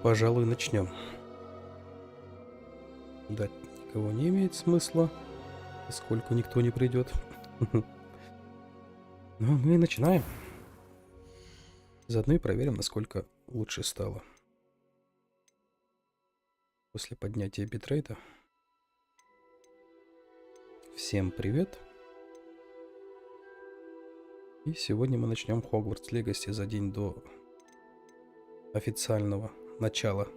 Пожалуй, начнем. Ждать никого не имеет смысла, поскольку никто не придет. Ну, мы и начинаем. Заодно и проверим, насколько лучше стало. После поднятия битрейта. Всем привет. И сегодня мы начнем Hogwarts Legacy за день до официального начала.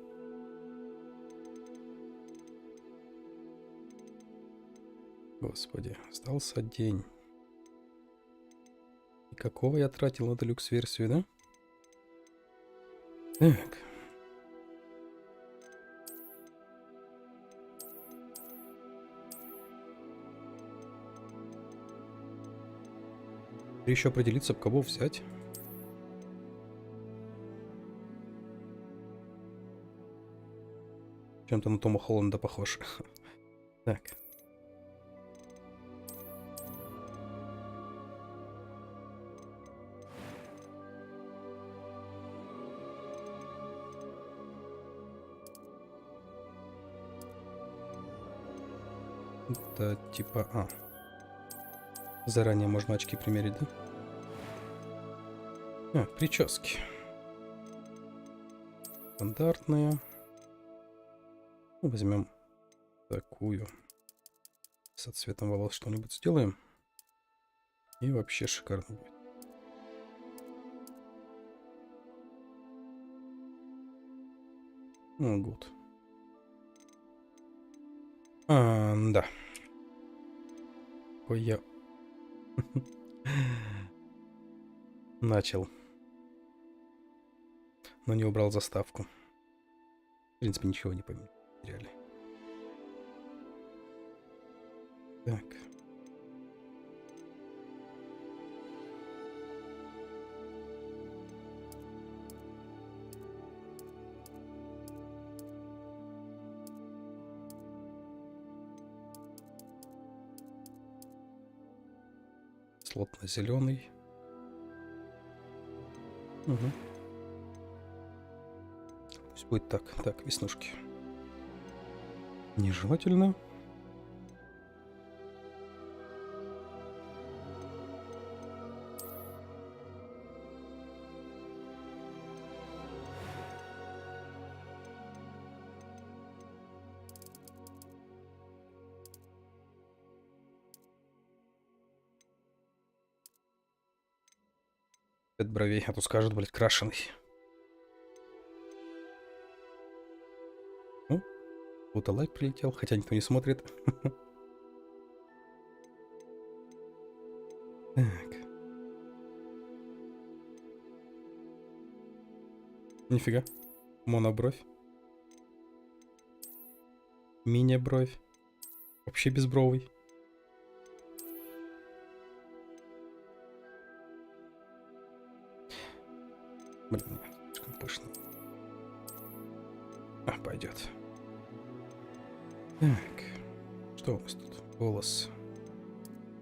Господи, остался день. И какого я тратил на делюкс-версию, да? Так. Еще определиться, кого взять. Чем-то на Тома Холланда похож. Так. Это типа... Заранее можно очки примерить, да? Прически. Стандартные. Возьмем такую. Со цветом волос что-нибудь сделаем. И вообще шикарно будет. Ну, гуд. Да. Ой, я... Начал. Но не убрал заставку. В принципе, ничего не потеряли. Так. Слот на зеленый. Угу. Пусть будет так. Так, веснушки. Нежелательно. Цвет бровей, а то скажут, блядь, крашеный. Ну, будто лайк прилетел, хотя никто не смотрит. Так. Нифига. Монобровь. Мини-бровь. Вообще безбровый. Блин, слишком пышно. Пойдет. Так. Что у нас тут? Голос.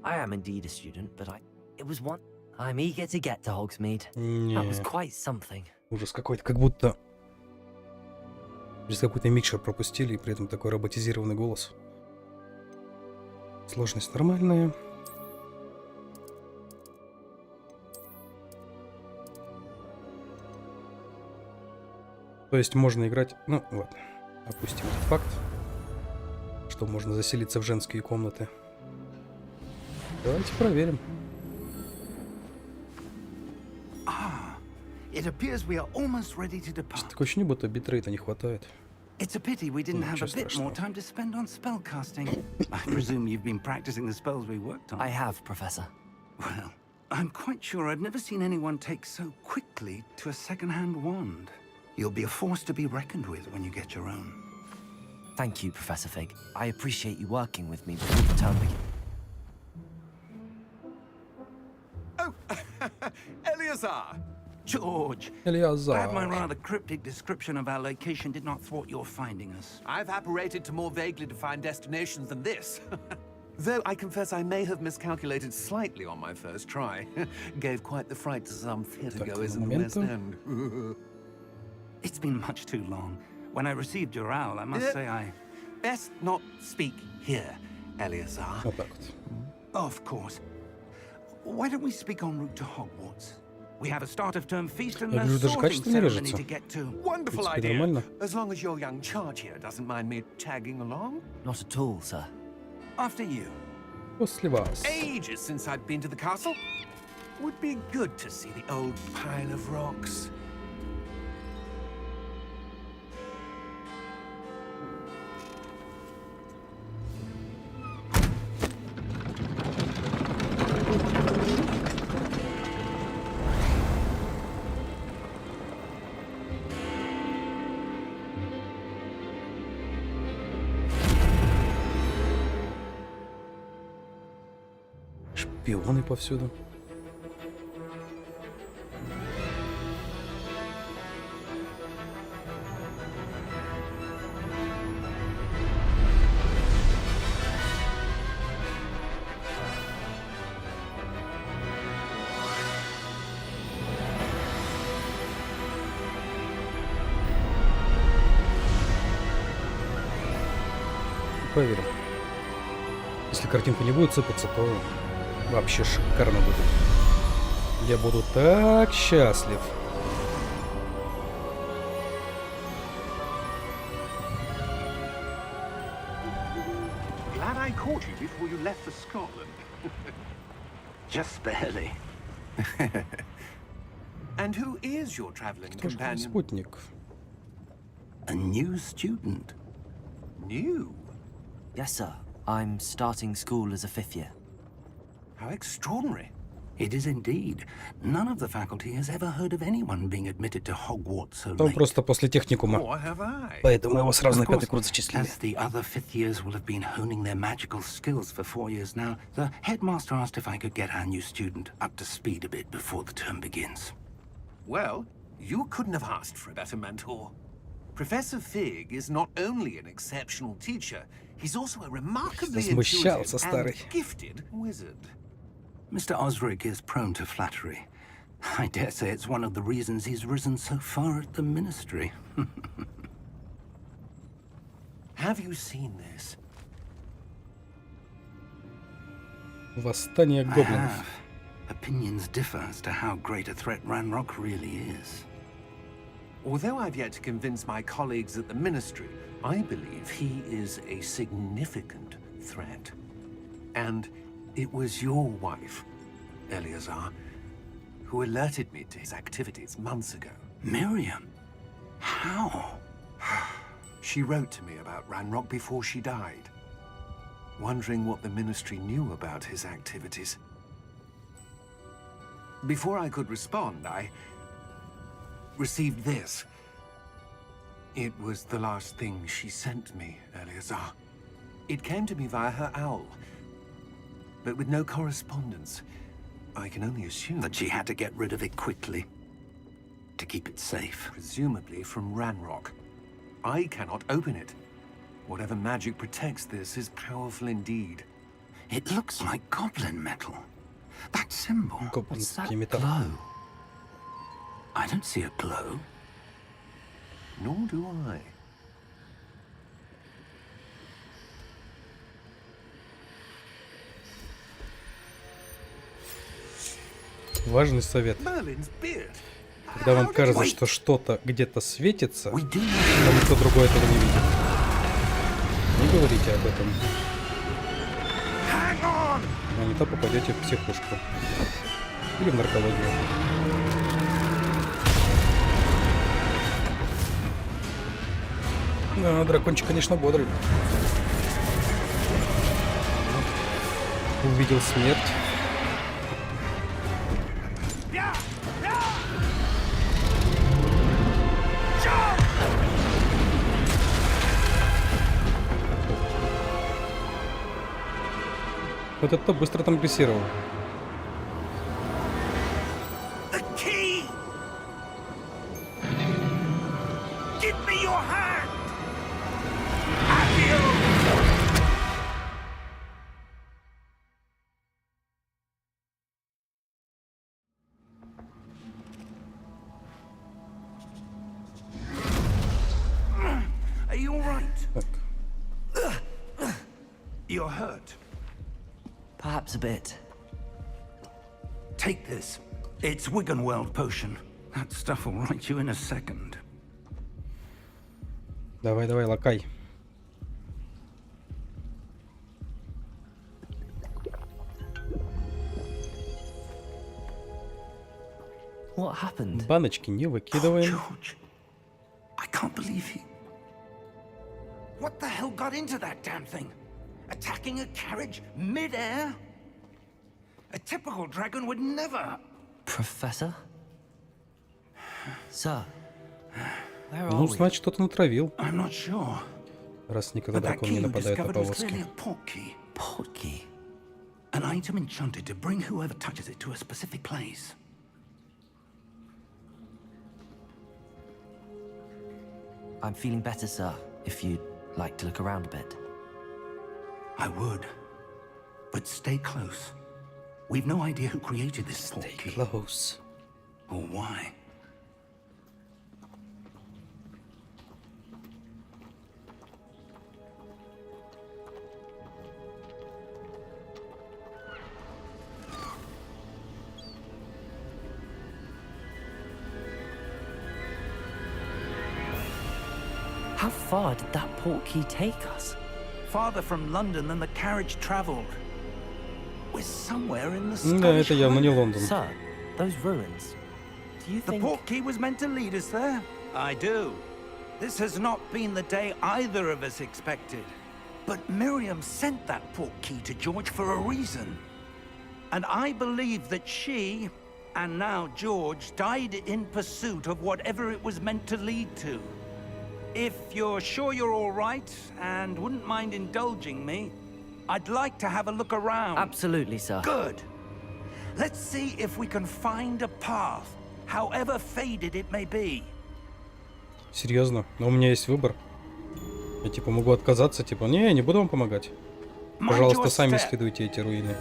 I am indeed a student, but it was one. I'm eager to get to Hogsmeade. That was quite something. Ужас какой-то, как будто через какой-то микшер пропустили, и при этом такой роботизированный голос. Сложность нормальная. То есть можно играть... Ну, ладно. Опустим этот факт. Что можно заселиться в женские комнаты. Давайте проверим. Такое ощущение, будто битрейта не хватает. It's a pity we didn't have a bit more time to spend on spellcasting. I presume you've been practicing the spells we worked on. I have, Professor. Well, I'm quite sure I've never seen anyone take so quickly to a second-hand wand. You'll be a force to be reckoned with when you get your own. Thank you, Professor Fig. I appreciate you working with me before the term begins. Oh, Eleazar! George, Eleazar. glad my rather cryptic description of our location did not thwart your finding us. I've apparated to more vaguely defined destinations than this. Though I confess I may have miscalculated slightly on my first try. Gave quite the fright to some theatre goers in the West End. It's been much too long. When I received your owl, I must say I... Best not speak here, Eleazar. Вот так вот. Of course. Why don't we speak en route to Hogwarts? We have a start of term feast and Я a вижу, даже sorting качественно ceremony режется. to get to. Wonderful В принципе, idea. нормально. As long as your young charge here doesn't mind me tagging along. Not at all, sir. After you. После вас. Ages since I've been to the castle. Would be good to see the old pile of rocks. Шпионы повсюду. Поверим. Если картинка не будет сыпаться, то вообще шикарно будет. Я буду так счастлив. Glad I caught you before you left for Scotland. Just barely. And who is your traveling Кто же твой companion? спутник? A new student. New? Yes, sir. I'm starting school as a 5th year. How extraordinary. It is indeed. None of the faculty has ever heard of anyone being admitted to Hogwarts so Он late. просто после техникума. Or have I? Поэтому его сразу на Of course, пятый курс зачислили. as the other fifth years will have been honing their magical skills for 4 years now, the headmaster asked if I could get our new student up to speed a bit before the term begins. Well, you couldn't have asked for a better mentor. Professor Fig is not only an exceptional teacher, he's also a remarkably Засмущался intuitive старый. and gifted wizard. Mr. Osric is prone to flattery. I dare say it's one of the reasons he's risen so far at the ministry. Have you seen this? Восстание I гоблинов. have. Opinions differ as to how great a threat Ranrock really is. Although I've yet to convince my colleagues at the ministry, I believe he is a significant threat. And it was your wife, Eleazar, who alerted me to his activities months ago. Miriam? How? She wrote to me about Ranrock before she died, wondering what the ministry knew about his activities. Before I could respond, I received this. It was the last thing she sent me, Eleazar. It came to me via her owl, but with no correspondence. I can only assume That she had to get rid of it quickly. To keep it safe. presumably from Ranrock. I cannot open it. Whatever magic protects this is powerful indeed. It looks like goblin metal. That symbol. What's that Гоблинский металл. glow? I don't see a glow. Nor do I. Важный совет. Merlin's beard. Когда вам кажется, что что-то где-то светится, We do. но никто другой этого не видит. Не говорите об этом. Hang on! А не то попадете в психушку. Или в наркологию. Да, дракончик, конечно, бодрый. Увидел смерть. Вот это быстро там прессировал. The key! Give me your hand! you all right? Так. You're hurt. Perhaps a bit. Take this. It's Wiggenweld potion. That stuff will right you in a second. Давай, давай, лакай. What happened? Баночки не выкидываем. George, I can't believe he... What the hell got into that damn thing? Attacking a carriage mid-air? A typical dragon would never... Professor? Sir, where are Ну, we? значит, кто-то натравил. I'm not sure. Раз никогда But that дракон key не you нападает на discovered was clearly повозки. a portkey. Portkey. An item enchanted to bring whoever touches it to a specific place. I'm feeling better, sir, if you'd like to look around a bit. I would. But stay close. We've no idea who created this portkey. Close. Or why. How far did that portkey take us? Farther from London than the carriage traveled. We're somewhere in the Да, Scottish это явно не Highlands. Лондон. Sir, those ruins. Do you The think... portkey was meant to lead us there? I do. This has not been the day either of us expected. But Miriam sent that portkey to George for a reason. And I believe that she, and now George, died in pursuit of whatever it was meant to lead to. If you're sure you're all right, and wouldn't mind indulging me, I'd like to have a look around. Absolutely, sir. Good. Let's see if we can find a path, however faded it may be. Серьезно? Но у меня есть выбор. Я типа могу отказаться, типа, не буду вам помогать. Пожалуйста, сами исследуйте эти руины.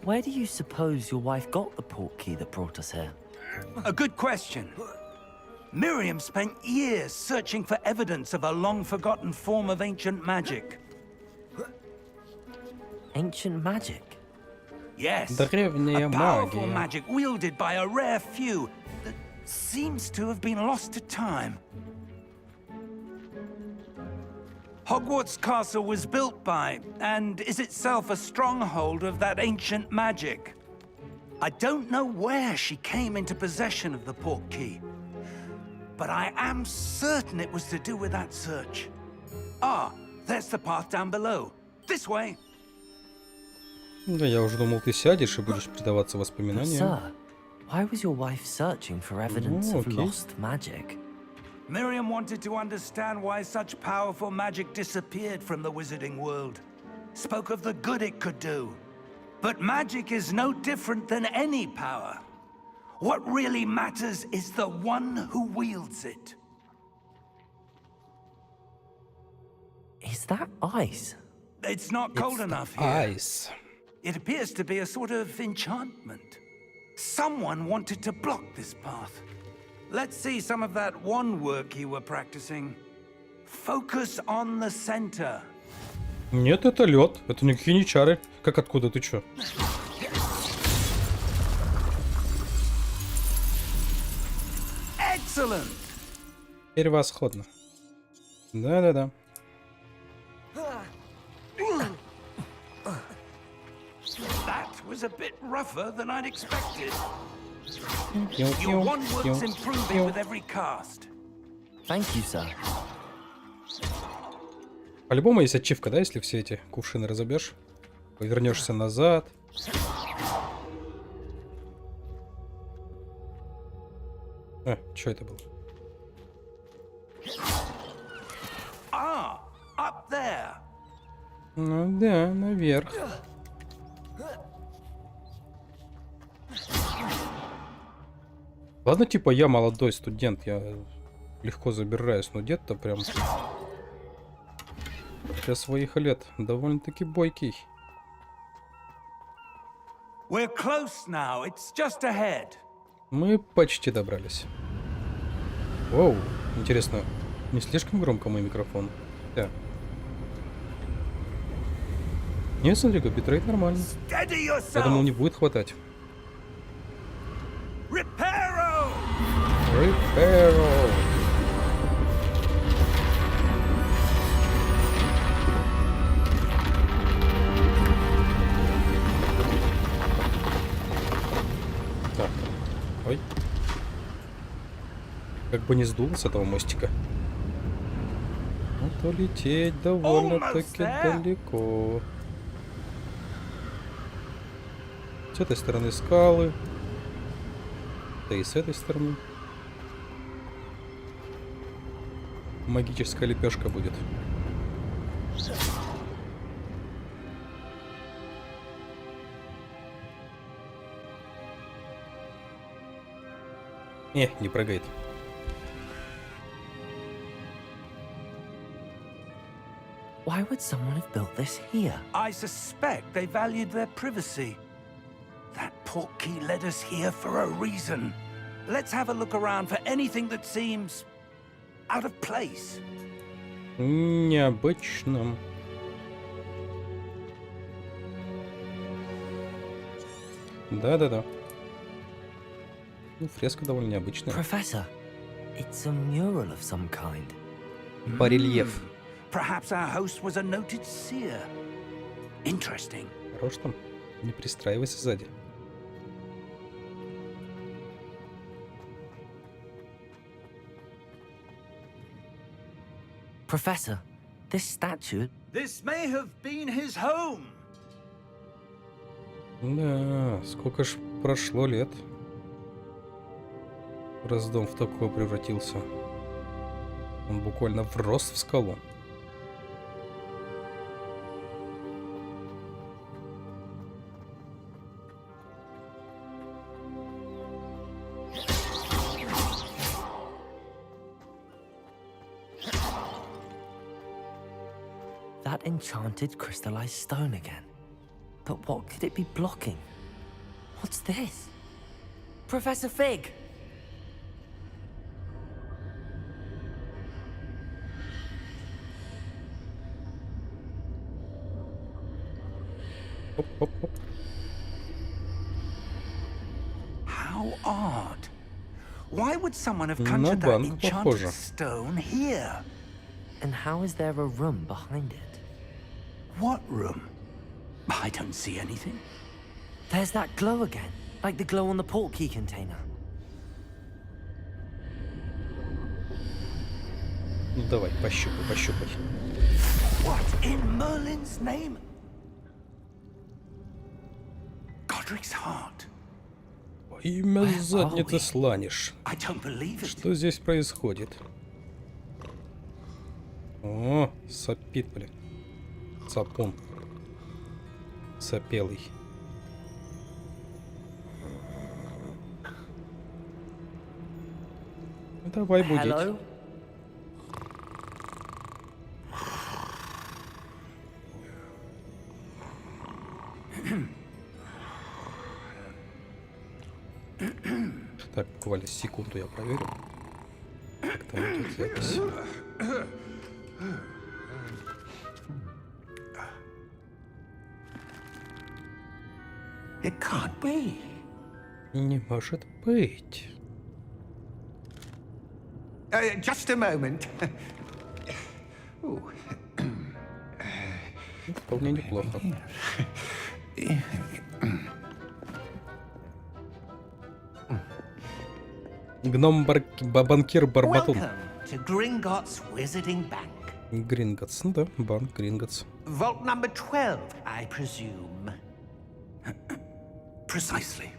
Where do you suppose your wife got the portkey that brought us here? A good question. Miriam spent years searching for evidence of a long-forgotten form of ancient magic. Ancient magic? Yes, Древняя a powerful магия. magic wielded by a rare few that seems to have been lost to time. Hogwarts Castle was built by, and is itself a stronghold of that ancient magic. I don't know where she came into possession of the portkey, but I am certain it was to do with that search. Ah, there's the path down below. This way. Да, я уже думал, ты сядешь и будешь предаваться воспоминаниям. Sir, why was your wife searching for evidence of okay. lost magic? Miriam wanted to understand why such powerful magic disappeared from the wizarding world. Spoke of the good it could do. But magic is no different than any power. What really matters is the one who wields it. Is that ice? It's not cold It's enough the here. ice. It appears to be a sort of enchantment. Someone wanted to block this path. Let's see some of that wand work you were practicing. Focus on the center. Нет, это лед. Это никакие не чары. Как откуда? Ты чё? Excellent! Превосходно. Да-да-да. That was a bit rougher than I'd expected. Пиу, Your пиу, wand work's пиу, improving пиу. with every cast. Thank you, sir. По-любому есть ачивка, да, если все эти кувшины разобьешь? Повернешься назад. Что это было? Ah, up there. Ну да, наверх. Ладно, типа я молодой студент, я легко забираюсь, но дед-то прям для своих лет довольно-таки бойкий. We're close now. It's just ahead. Мы почти добрались. Воу, интересно, Не слишком громко мой микрофон? Да. Не, смотри-ка, битрейт нормально. Я думал, не будет хватать. Reparo! Reparo! Так. Ой. Как бы не сдуло с этого мостика. А то лететь довольно-таки далеко. С этой стороны скалы. Да и с этой стороны. Магическая лепешка будет. Не прыгает. Why would someone have built this here? I suspect they valued their privacy. That portkey led us here for a reason. Let's have a look around for anything that seems out of place. Необычно. Да. Ну, фреска довольно необычная. Professor, it's a mural of some kind. Барельеф. Perhaps our host was a noted seer. Interesting. Хорош там. Не пристраивайся сзади. Professor, this statue... This may have been his home. Да, сколько ж прошло лет. Раз дом в такое превратился. Он буквально врос в скалу. That enchanted crystallized stone again. But what could it be blocking? What's this? Professor Fig! Хоп-хоп-хоп. How odd. Why would someone have conjured that банк enchanted похоже. stone here? And how is there a room behind it? What room? I don't see anything. There's that glow again, like the glow on the portkey container. Ну давай, пощупай. What in Merlin's name? Godric's heart. Имя задницы сланишь. I don't believe it. Что здесь происходит? О, сопит, блин. Сапун. Сопелый. Давай будить. Hello? Так, буквально секунду я проверю. Как там идет запись. It can't be. Не может быть. Just a moment. Вполне неплохо. Банкир Барбатун. Welcome to Gringotts Wizarding Bank. Гринготс, ну да, банк Гринготс. Vault number 12, I presume. Precisely.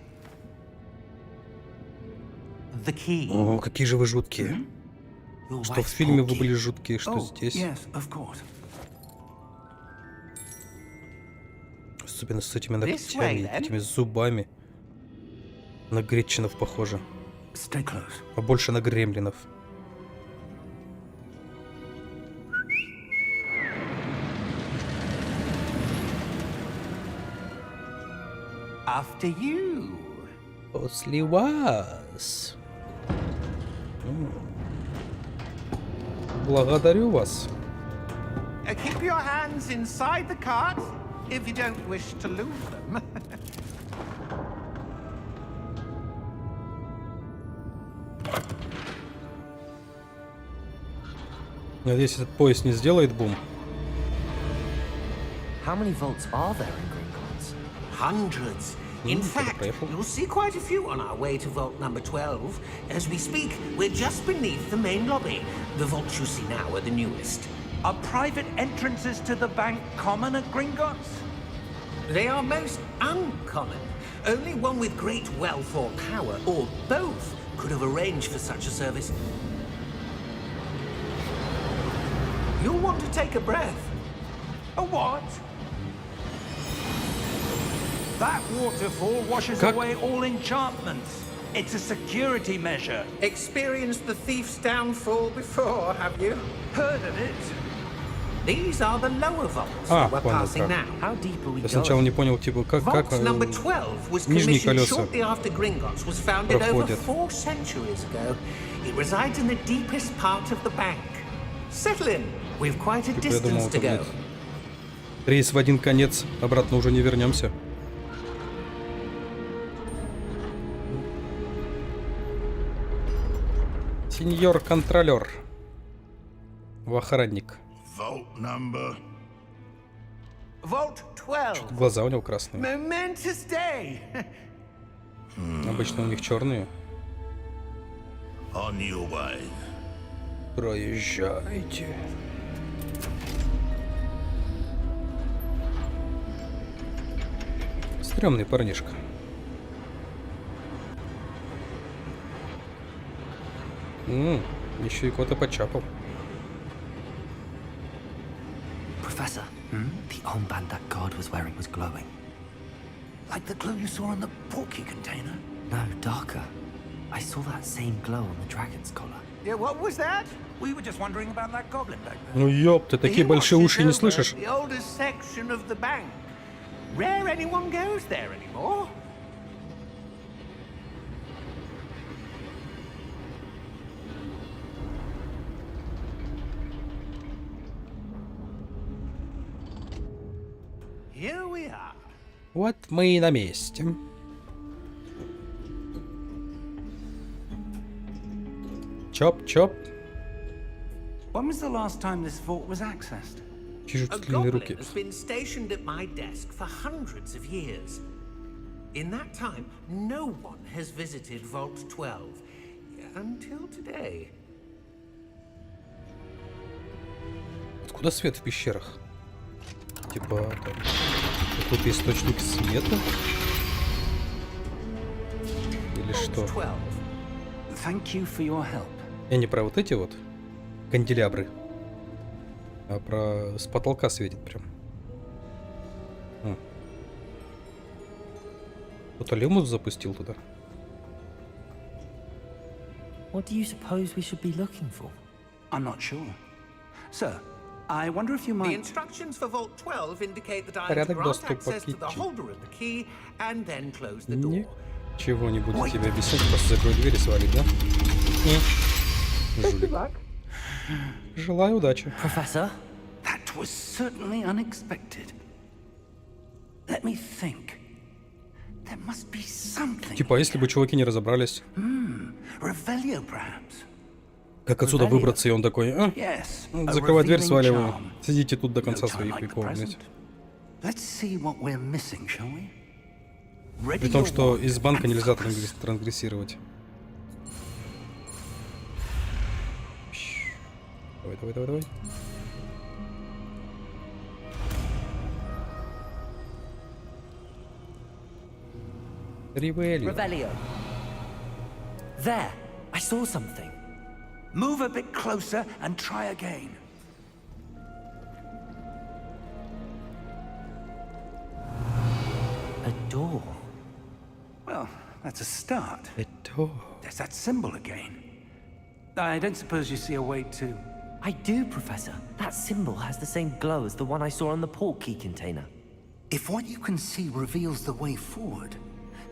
The key. О, какие же вы жуткие. Your Что в wife's фильме вы portkey. были жуткие, что Oh, здесь. yes, of course. Особенно с этими This way, ногтями, then. этими зубами. На гречинов похоже. Stay close. А больше на гремлинов. After you. После вас. Благодарю вас. Keep your hands inside the cart if you don't wish to lose them. Надеюсь, этот поезд не сделает бум. How many vaults are there in Gringotts? Hundreds. In fact, careful. you'll see quite a few on our way to vault number 12. As we speak, we're just beneath the main lobby. The vaults you see now are the newest. Are private entrances to the bank common at Gringotts? They are most uncommon. Only one with great wealth or power, or both, could have arranged for such a service. You'll want to take a breath. A what? That waterfall washes Как? away all enchantments. It's a security measure. Experienced the thief's downfall before, have you? Heard of it? These are the lower vaults Ah, that we're понял, passing так. now. How deep are we Я сначала going? не понял, типа, как Vault number 12 was нижние commissioned колеса shortly after Gringotts was founded over проходят. 4 centuries ago. It resides in the deepest part of the bank. Settle in. We've quite a Типа, я думал, distance to это, go. блядь, рейс в один конец, обратно уже не вернемся. Сеньор контролер. Охранник. Vault number. Vault 12. Глаза у него красные. Momentous day. Обычно у них черные. On your way. Проезжайте. Стрёмный парнишка. Еще и кого-то почапал. Professor, the armband that guard was wearing was glowing. Like the glow you saw on the porky container? No, darker. I saw that same glow on the dragon's collar. Yeah, what was that? We were just wondering about that goblin back there. Ну ёпта, такие He большие watches уши не over слышишь? The oldest section of the bank. Rare anyone goes there anymore. Here we are. Вот мы и на месте. Чоп-чоп. When was the last time this vault was accessed? Чешут A длинные goblin руки. has been stationed at my desk for hundreds of years. In that time, no one has visited Vault 12 until today. Откуда свет в пещерах? Типа там какой-то источник света? Или что? 12. Thank you for your help. Я не про вот эти вот канделябры, а про с потолка светит прям. Кто-то лимус запустил туда. What do you suppose we should be looking for? I'm not sure. Sir, I wonder if you The might... instructions for Vault 12 indicate that I am to Порядок grant доступа access to the кичи. holder of the key and then close the door. Ничего не буду тебе объяснять, просто закрой дверь и свалить, да? Жулик. Желаю удачи. Professor? That was certainly unexpected. Let me think. There must be something. Типа, если бы чуваки не разобрались, Revelio, perhaps. как отсюда выбраться, и он такой, Yes. закрывай дверь, revealing сваливаю. charm. Сидите тут до No конца time своих like the веков, блядь. present. Let's see what we're missing, shall we? Ready При том, your что wand из банка and нельзя focus. трансгрессировать. Давай, давай, давай, давай. Ревелио. Revelio. There! I saw something. Move a bit closer and try again. A door. Well, that's a start. Это... There's that symbol again. I don't suppose you see a way to... I do, Professor. That symbol has the same glow as the one I saw on the port key container. If what you can see reveals the way forward,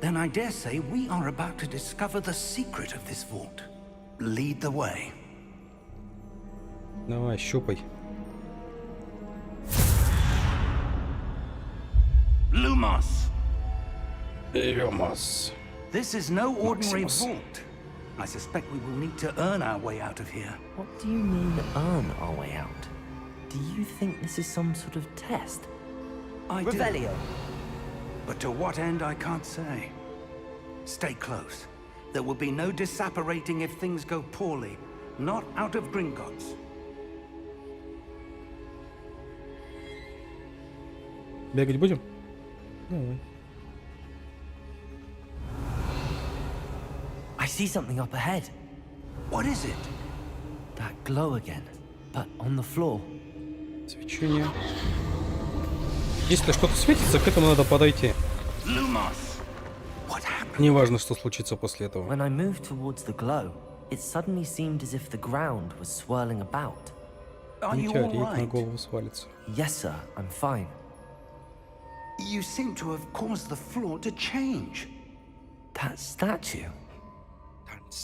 then I dare say we are about to discover the secret of this vault. Lead the way. Давай, щупай. Lumos! Lumos. This is no ordinary Maximus. vault. I suspect we will need to earn our way out of here. What do you mean, earn our way out? Do you think this is some sort of test? I do. Revelio. But to what end, I can't say. Stay close. There will be no disapparating if things go poorly. Not out of Gringotts. Бегать будем? Давай. I see something up ahead. What is it? That glow again, but on the floor. Свечение. Если что-то светится, к этому надо подойти. Lumos! What happened? Неважно, что случится после этого. When I moved towards the glow, it suddenly seemed as if the ground was swirling about. Are you Метеорит all на right? голову свалится. Yes, sir, I'm fine. You seem to have caused the floor to change. That statue.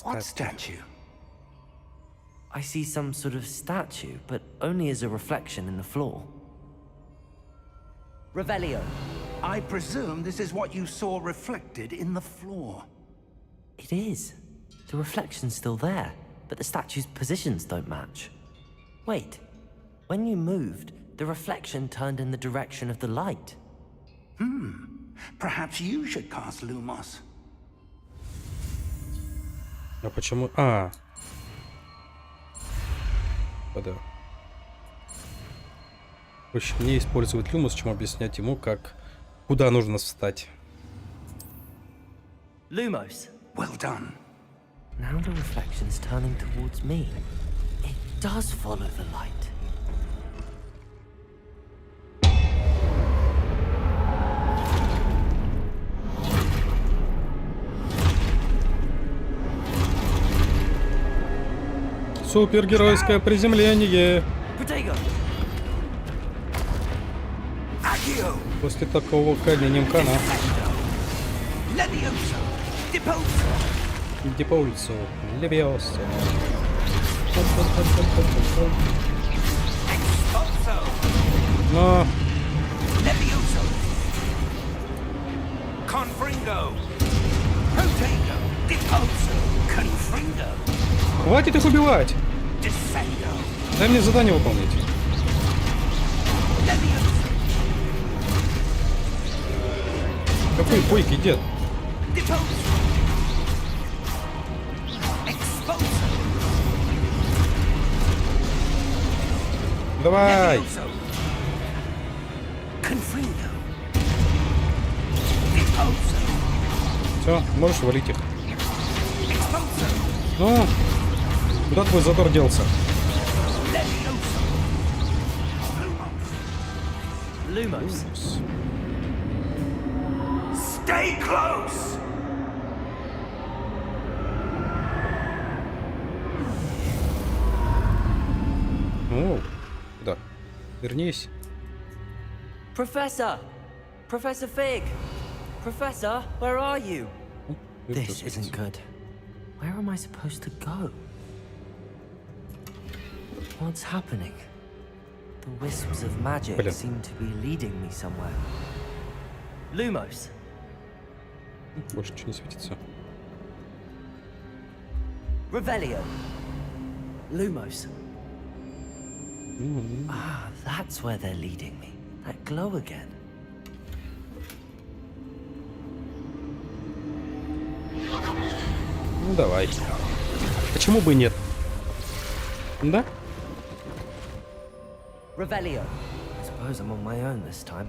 What statue? I see some sort of statue, but only as a reflection in the floor. Revelio. I presume this is what you saw reflected in the floor. It is. The reflection's still there, but the statue's positions don't match. Wait. When you moved, the reflection turned in the direction of the light. Perhaps you should cast Lumos. А почему? А. Да. Проще мне использовать Люмос, чем объяснять ему, как куда нужно встать. Lumos. Well done. Now the reflection's turning towards me. It does follow the light. Супергеройское приземление. Protego. Accio! После такого калининкана. Levioso! Deposo! Депульсу. Левиосо. Expulso! Но. Levioso! Confringo! Protego! Deposo! Confringo! Хватит их убивать! Descendo! Дай мне задание выполнить. Levioso! Какой бойкий дед? Deposo! Expulso! Давай! Levioso! Confringo! Deposo! Все, можешь валить их. Expulso! Ну, куда твой задор делся? Levioso! Lumos. Stay close! О, да. Вернись. Professor! Professor Fig! Professor, where are you? This isn't good. Where am I supposed to go? What's happening? The wisps of magic Блин. seem to be leading me somewhere. Lumos. Больше ничего не светится. Revelio. Lumos. Ah, that's where they're leading me. That glow again. Ну давай. Почему бы и нет? Да? Revelio. I suppose I'm on my own this time.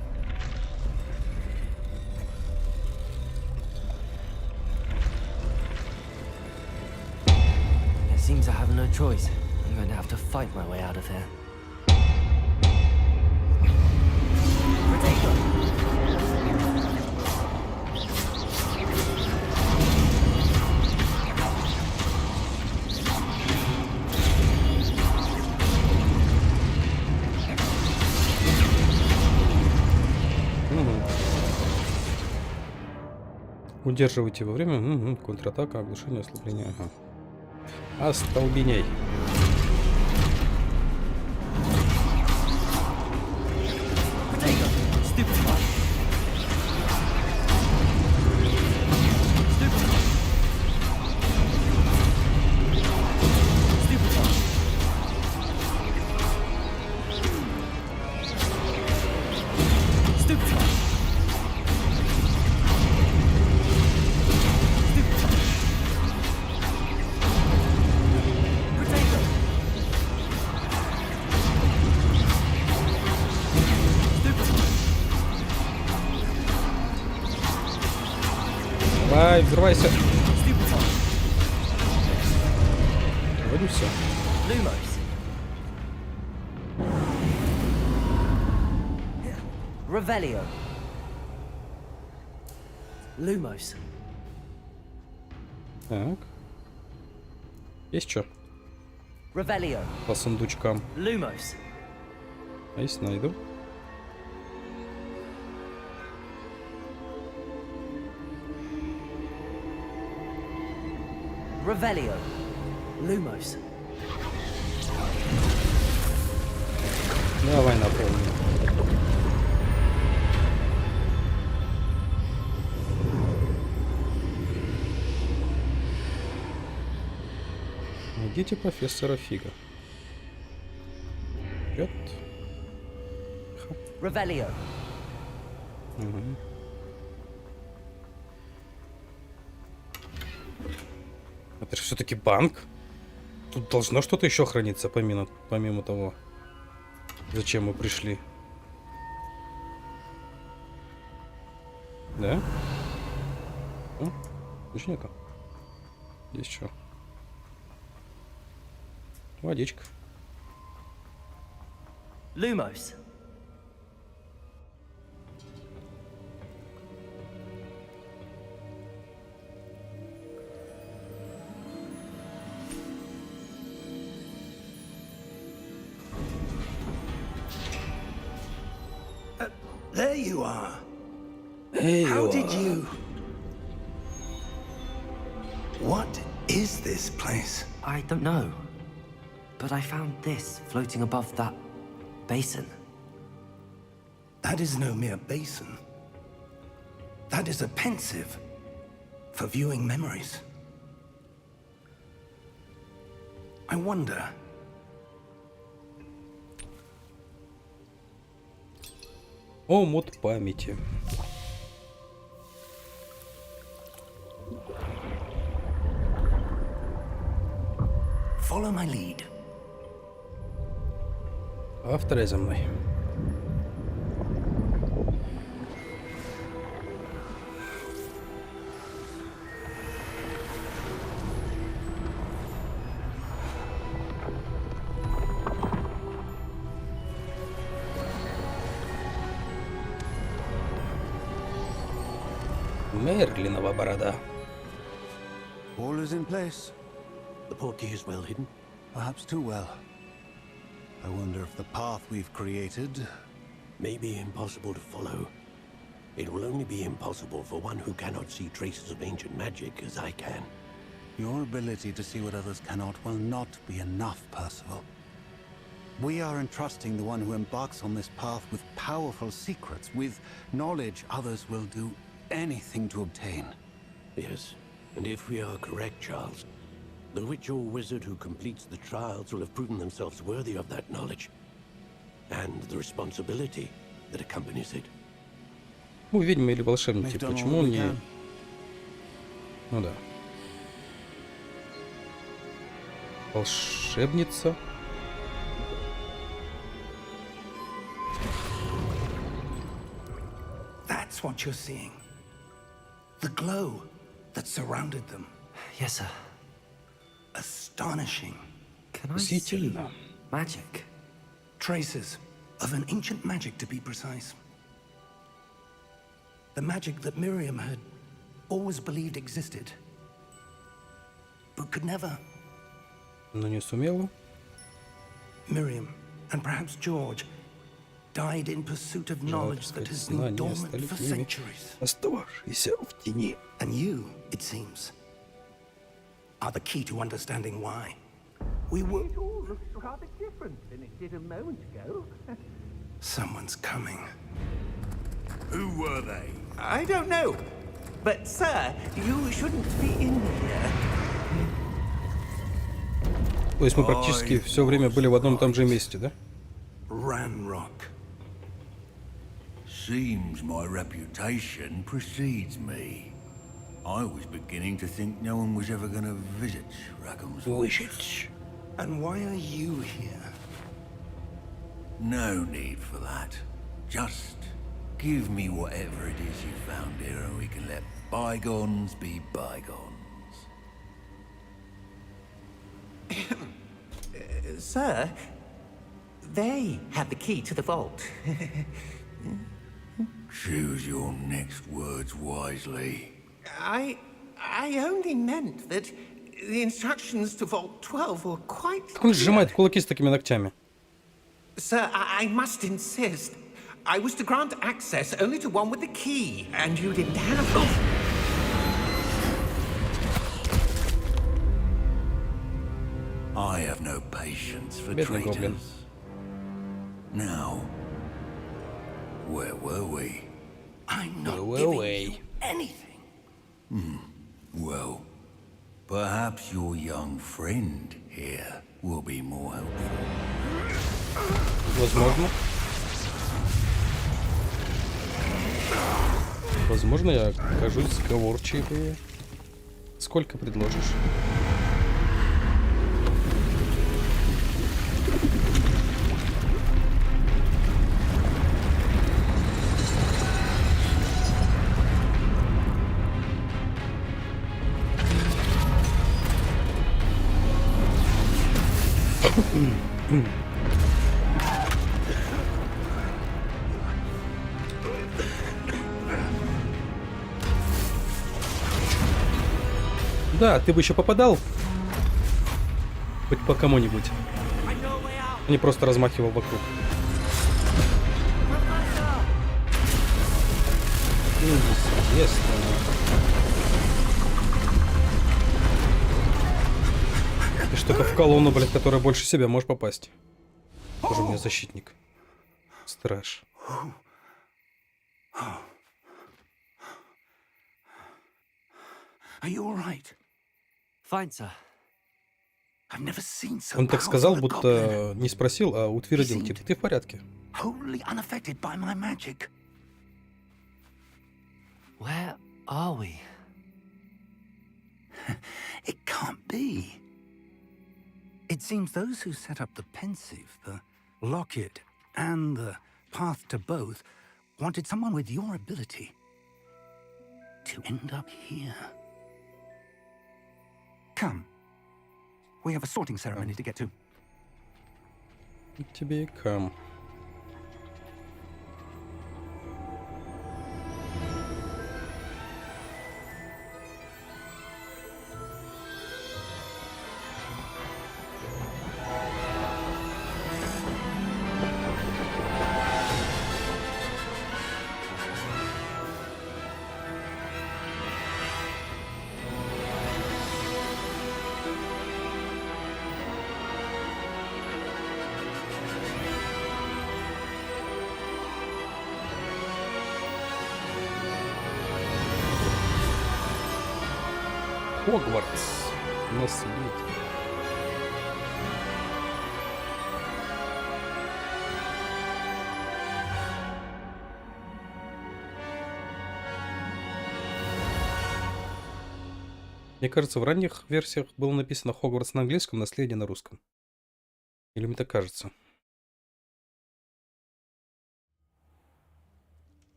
It seems I have no choice. I'm going to have to fight my way out of here. Protego. Удерживайте во время контратака, оглушение, ослабление. Ага. Остолбеней. Давай, взрывайся. Вроде все. Lumos. Revelio. Lumos. Так. Есть что? Revelio. По сундучкам. Lumos. А если найду? Revelio. Lumos. Давай напомню. Найдите профессора Фига. Вперед. Revelio. Угу. Это же все-таки банк. Тут должно что-то еще храниться, помимо того, зачем мы пришли. Да? О, ничего нету. Есть что? Водичка. Lumos. There you are. Hey, How did you... What is this place? I don't know. But I found this floating above that basin. That is no mere basin. That is a pensive for viewing memories. I wonder... Омут памяти. Follow my lead. Повторяй за мной. Мерлинова борода. All is in place. The portkey is well hidden. Perhaps too well. I wonder if the path we've created... May be impossible to follow. It will only be impossible for one who cannot see traces of ancient magic as I can. Your ability to see what others cannot will not be enough, Percival. We are entrusting the one who embarks on this path with powerful secrets, with knowledge others will do anything to obtain. Yes, and if we are correct, Charles, the witch or wizard who completes the trials will have proven themselves worthy of that knowledge. And the responsibility that accompanies it. Ну, ведьмы или волшебники. We've done Почему all он we не... can. Ну да. Волшебница. That's what you're seeing. The glow that surrounded them. Yes, sir. Astonishing. Can I see Действительно. magic? Traces of an ancient magic, to be precise. The magic that Miriam had always believed existed, but could never. Но не сумела. Miriam, and perhaps George, died in pursuit of knowledge that has been Знания dormant стали for книгами, centuries. остававшиеся в тени. And you, it seems, are the key to understanding why. We were... It all looks rather different than it did a moment ago. Someone's coming. Who were they? I don't know. But, sir, you shouldn't be in here. То есть мы практически все время были в одном и том же месте, да? Ranrock. Seems my reputation precedes me. I was beginning to think no one was ever going to visit Rackham's. Вышить. And why are you here? No need for that. Just Give me whatever it is you found here and we can let bygones be bygones. Sir, they have the key to the vault. Choose your next words wisely. I only meant that the instructions to Vault 12 were quite Как он сжимает кулаки с такими ногтями? Sir, I must insist. I was to grant access only to one with the key, and you didn't have... I have no patience for Бедный гоблин. traitors. Now, where were we? I'm not Go giving away. you anything. Well, perhaps your young friend here will be more helpful. Возможно. Возможно, я окажусь сговорчивее. Сколько предложишь? Да, ты бы еще попадал хоть по кому-нибудь. Не просто размахивал вокруг. Естественно. Ты ж только в колонну, блядь, которая больше себя можешь попасть. Тоже у меня защитник. Страж. Are you all right? Fine, sir. I've never seen so Он так сказал, powerful a будто goblin. не спросил, а утвердил. Типа, ты в порядке? Wholly unaffected by my magic. Where are we? It can't be. It seems those who set up the pensive, the locket, and the path to both wanted someone with your ability to end up here. Come. We have a sorting ceremony to get to. Тебе и кам. Хогвартс. Наследие. Мне кажется, в ранних версиях было написано Хогвартс на английском, наследие на русском. Или мне так кажется?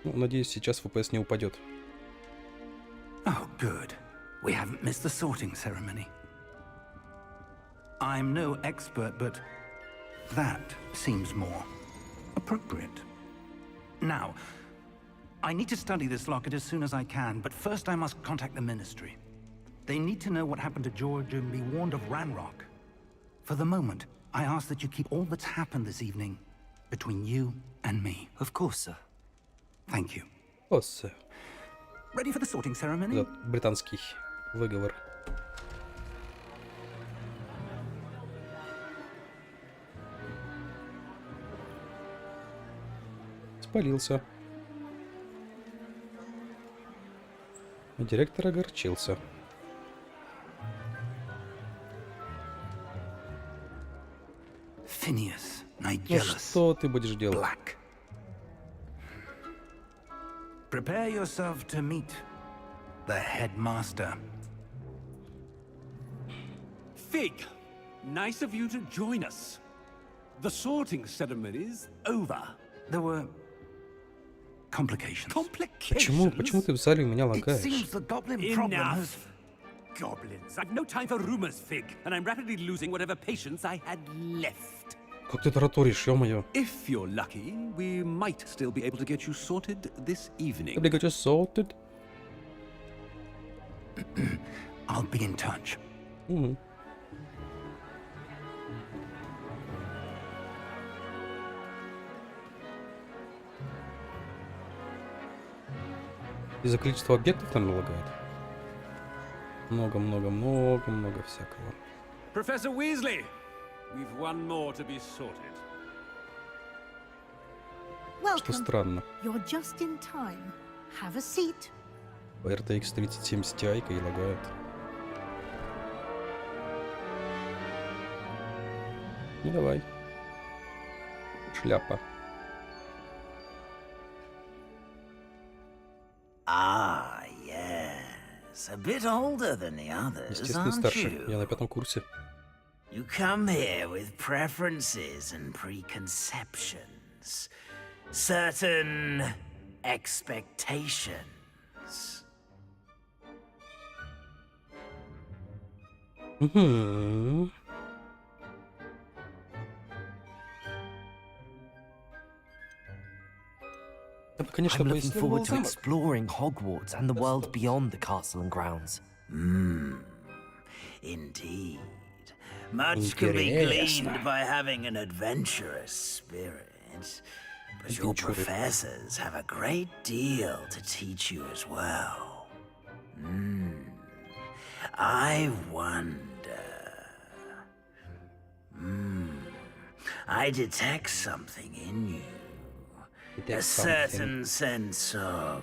Ну, надеюсь, сейчас FPS не упадет. Oh, good. We haven't missed the sorting ceremony. I'm no expert, but that seems more appropriate. Now, I need to study this locket as soon as I can, but first I must contact the Ministry. They need to know what happened to George and be warned of Ranrock. For the moment, I ask that you keep all that's happened this evening between you and me. Of course, sir. Thank you. Оsse. Ready for the sorting ceremony? Этот британский выговор. Спалился. Директор огорчился. Phineas, Ну Nigellus, что ты будешь делать? Black. Prepare yourself to meet the headmaster. Fig! Nice of you to join us. The sorting ceremony's over. There were complications. Почему ты в зале у меня It лагаешь? seems the goblin problem has... Enough. Goblins. I've no time for rumors, Fig, and I'm rapidly losing whatever patience I had left. Как ты тараторишь, ё-моё. If you're lucky, we might still be able to get you sorted this evening. They got you sorted. I'll be in touch. Из-за количества объектов, наверное, лагает. Много всякого. Professor Weasley, we've one more to be sorted. Что странно. You're just in time. Have a seat. RTX 3070 Ti и лагает. Ну давай. Шляпа. Ah, yes. A bit older than the others, Естественно, aren't старше. you? Я на 5 курсе. You come here with preferences and preconceptions. Certain expectations. Угу. Я бы, конечно, I'm looking поисследовал forward to замок. exploring Hogwarts and the world beyond the castle and grounds. Indeed. Much can be gleaned Интересно. by having an adventurous spirit. But your Adventurous. professors have a great deal to teach you as well. I wonder. I detect something in you. A certain sense of...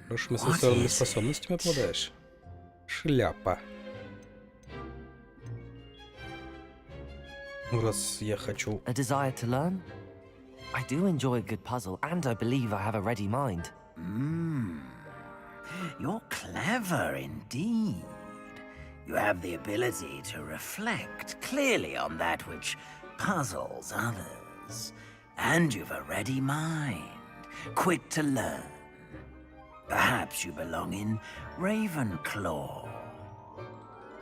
Хорошими сенсорными способностями обладаешь. Шляпа. Ну, раз я хочу... A desire to learn? I do enjoy a good puzzle, and I believe I have a ready mind. You're clever indeed. You have the ability to reflect clearly on that which puzzles others. And you've a ready mind, quick to learn. Perhaps you belong in Ravenclaw.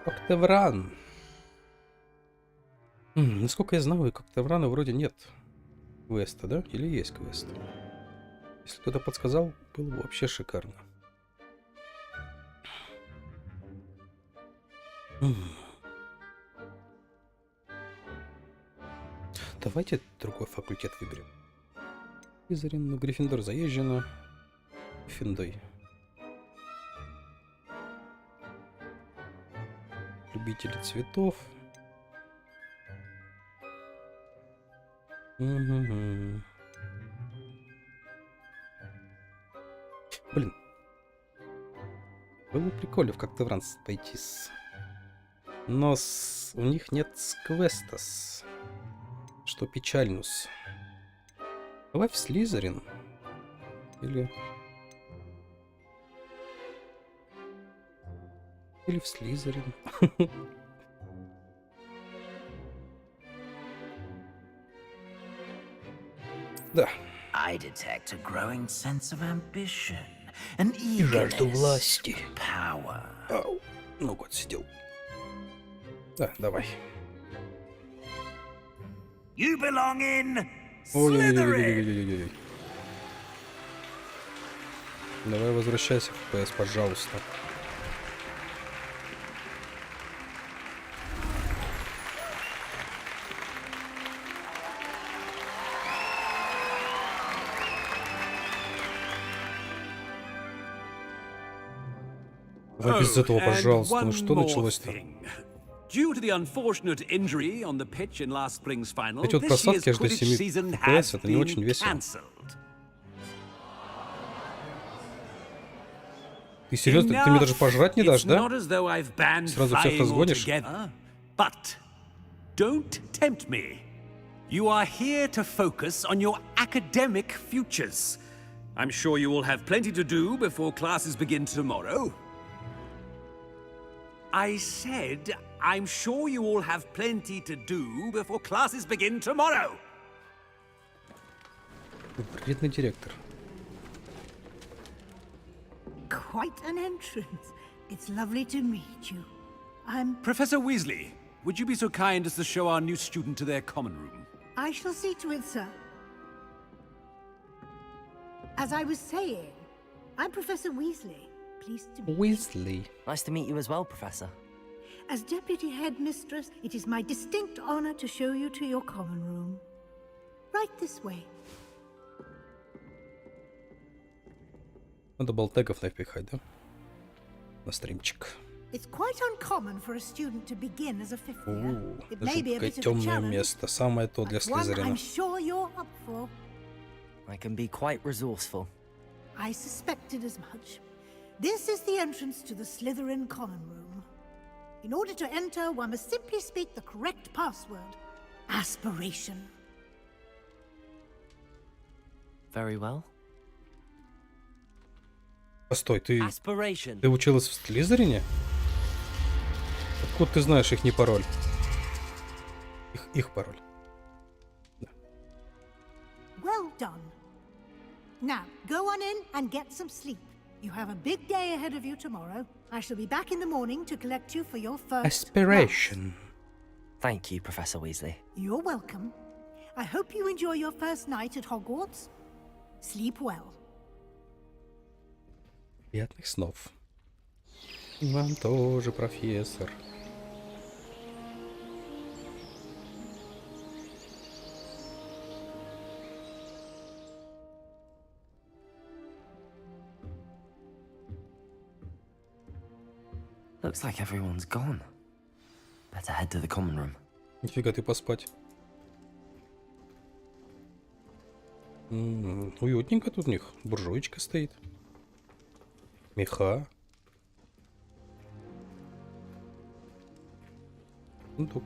Коктевран. Насколько я знаю, у Коктеврана вроде нет квеста, да? Или есть квест? Если кто-то подсказал, было бы вообще шикарно. Давайте другой факультет выберем. Слизерин, ну Гриффиндор заезжено. Гриффиндой. Любители цветов. Блин. Было бы прикольно в Коктевран пойти но у них нет квестас. Что печальнус. Давай в Слизерин. Или в Слизерин. Да. I detect a growing sense of ambition, an жажду eagerness власти. for power. Ау. Ну вот сидел. Да, давай. You belong in Slytherin. Ой-ой-ой-ой-ой-ой-ой-ой. Давай возвращайся в ПС, пожалуйста. Давай без этого, пожалуйста. Ну что началось-то? Due to the unfortunate injury on the pitch in last spring's final, Эти вот this просадки year's аж до Quidditch 7 season FPS, has это не очень been весело. cancelled. Ты серьезно? Ты мне даже пожрать не дашь, да? Not as though I've banned Сразу всех flying разгонишь? altogether, but don't tempt me. You are here to focus on your academic futures. I'm sure you will have plenty to do before classes begin tomorrow. I said I'm sure you all have plenty to do before classes begin tomorrow. Вредный директор. Quite an entrance. It's lovely to meet you. I'm... Professor Weasley, would you be so kind as to show our new student to their common room? I shall see to it, sir. As I was saying, I'm Professor Weasley. Pleased to meet you. Weasley. Nice to meet you as well, Professor. As Deputy Headmistress, it is my distinct honor to show you to your common room. Right this way. Надо болтеков напихать, да? На стримчик. It's quite uncommon for a student to begin as a fifth year. It may be a Жуткое bit of a темное challenge, место. Самое то для but one I'm Слизерина. sure you're up for. I can be quite resourceful. I suspected as much. This is the entrance to the Slytherin common room. In order to enter, one must simply speak the correct password. Aspiration. Very well. Постой, ты Aspiration. училась в Слизерине? Откуда ты знаешь их не пароль? Их пароль. Да. Well done. Now, go on in and get some sleep. You have a big day ahead of you tomorrow. I shall be back in the morning to collect you for your first Aspiration. Thank you, Professor Weasley. You're welcome. I hope you enjoy your first night at Hogwarts. Sleep well. Приятных снов. Вам тоже, профессор. Looks like everyone's gone. Better head to the common room. Нифига ты поспать. Уютненько тут у них. Буржуечка стоит. Меха. Сундук.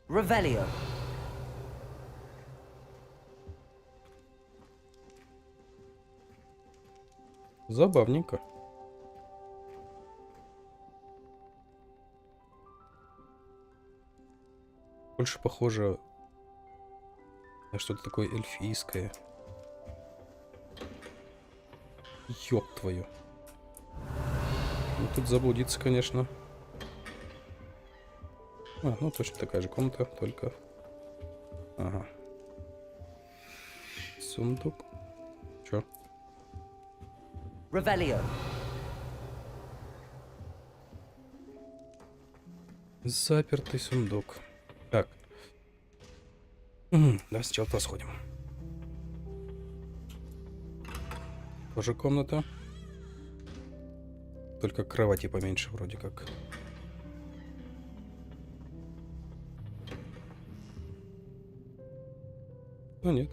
Revelio. Забавненько. Больше похоже на что-то такое эльфийское. Ёб твою. Ну тут заблудиться, конечно. Ну точно такая же комната, только... Ага. Сундук. Чё? Revelio. Запертый сундук. Так. Давай сначала туда сходим. Тоже комната. Только кровати поменьше вроде как. Ну нет.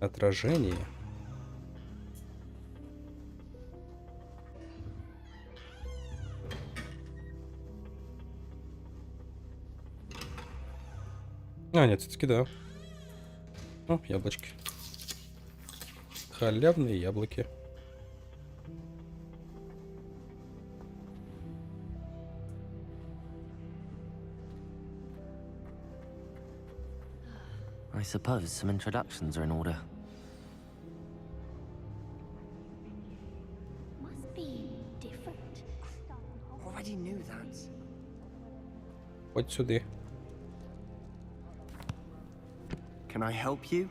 Отражение. Нет, все-таки да. О, яблочки. Халявные яблоки. I suppose some introductions are in order. Must be different. Already knew that. Хоть сюда. Can I help you?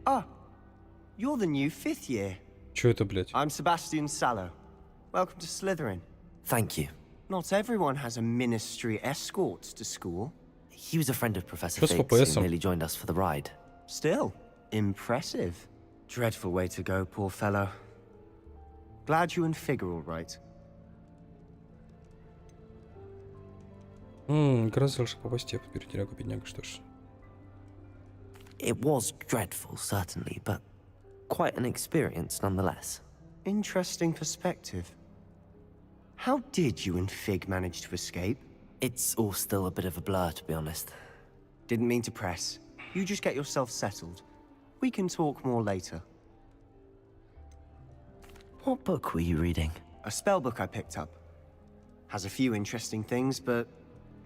Ah, you're the new fifth year. Чё это, блядь? I'm Sebastian Sallow. Welcome to Slytherin. Thank you. Not everyone has a ministry escort to school. He was a friend of Professor Just for Fig's PS. who nearly joined us for the ride. Still, impressive. Dreadful way to go, poor fellow. Glad you and Fig are all right. Грозился попасть в перетерягу, бедняга, что ж. It was dreadful, certainly, but quite an experience nonetheless. Interesting perspective. How did you and Fig manage to escape? It's all still a bit of a blur, to be honest. Didn't mean to press. You just get yourself settled. We can talk more later. What book were you reading? A spell book I picked up. Has a few interesting things, but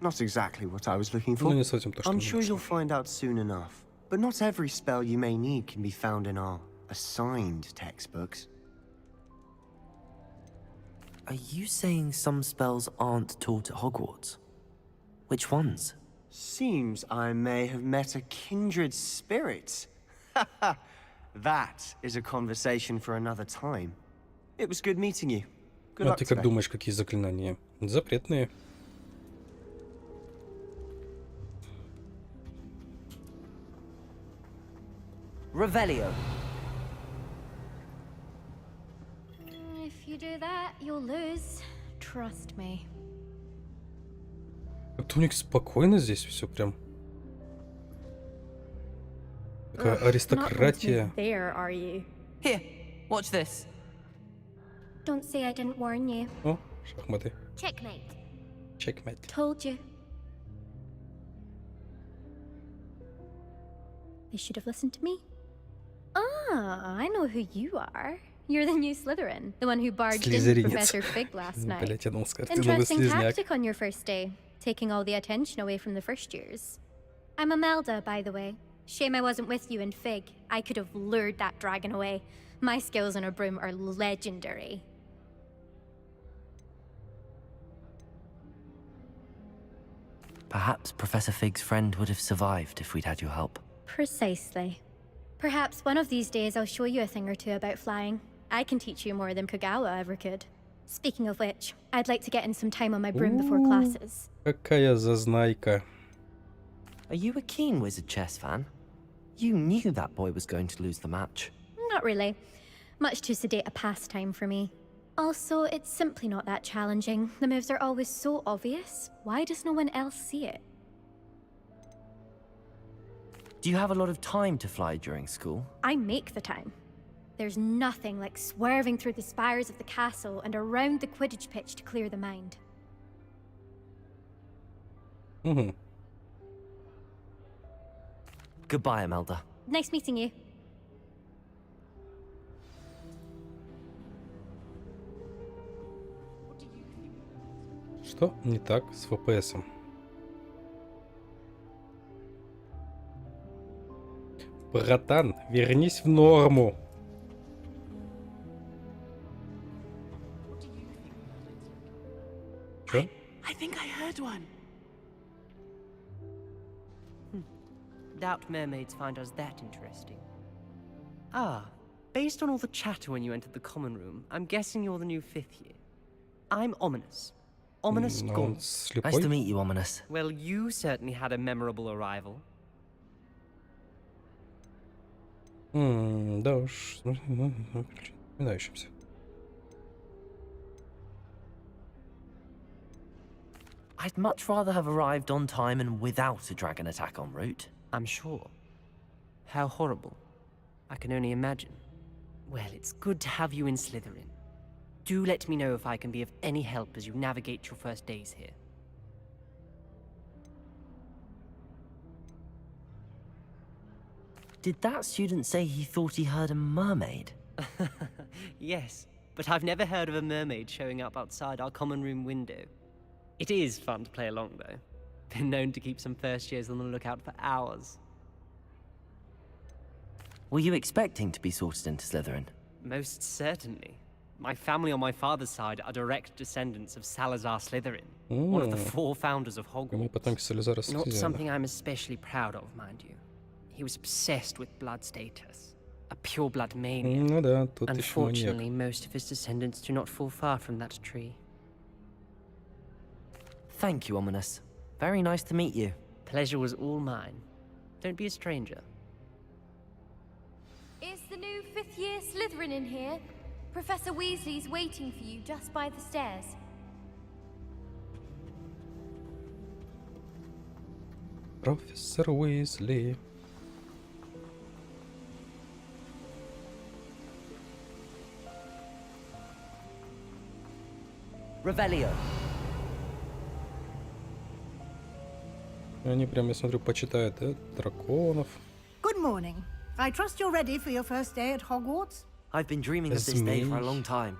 not exactly what I was looking for. Ну, не совсем то, что I'm мне sure нужно. you'll find out soon enough. But not every spell you may need can be found in our assigned textbooks. Are you saying some spells aren't taught at Hogwarts? Which ones? Seems I may have met a kindred spirit. That is a conversation for another time. It was good meeting you. Good А luck ты как today. думаешь, какие заклинания? Запретные. Revelio. If you do that, you'll lose. Trust me. Как-то у них спокойно здесь все прям. Такая аристократия. There, are you? Here, watch this. Don't say I didn't warn you. О, шахматы. Checkmate. Checkmate. Told you. They should have listened to me. Ah, I know who you are. You're the new Slytherin, the one who barged into Слизеринец. Professor Fig last night. Блять, я думал, сказать, ты новый Interesting слизняк. tactic on your first day, taking all the attention away from the first years. I'm Imelda, by the way. Shame I wasn't with you in Fig. I could have lured that dragon away. My skills on a broom are legendary. Perhaps Professor Fig's friend would have survived if we'd had your help. Precisely. Perhaps one of these days I'll show you a thing or two about flying. I can teach you more than Kagawa ever could. Speaking of which, I'd like to get in some time on my broom before classes. Какая зазнайка. Are you a keen Wizard chess fan? You knew that boy was going to lose the match. Not really. Much too sedate a pastime for me. Also, it's simply not that challenging. The moves are always so obvious. Why does no one else see it? Do you have a lot of time to fly during school? I make the time. There's nothing like swerving through the spires of the castle and around the Quidditch pitch to clear the mind. Угу. Goodbye, Imelda. Nice meeting you. Что не так с ФПСом? Братан, вернись в норму. Чё? I think I heard one. Doubt mermaids find us that interesting. Ah, based on all the chatter when you entered the common room, I'm guessing you're the new 5th year. I'm Ominous. Ominous Но Gaunt. он слепой. Nice to meet you, Ominous. Well, you certainly had a memorable arrival. Да уж, напоминающимся. I'd much rather have arrived on time and without a dragon attack en route. I'm sure. How horrible. I can only imagine. Well, it's good to have you in Slytherin. Do let me know if I can be of any help as you navigate your first days here. Did that student say he thought he heard a mermaid? Yes, but I've never heard of a mermaid showing up outside our common room window. It is fun to play along, though. Been known to keep some first years on the lookout for hours. Were you expecting to be sorted into Slytherin? Most certainly. My family on my father's side are direct descendants of Salazar Slytherin, one of the 4 founders of Мы Hogwarts. потомки Салазара Not Слизерина. something I'm especially proud of, mind you. He was obsessed with blood status, a pure-blood maniac. Ну да, тут еще маньяк. Unfortunately, most of his descendants do not fall far from that tree. Thank you, Ominous. Very nice to meet you. Pleasure was all mine. Don't be a stranger. Is the new 5th year Slytherin in here? Professor Weasley's waiting for you just by the stairs. Профессор Уизли. Revelio. Они прям, я смотрю, почитают, да? Драконов. Good morning. I trust you're ready for your first day at Hogwarts? I've been dreaming of this day for a long time.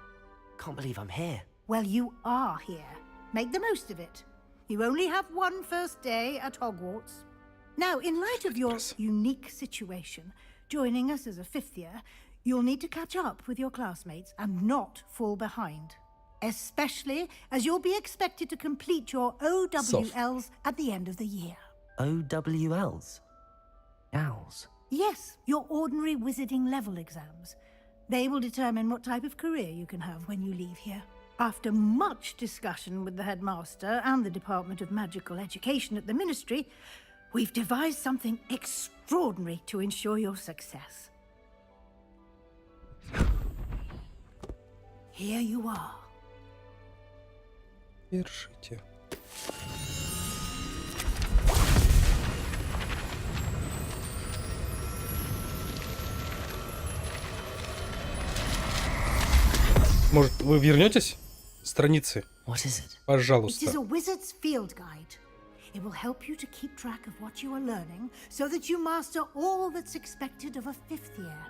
Can't believe I'm here. Well, you are here. Make the most of it. You only have one first day at Hogwarts. Now, in light of your unique situation, joining us as a fifth year, you'll need to catch up with your classmates and not fall behind. Especially as you'll be expected to complete your OWLs at the end of the year. OWLs? Owls? Yes, your ordinary wizarding level exams. They will determine what type of career you can have when you leave here. After much discussion with the headmaster and the Department of Magical Education at the Ministry, we've devised something extraordinary to ensure your success. Here you are. Держите. Может, вы вернетесь? Страницы. What is it? Пожалуйста. It is a wizard's field guide. It will help you to keep track of what you are learning so that you master all that's expected of a fifth year.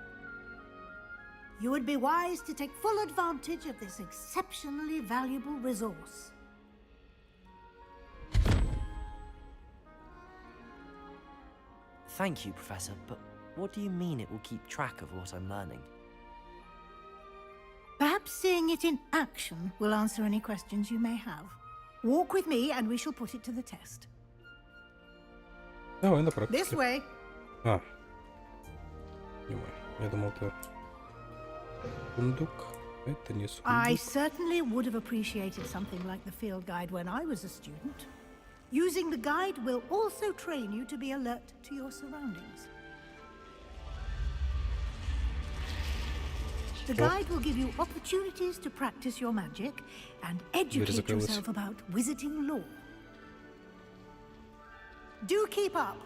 You would be wise to take full advantage of this exceptionally valuable resource. Thank you, Professor, but what do you mean it will keep track of what I'm learning? Perhaps seeing it in action will answer any questions you may have. Walk with me and we shall put it to the test. Давай на практике. This way. А. Я думал, это сундук. Это не сундук. I certainly would have appreciated something like the field guide when I was a student. Using the guide will also train you to be alert to your surroundings. The guide will give you opportunities to practice your magic and educate yourself about wizarding lore. Do keep up.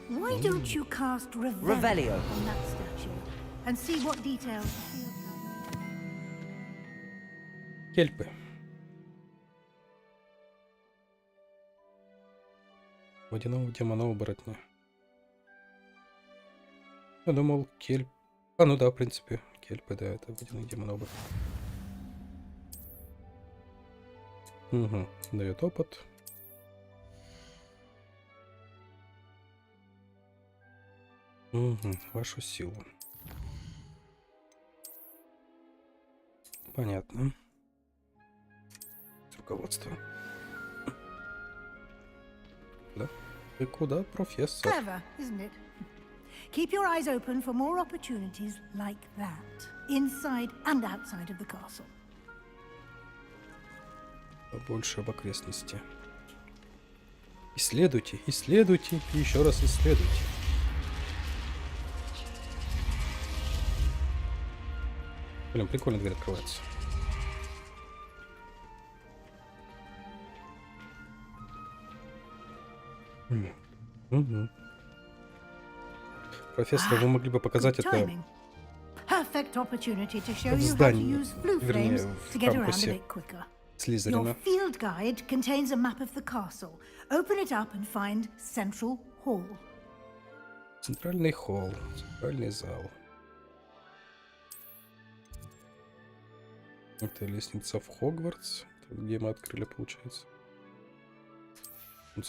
Why don't you cast Revelio on that statue and see what details the field guide... Кельпы. Водяного демона оборотня. Я думал, кельп. А, ну да, в принципе, кельпы, да, это водяный демон оборотня. Угу, дает опыт. Угу, вашу силу. Понятно. Руководство. Да? И куда, профессор? Clever, isn't it? Keep your eyes open for more opportunities like that, inside and outside of the castle. Побольше об окрестности. Исследуйте, исследуйте и еще раз исследуйте. Блин, прикольно дверь открывается. Угу. Профессор, вы могли бы показать это в здании, вернее, в кампусе Слизерина. Your field guide contains a map of the castle. Open it up and find Central Hall. Центральный холл, центральный зал. Это лестница в Хогвартс, где мы открыли, получается.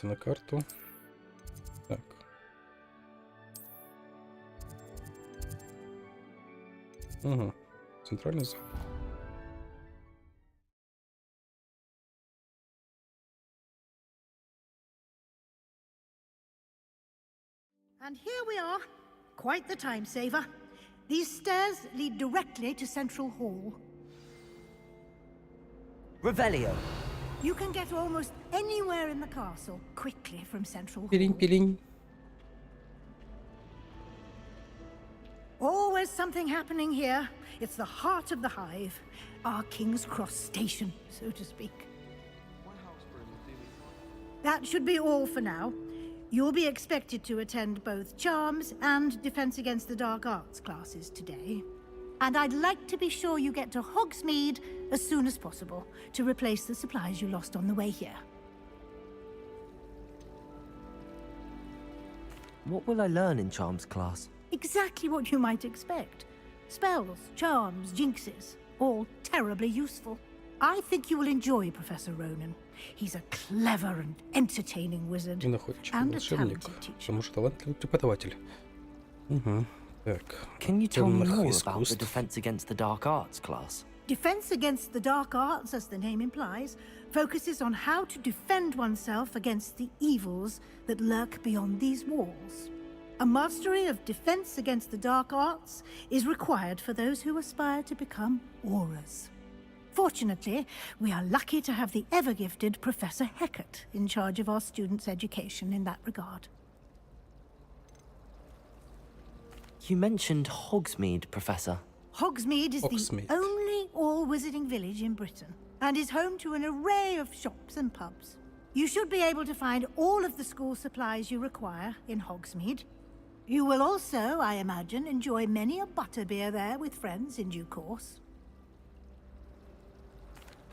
На карту. Так. Угу. Центральный зал. And here we are. Quite the time saver. These stairs lead directly to Central Hall. Revelio. You can get almost anywhere in the castle quickly from Central Hall. Пилинь-пилинь. Always something happening here. It's the heart of the hive. Our King's Cross station, so to speak. That should be all for now. You'll be expected to attend both Charms and Defense Against the Dark Arts classes today. And I'd like to be sure you get to Hogsmeade as soon as possible to replace the supplies you lost on the way here. What will I learn in Charms class? Exactly what you might expect. Spells, charms, jinxes, all terribly useful. I think you will enjoy Professor Ronan. He's a clever and entertaining wizard, И находчивый and a волшебник, talented teacher. потому что талантливый преподаватель. Угу. Так. Can you tell me Темных more about the искусств. Defense Against the Dark Arts class? Defense against the dark arts, as the name implies, focuses on how to defend oneself against the evils that lurk beyond these walls. A mastery of defense against the dark arts is required for those who aspire to become auras. Fortunately, we are lucky to have the ever-gifted Professor Hecat in charge of our students' education in that regard. You mentioned Hogsmeade, Professor. Hogsmeade is Hogsmeade. the only all-wizarding village in Britain, and is home to an array of shops and pubs. You should be able to find all of the school supplies you require in Hogsmeade. You will also, I imagine, enjoy many a butterbeer there with friends in due course.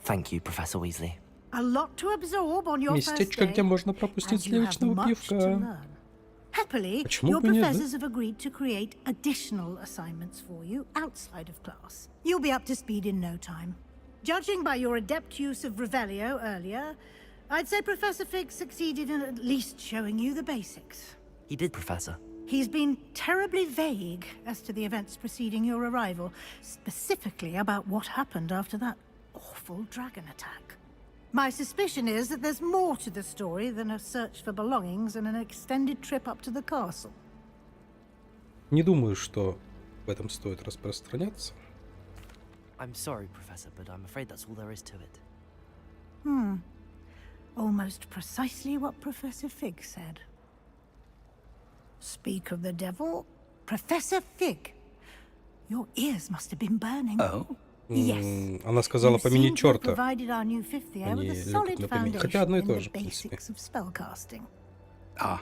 Thank you, Professor Weasley. A lot to absorb on your first Местечко, day, где можно пропустить and you have сливочного much to пивка. learn. Happily, Почему your бы и нет, да? professors have agreed to create additional assignments for you outside of class. You'll be up to speed in no time. Judging by your adept use of Revelio earlier, I'd say Professor Fig succeeded in at least showing you the basics. He did, Professor. He's been terribly vague as to the events preceding your arrival, specifically about what happened after that awful dragon attack. My suspicion is that there's more to the story than a search for belongings and an extended trip up to the castle. Не думаю, что в этом стоит распространяться. I'm sorry, Professor, but I'm afraid that's all there is to it. Almost precisely what Professor Fig said. Speak of the devil, Professor Fig. Your ears must have been burning. Oh? Yes. Она сказала You seem поменять to have черта. provided our new fifth year with a Они solid любят напоминать. Хотя foundation одно и in то the же, в принципе. basics of spellcasting. Ah,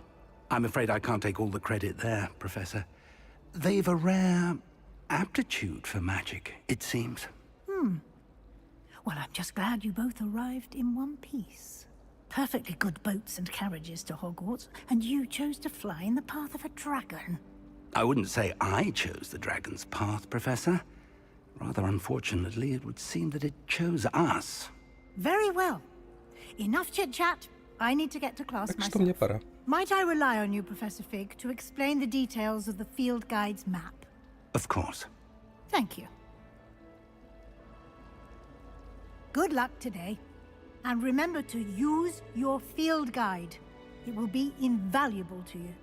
I'm afraid I can't take all the credit there, Professor. They've a rare aptitude for magic, it seems. Well, I'm just glad you both arrived in one piece. Perfectly good boats and carriages to Hogwarts, and you chose to fly in the path of a dragon. I wouldn't say I chose the dragon's path, Professor. Rather unfortunately, it would seem that it chose us. Very well. Enough chit-chat. I need to get to class Так что мне myself. пора. Might I rely on you, Professor Fig, to explain the details of the field guide's map? Of course. Thank you. Good luck today. And remember to use your field guide. It will be invaluable to you.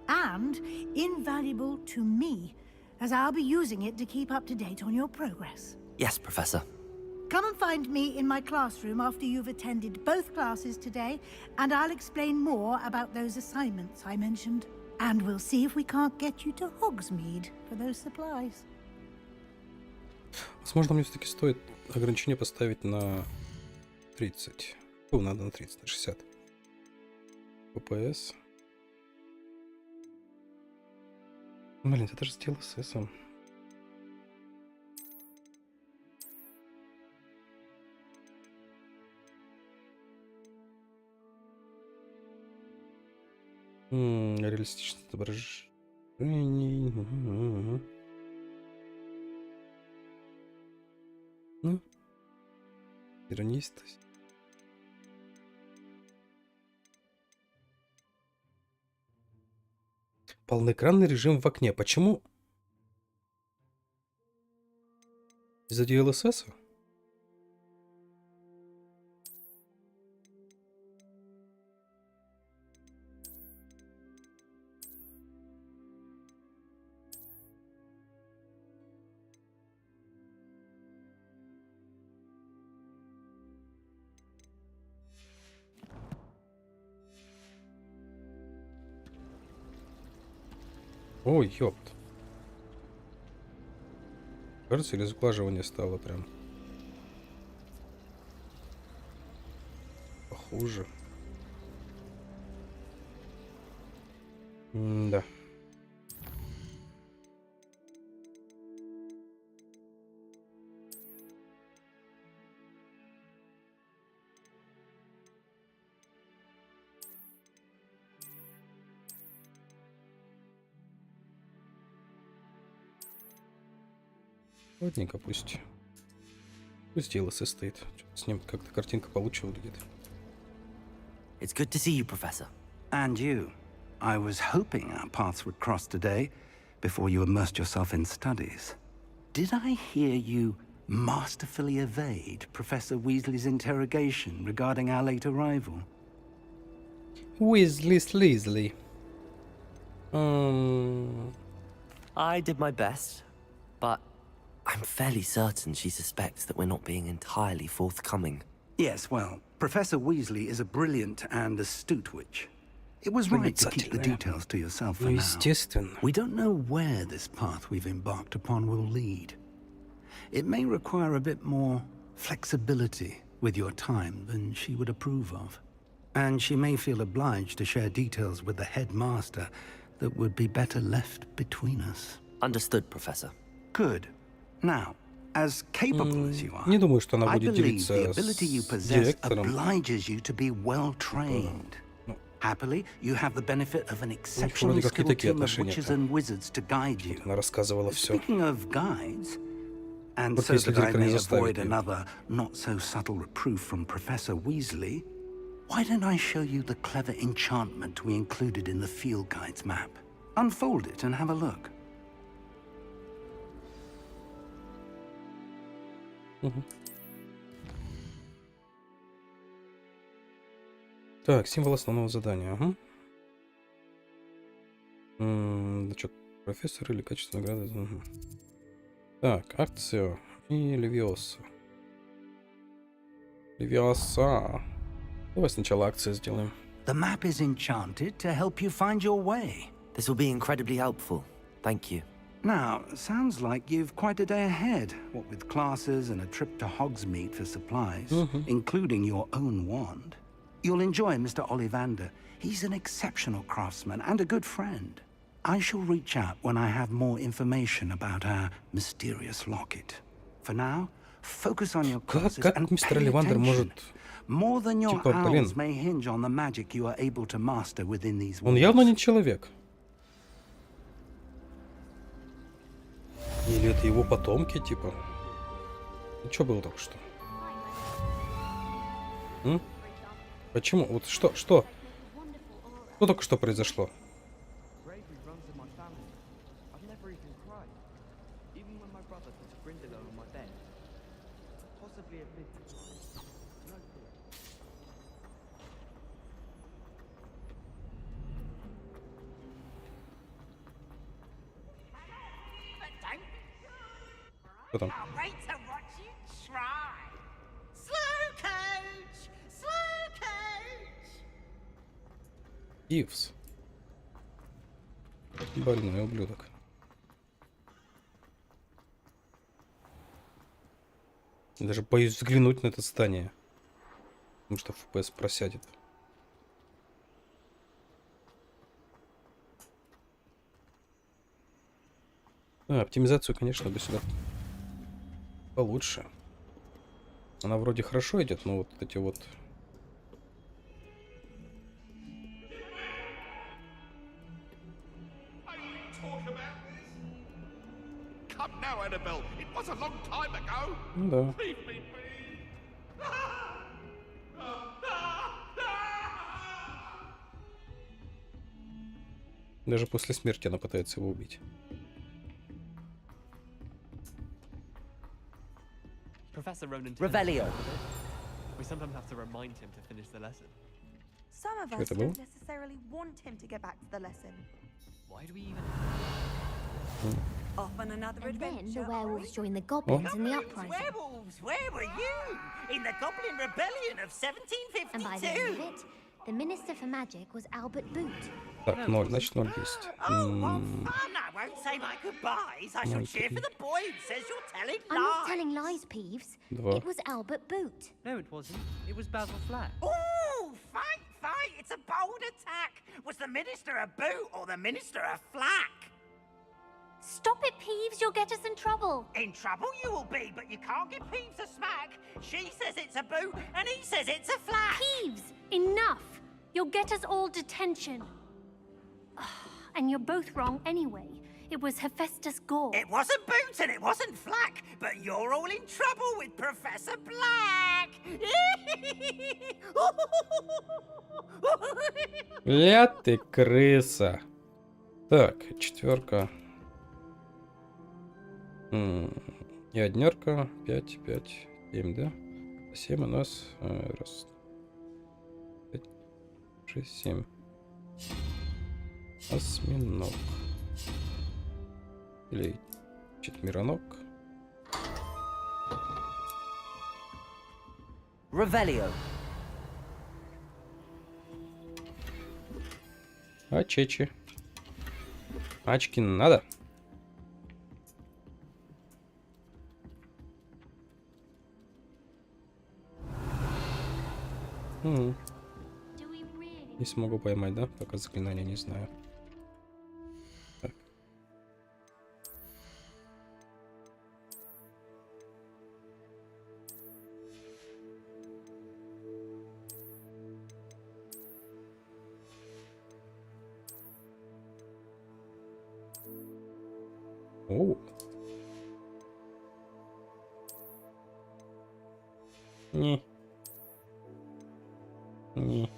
And invaluable to me, as I'll be using it to keep up to date on your progress. Yes, Professor. Come and find me in my classroom after you've attended both classes today, and I'll explain more about those assignments I mentioned. And we'll see if we can't get you to Hogsmeade for those supplies. Возможно, мне все-таки стоит ограничение поставить на 30. Ну, надо на 30, на 60. ППС. Блин, это же с DLSS. Реалистичное отображение. Ну, иронистость. Полноэкранный режим в окне. Почему? Из-за DLSS? Ой, ёпт. Кажется, или сглаживание стало прям похуже. Да. Ладненько, пусть DLC стоит. Что-то с ним как-то картинка получше выглядит. It's good to see you, Professor. And you. I was hoping our paths would cross today before you immersed yourself in studies. Did I hear you masterfully evade Professor Weasley's interrogation regarding our late arrival? Weasley. I did my best, but I'm fairly certain she suspects that we're not being entirely forthcoming. Yes, well, Professor Weasley is a brilliant and astute witch. It was right to keep the details to yourself for now. We don't know where this path we've embarked upon will lead. It may require a bit more flexibility with your time than she would approve of. And she may feel obliged to share details with the headmaster that would be better left between us. Understood, Professor. Good. Now, as capable as you are, Не думаю, что она I будет believe делиться the с ability you possess директором. obliges you to be well trained. Happily, you have the benefit of an Вроде exceptionally как не skilled такие team of отношения. witches and wizards to guide you. Она рассказывала все. Speaking of guides, and Вот so если that I директор не may заставит avoid ее. another not-so-subtle reproof from Professor Weasley, why don't I show you the clever enchantment we included in the field guide's map? Unfold it and have a look. Так, символ основного задания. Ага. Что, профессор или качественная награда? Угу. Так, акция и левиоса. Левиоса. Давай сначала акции сделаем. The map is enchanted to help you find your way. This will be incredibly helpful. Thank you. Now, sounds like you've quite a day ahead, what with classes and a trip to Hogsmeade for supplies, including your own wand. You'll enjoy Mr. Ollivander. He's an exceptional craftsman and a good friend. I shall reach out when I have more information about our mysterious locket. For now, focus on your classes and мистер pay Олливандер attention. может... More than your Типа, блин. owls may hinge on the magic you are able to master within these Он walls. явно не человек. Или это его потомки, типа? И что было только что? Почему? Вот что? Что только что произошло? Что там? Ивс. Больной ублюдок. Даже боюсь взглянуть на это здание. Потому что FPS просядет. Оптимизацию, конечно, бы сюда получше. Она вроде хорошо идет, но вот эти вот... Ну да. Даже после смерти она пытается его убить. Professor Ronan. Revelio. We sometimes have to remind him to finish the lesson. Some of Что us это было? don't necessarily want him to get back to the lesson. Why do we even? Off on another And then adventure. the werewolves joined the goblins in the Goblins, uprising. werewolves, where were you? In the Goblin Rebellion of 1752. And by the end of it, the Minister for Magic was Albert Boot. Так, 0, значит 0 есть. Oh, what fun! I won't say my goodbyes. I shall cheer for the boy who says you're telling I'm not lies. telling lies, Peeves. Два. It was Albert Boot. No, it wasn't. It was Basil Flack. Ooh, fight! It's a bold attack. Was the Minister a boot or the Minister a flack? Stop it, Peeves. You'll get us in trouble. In trouble you will be, but you can't give Peeves a smack. She says it's a boot, and he says it's a flack. Peeves, enough. You'll get us all detention. And you're both wrong anyway. It was Hephaestus Gore. It wasn't Boots and it wasn't Flack, but you're all in trouble with Professor Black. Ля ты крыса. Так, 4. И однерка. 5, 5, 7, да? 7 у нас. Раз. 5, 6, 7. Осьминог. Или четвероног. Revelio. А чечи. Очки надо. Не смогу поймать, да? Пока заклинания не знаю. Так. О. Не. Не.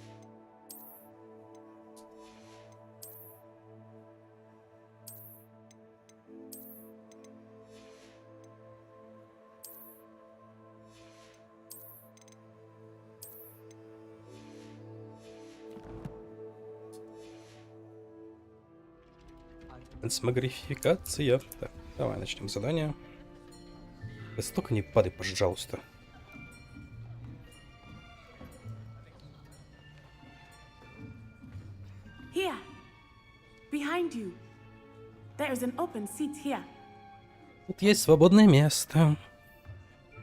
Трансмогрификация. Так, давай начнем задание. Да столько не падай, пожалуйста. Here, behind you. There is an open seat here. Тут есть свободное место.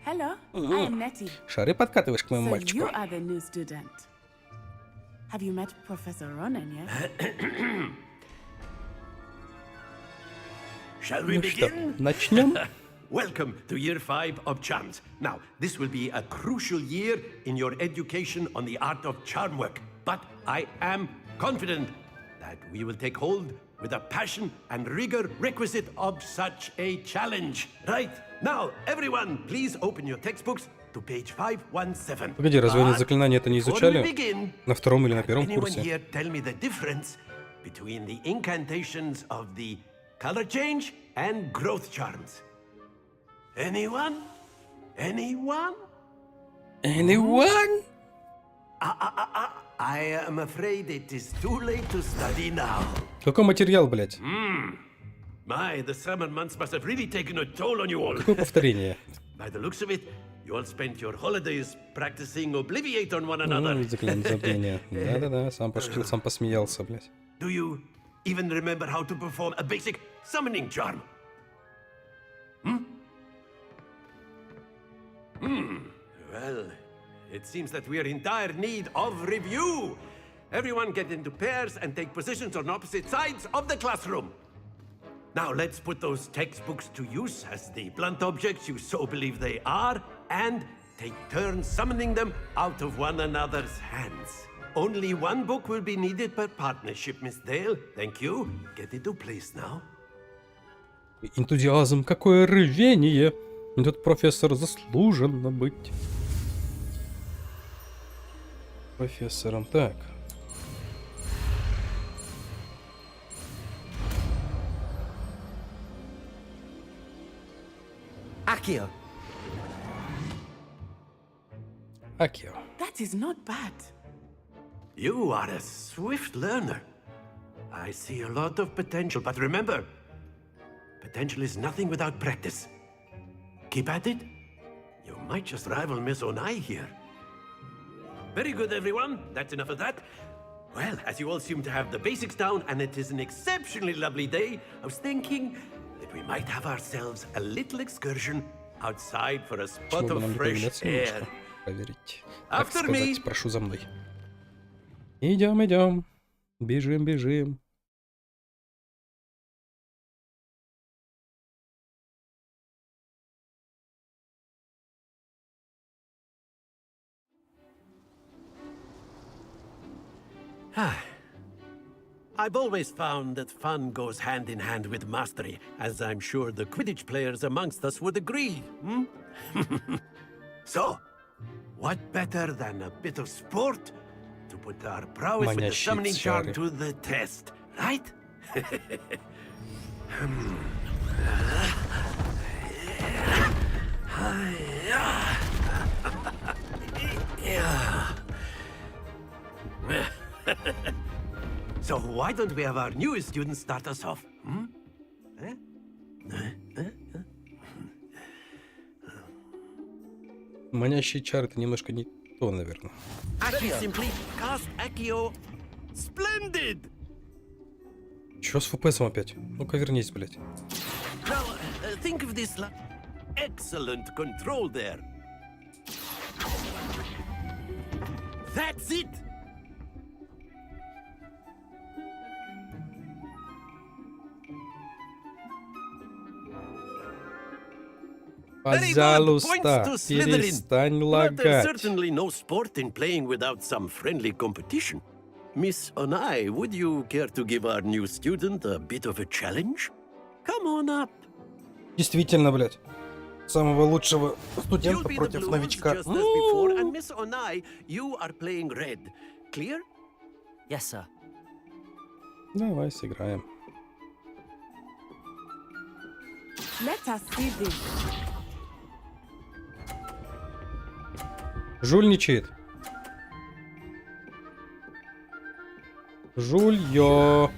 Hello, I am Nettie. Шары подкатываешь к моему So мальчику. you are the new student. Have you met Professor Ronan yet? Shall we Ну что, begin? начнем? Welcome to year 5 of charms. Now, this will be a crucial year in your education on the art of charm work. But I am confident that we will take hold with the passion and rigor requisite of such a challenge. Right? Now, everyone, please open your textbooks to page 517. Погоди, разве они заклинания это не Before we изучали? begin, На втором или на первом anyone курсе? here tell me the difference between the incantations of the color change and growth charms? Anyone? Anyone? Anyone? I am afraid it is too late to study now. Какой материал, блядь? My, the summer months must have really taken a toll on you all. Какое повторение? By the looks of it, you all spent your holidays practicing Obliviate on one another. Заклинание забвения. Да-да-да, сам пошутил, сам посмеялся, блядь. Do you even remember how to perform a basic summoning charm? Well, it seems that we are in dire need of review. Everyone get into pairs and take positions on opposite sides of the classroom. Now let's put those textbooks to use as the blunt objects you so believe they are, and take turns summoning them out of one another's hands. Only one book will be needed per partnership, Miss Dale. Thank you. Get into place now. Энтузиазм, какое рвение! Этот профессор заслуженно быть профессором. Так. Accio. Акио. That is not bad. You are a swift learner. I see a lot of potential, but remember, potential is nothing without practice. Keep at it. You might just rival Miss Onai here. Very good, everyone. That's enough of that. Well, as you all seem to have the basics down, and it is an exceptionally lovely day, I was thinking that we might have ourselves a little excursion outside for a spot Почему бы нам of не fresh прогуляться air. немножко? Проверить. Так After me. сказать, прошу за мной. Идем, идем. Бежим, бежим. I've always found that fun goes hand in hand with mastery, as I'm sure the Quidditch players amongst us would agree, hmm? So, what better than a bit of sport to put our prowess with the summoning charm to the test, right? So why don't we have our newest student start us off? Hmm? Манящие чары — это немножко не то, наверное. Very simply, cast Accio. Splendid! Чё с ФПСом опять? Ну-ка вернись, блядь. Now, think of this like excellent control there. That's it! Пожалуйста, перестань But there's лагать. certainly no sport in playing without some friendly competition. Miss Onai, would you care to give our new student a bit of a challenge? Come on up. Действительно, блядь. Самого лучшего You'll студента be the против blues новичка. just as before, and Miss Onai, you are playing red. Clear? Yes, sir. Давай сыграем. Let us see this. Жульничает. Жульё.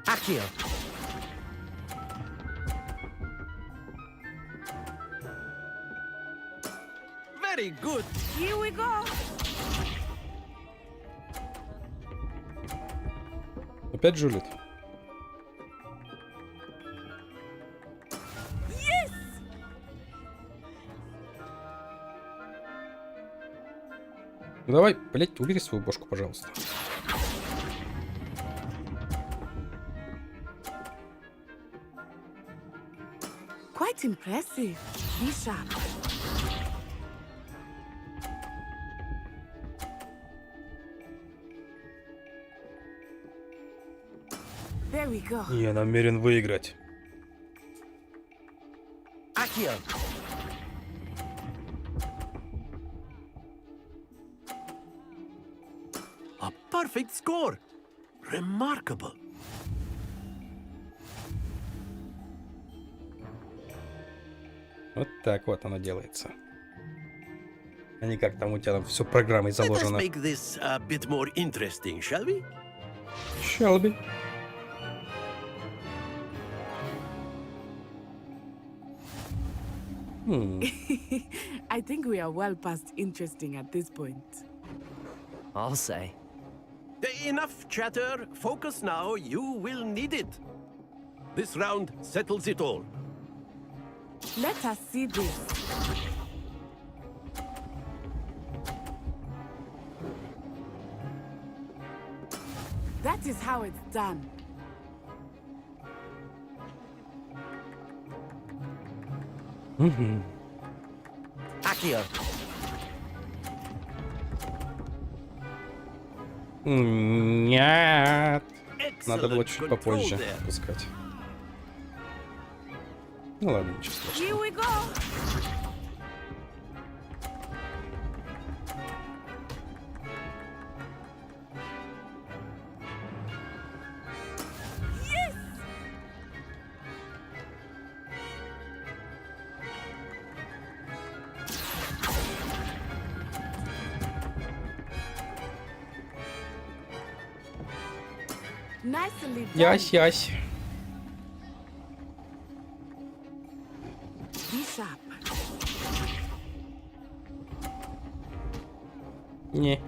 Accio. Very good. Here we go. Опять жулит. Yes. Ну давай, блядь, убери свою бошку, пожалуйста. Quite impressive. Be sharp. There we go. Я намерен выиграть. Accio. A perfect score. Remarkable. Вот так вот оно делается. А не как там у тебя там все программой Let us заложено. make this a bit more interesting, shall we? Shall be. I think we are well past interesting at this point. I'll say. Enough chatter. Focus now. You will need it. This round settles it all. Let us see this. That is how it's done. Accio. Нет. Надо было Excellent чуть control попозже there. пускать. Ну ладно, ничего страшного. Here we go. Yes. Nicely done. Ясь-ясь. Be sharp. Не.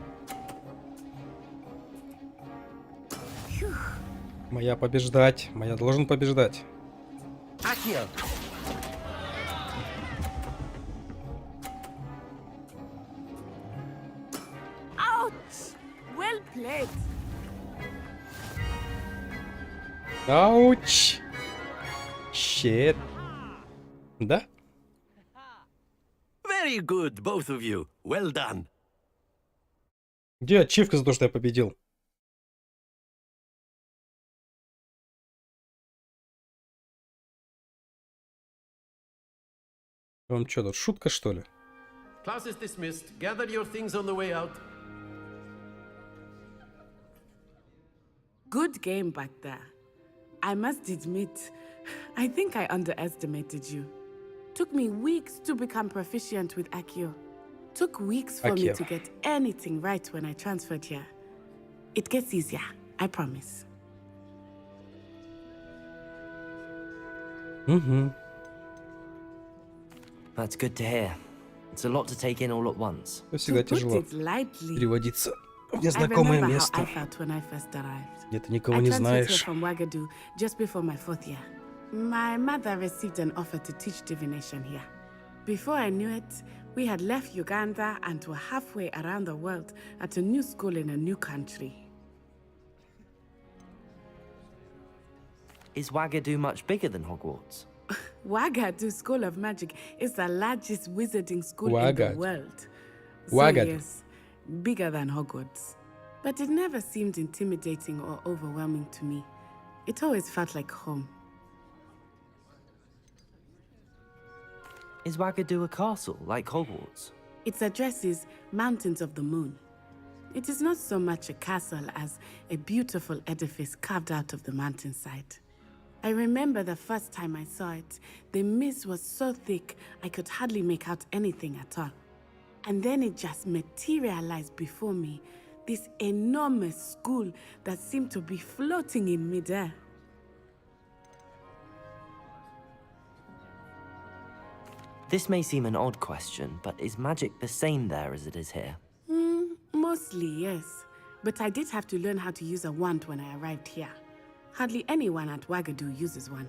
Моя побеждать. Моя должен побеждать. Accio. Ouch! Well played. Ауч. Щет. Да? Very good, both of you. Well done. Где ачивка за то, что я победил? Вам что, тут шутка, что ли? Class is dismissed. Gather your things on the way out. Good game back there. I must admit, I think I underestimated you. Took me weeks to become proficient with Accio. Took weeks for me to get anything right when I transferred here. It gets easier, I promise. Mm-hmm. That's good to hear. It's a lot to take in all at once. Всегда тяжело переводиться в незнакомое место. Где ты никого не знаешь. From Wagadu just before my 4th year. My mother received an offer to teach divination here. Before I knew it, we had left Uganda and were halfway around the world at a new school in a new country. Is Wagadu much bigger than Hogwarts? Wagadu School of Magic is the largest wizarding school in the world. So yes, bigger than Hogwarts. But it never seemed intimidating or overwhelming to me. It always felt like home. Is Wagadu a castle, like Hogwarts? Its address is Mountains of the Moon. It is not so much a castle as a beautiful edifice carved out of the mountainside. I remember the first time I saw it, the mist was so thick I could hardly make out anything at all. And then it just materialized before me, this enormous school that seemed to be floating in midair. This may seem an odd question, but is magic the same there as it is here? Mostly, yes. But I did have to learn how to use a wand when I arrived here. Hardly anyone at Wagadu uses one.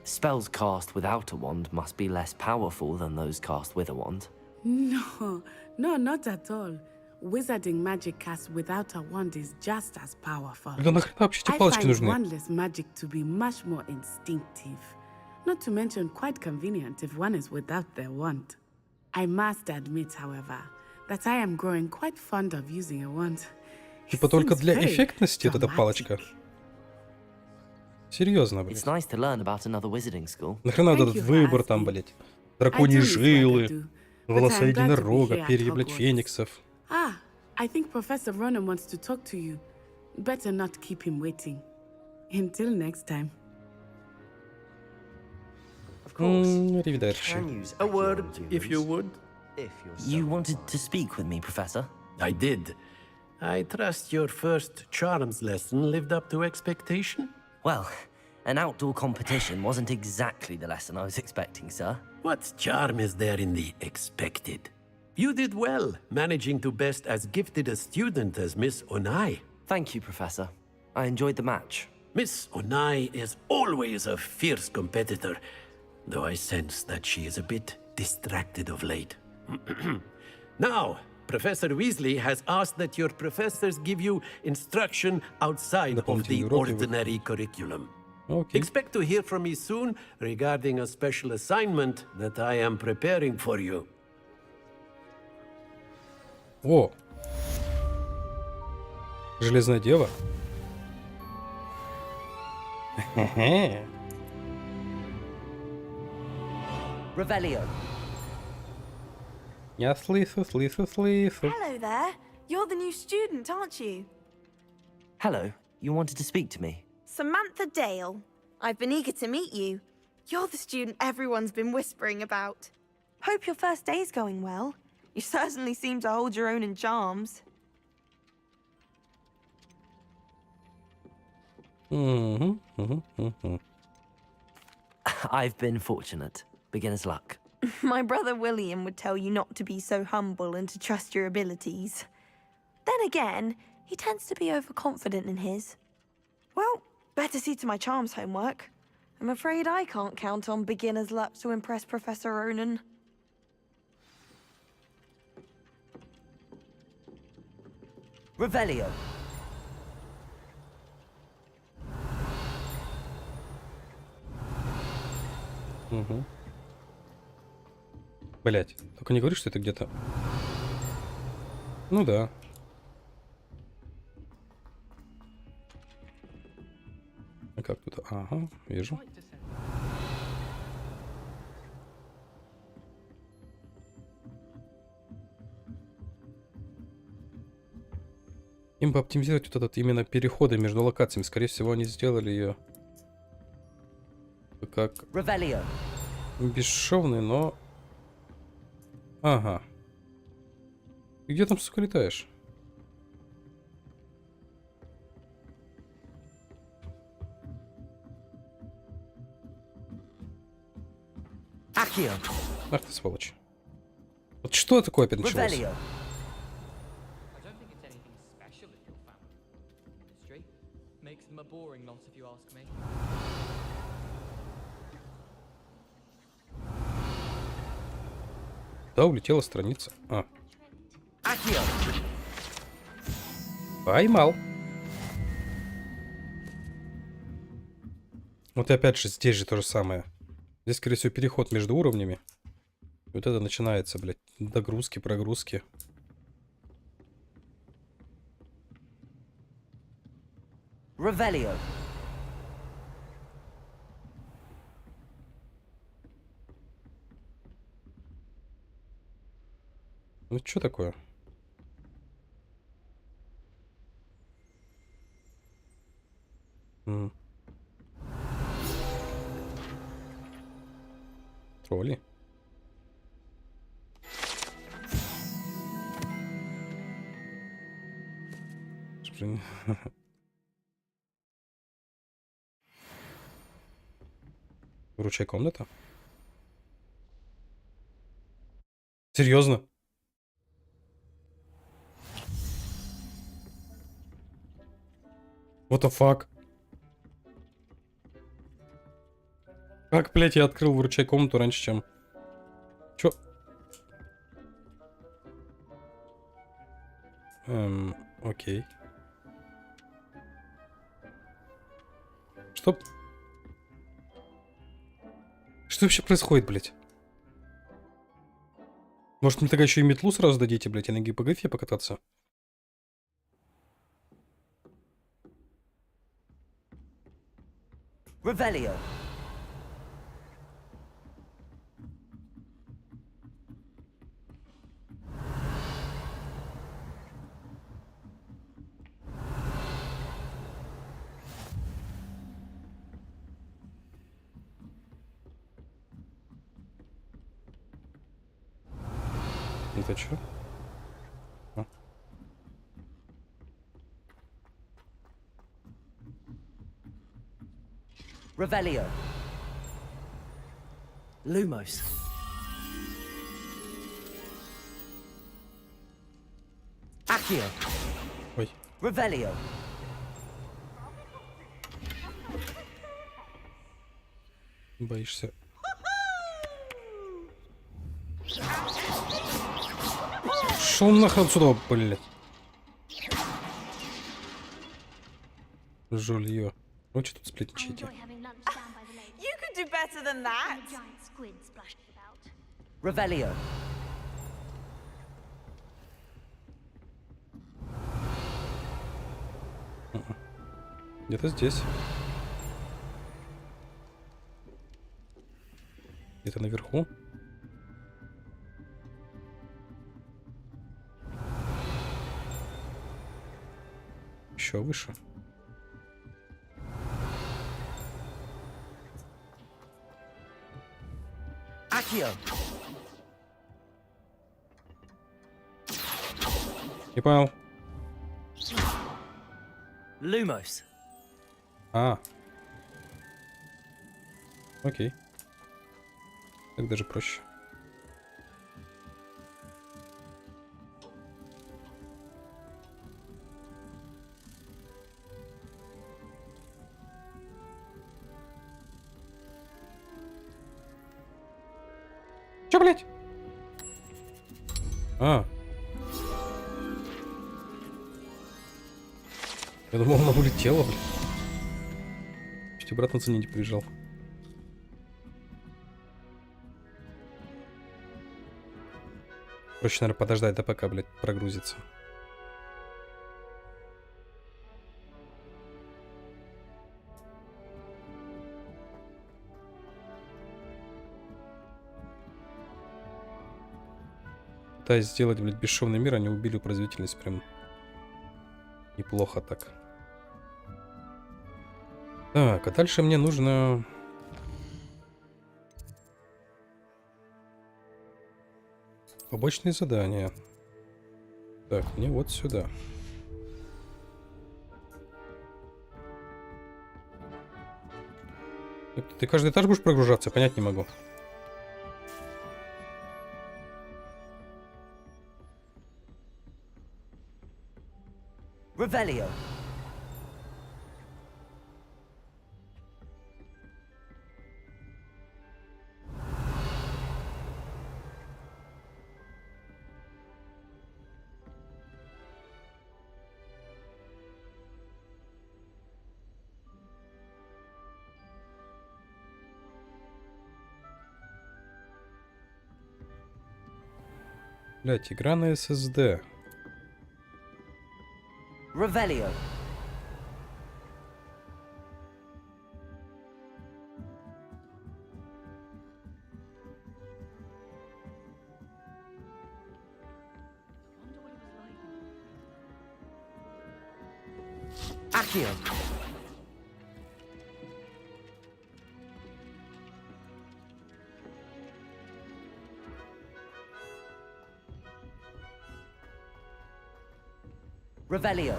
Spells cast without a wand must be less powerful than those cast with a wand. No, not at all. Wizarding magic cast without a wand is just as powerful. I find wandless magic to be much more instinctive. Not to mention quite convenient if one is without their wand. I must admit, however, that I am growing quite fond of using a wand. Типа только для эффектности вот эта палочка. Серьезно, блядь. It's nice to learn about another wizarding school. Нахрена этот выбор там, блядь? Драконьи жилы, волоса единорога, перья, блядь, фениксов. Ah, I think Professor Ronan wants to talk to you. Better not keep him waiting. Until next time. Of course. Arrivederci. A word, if you would. You wanted to speak with me, Professor? I did. I trust your first charms lesson lived up to expectation? Well, an outdoor competition wasn't exactly the lesson I was expecting, sir. What charm is there in the expected? You did well, managing to best as gifted a student as Miss Onai. Thank you, Professor. I enjoyed the match. Miss Onai is always a fierce competitor, though I sense that she is a bit distracted of late. Now, Professor Weasley has asked that your professors give you instruction outside of the ordinary curriculum. Okay. Expect to hear from me soon regarding a special assignment that I am preparing for you. О! Железная дева. Revelio. Я слышу. Hello there. You're the new student, aren't you? Hello. You wanted to speak to me? Samantha Dale. I've been eager to meet you. You're the student everyone's been whispering about. Hope your first day's going well. You certainly seem to hold your own in charms. I've been fortunate. Beginner's luck. My brother William would tell you not to be so humble and to trust your abilities. Then again, he tends to be overconfident in his. Well, better see to my charms homework. I'm afraid I can't count on beginner's luck to impress Professor Ronan. Revelio. Угу. Блять, только не говори, что это где-то... Ну да. А как тут? Ага, вижу. Им бы оптимизировать вот этот именно переходы между локациями. Скорее всего, они сделали ее как бесшовный, но... Ага. Ты где там, сука, летаешь? Ах ты сволочь. Вот что такое опять началось? Да, улетела страница. А. Поймал. Вот и опять же, здесь же то же самое. Здесь, скорее всего, переход между уровнями. И вот это начинается, блядь, догрузки, прогрузки. Revelio. Ну что такое? Тролли. Вручай комната. Серьезно? What the fuck? Как, блять, я открыл вручай комнату раньше, чем... Чё? Окей. Что? Что вообще происходит, блять? Может, мне тогда еще и метлу сразу дадите, блять, и на гипогрифе покататься? Revelio. Это что? А. Revelio. Lumos. Accio. Ой. Revelio. Боишься? Шел нахрен отсюда, блядь. Жулье. Ну что тут сплетничаете? You could do better than that. Revelio. Где-то здесь. Где-то наверху. Еще выше. Accio. Не понял. Lumos. А. Окей. Так даже проще. Чё, блядь? А. Я думал, она улетела, блядь. Чуть обратно за ней не прибежал. Проще, наверное, подождать, да пока, блядь, прогрузится. Пытаясь сделать, блядь, бесшовный мир, они убили производительность прям неплохо так. Так, а дальше мне нужно... Побочные задания. Так, мне вот сюда. Ты каждый этаж будешь прогружаться? Понять не могу. Revelio. Блять, игра на SSD. Revelio. Accio. Revelio.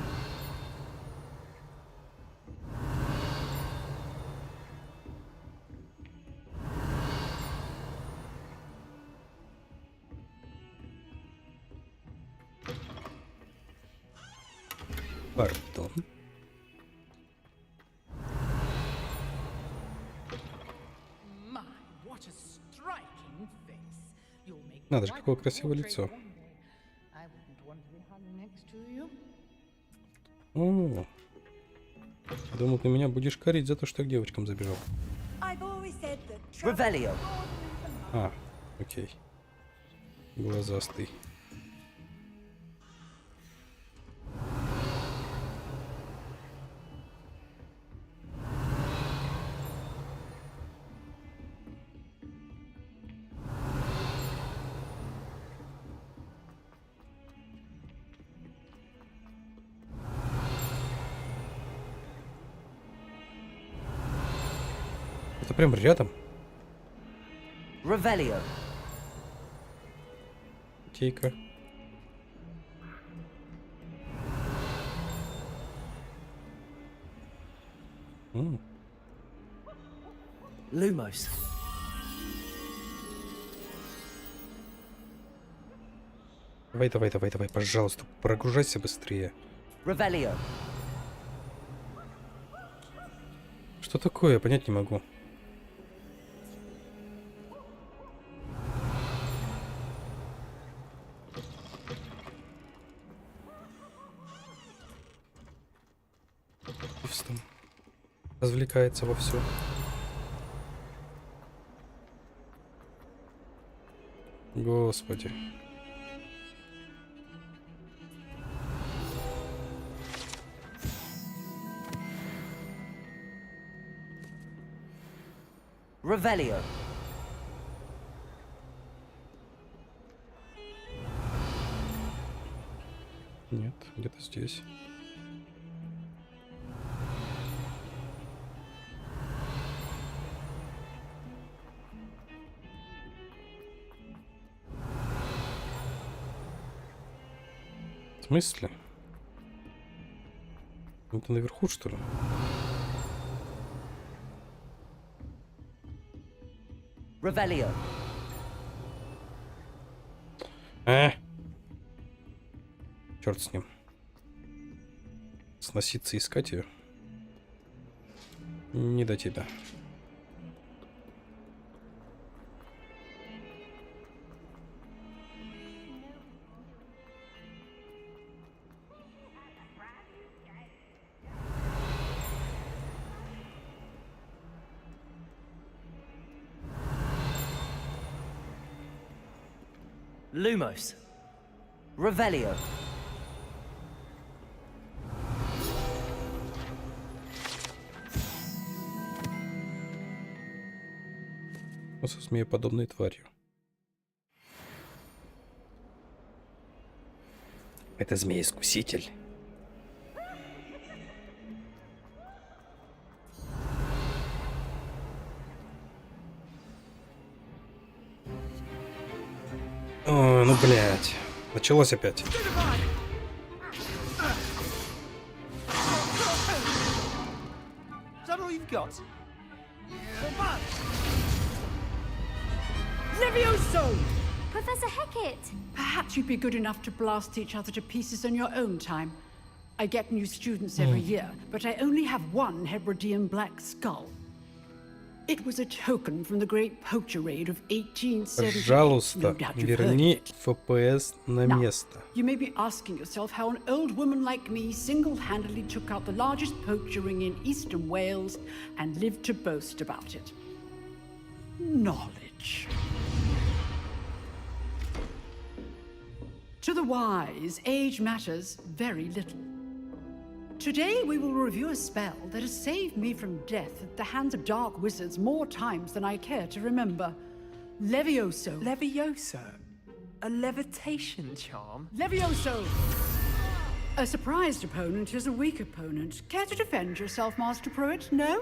Пардон. Надо же, какое красивое лицо. О, думал, ты меня будешь корить за то, что я к девочкам забежал. Revelio. А, окей. Глазастый. Это прям рядом. Revelio. Кейка. Lumos. Давай, давай, давай, давай, пожалуйста, прогружайся быстрее. Revelio. Что такое? Я понять не могу. Там развлекается вовсю. Господи. Revelio. Нет, где-то здесь. В смысле? Это наверху, что ли? Revelio. Черт с ним. Сноситься, искать ее. Не до тебя. Lumos. Revelio. Со змееподобной тварью. Это змея-искуситель. О, ну блядь. Началось опять. Is that all you've got? Levioso! Professor Hecat! Perhaps you'd be good enough to blast each other to pieces on your own time. I get new students every year, but I only have one Hebridean black skull. It was a token from the great poacher raid of 1870. Пожалуйста, верни FPS на место. You may be asking yourself how an old woman like me single-handedly took out the largest poacher ring in eastern Wales and lived to boast about it. Knowledge. To the wise, age matters very little. Today we will review a spell that has saved me from death at the hands of dark wizards more times than I care to remember. Levioso. Levioso? A levitation charm? Levioso! A surprised opponent is a weak opponent. Care to defend yourself, Master Pruitt? No?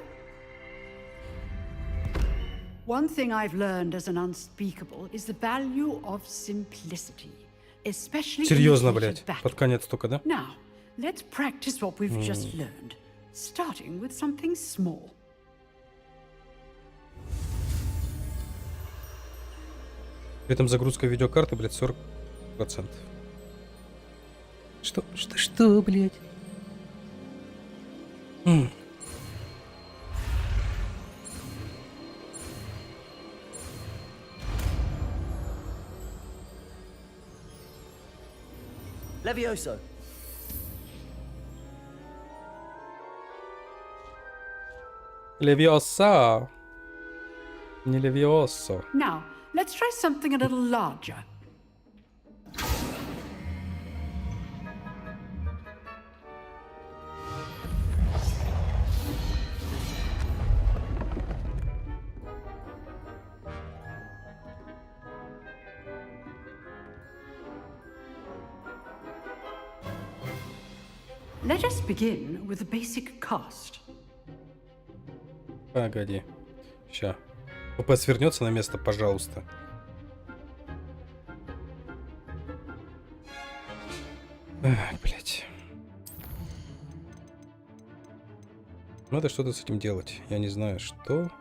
One thing I've learned as an unspeakable is the value of simplicity. Especially Серьезно, блядь. Под конец только, да? Now, let's practice what we've just learned, starting with something small. При этом загрузка видеокарты, блядь, 40%. Что, блядь? Levioso. Левиоса. Не Левиосо. Now, let's try something a little larger. Let us begin with the basic cast. Погоди. Ща. ППС вернется на место, пожалуйста. Ах, блядь. Надо что-то с этим делать. Я не знаю, что.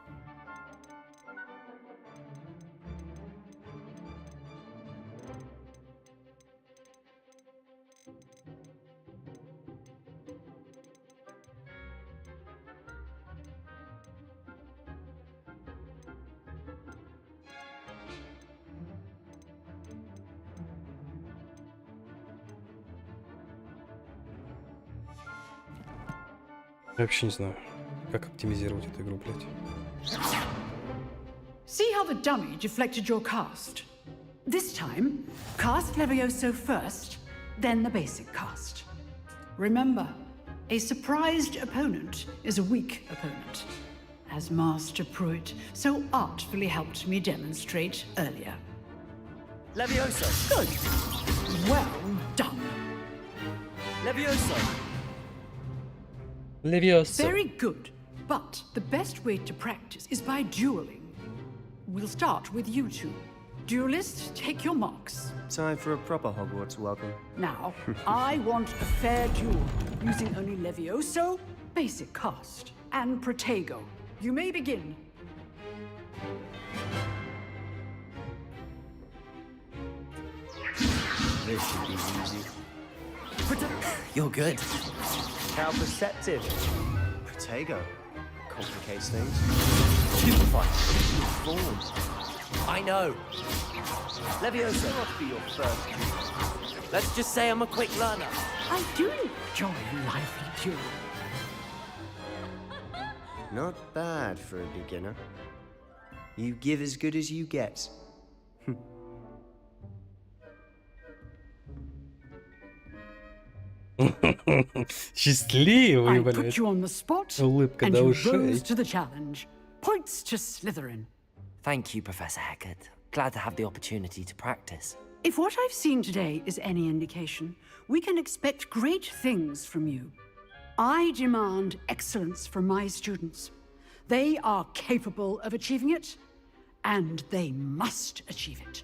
Я вообще не знаю, как оптимизировать эту игру, блядь. See how the dummy deflected your cast? This time, cast Levioso first, then the basic cast. Remember, a surprised opponent is a weak opponent, as Master Pruitt so artfully helped me demonstrate earlier. Levioso. Good. Well done. Levioso. Levioso. Very good. But the best way to practice is by dueling. We'll start with you two. Duelists, take your marks. Time for a proper Hogwarts welcome. Now, I want a fair duel, using only Levioso, basic cast, and Protego. You may begin. This should be easy. You're good. How perceptive. Protego. Complicates things. Stupefy. Form. I know. Levioso. Must be your first. Let's just say I'm a quick learner. I do enjoy lively duel. Not bad for a beginner. You give as good as you get. Счастливый, I put блядь. you on the spot, Улыбка and до you ушей. rose to the challenge. Points to Slytherin. Thank you, Professor Hecat. Glad to have the opportunity to practice. If what I've seen today is any indication, we can expect great things from you. I demand excellence from my students. They are capable of achieving it, and they must achieve it.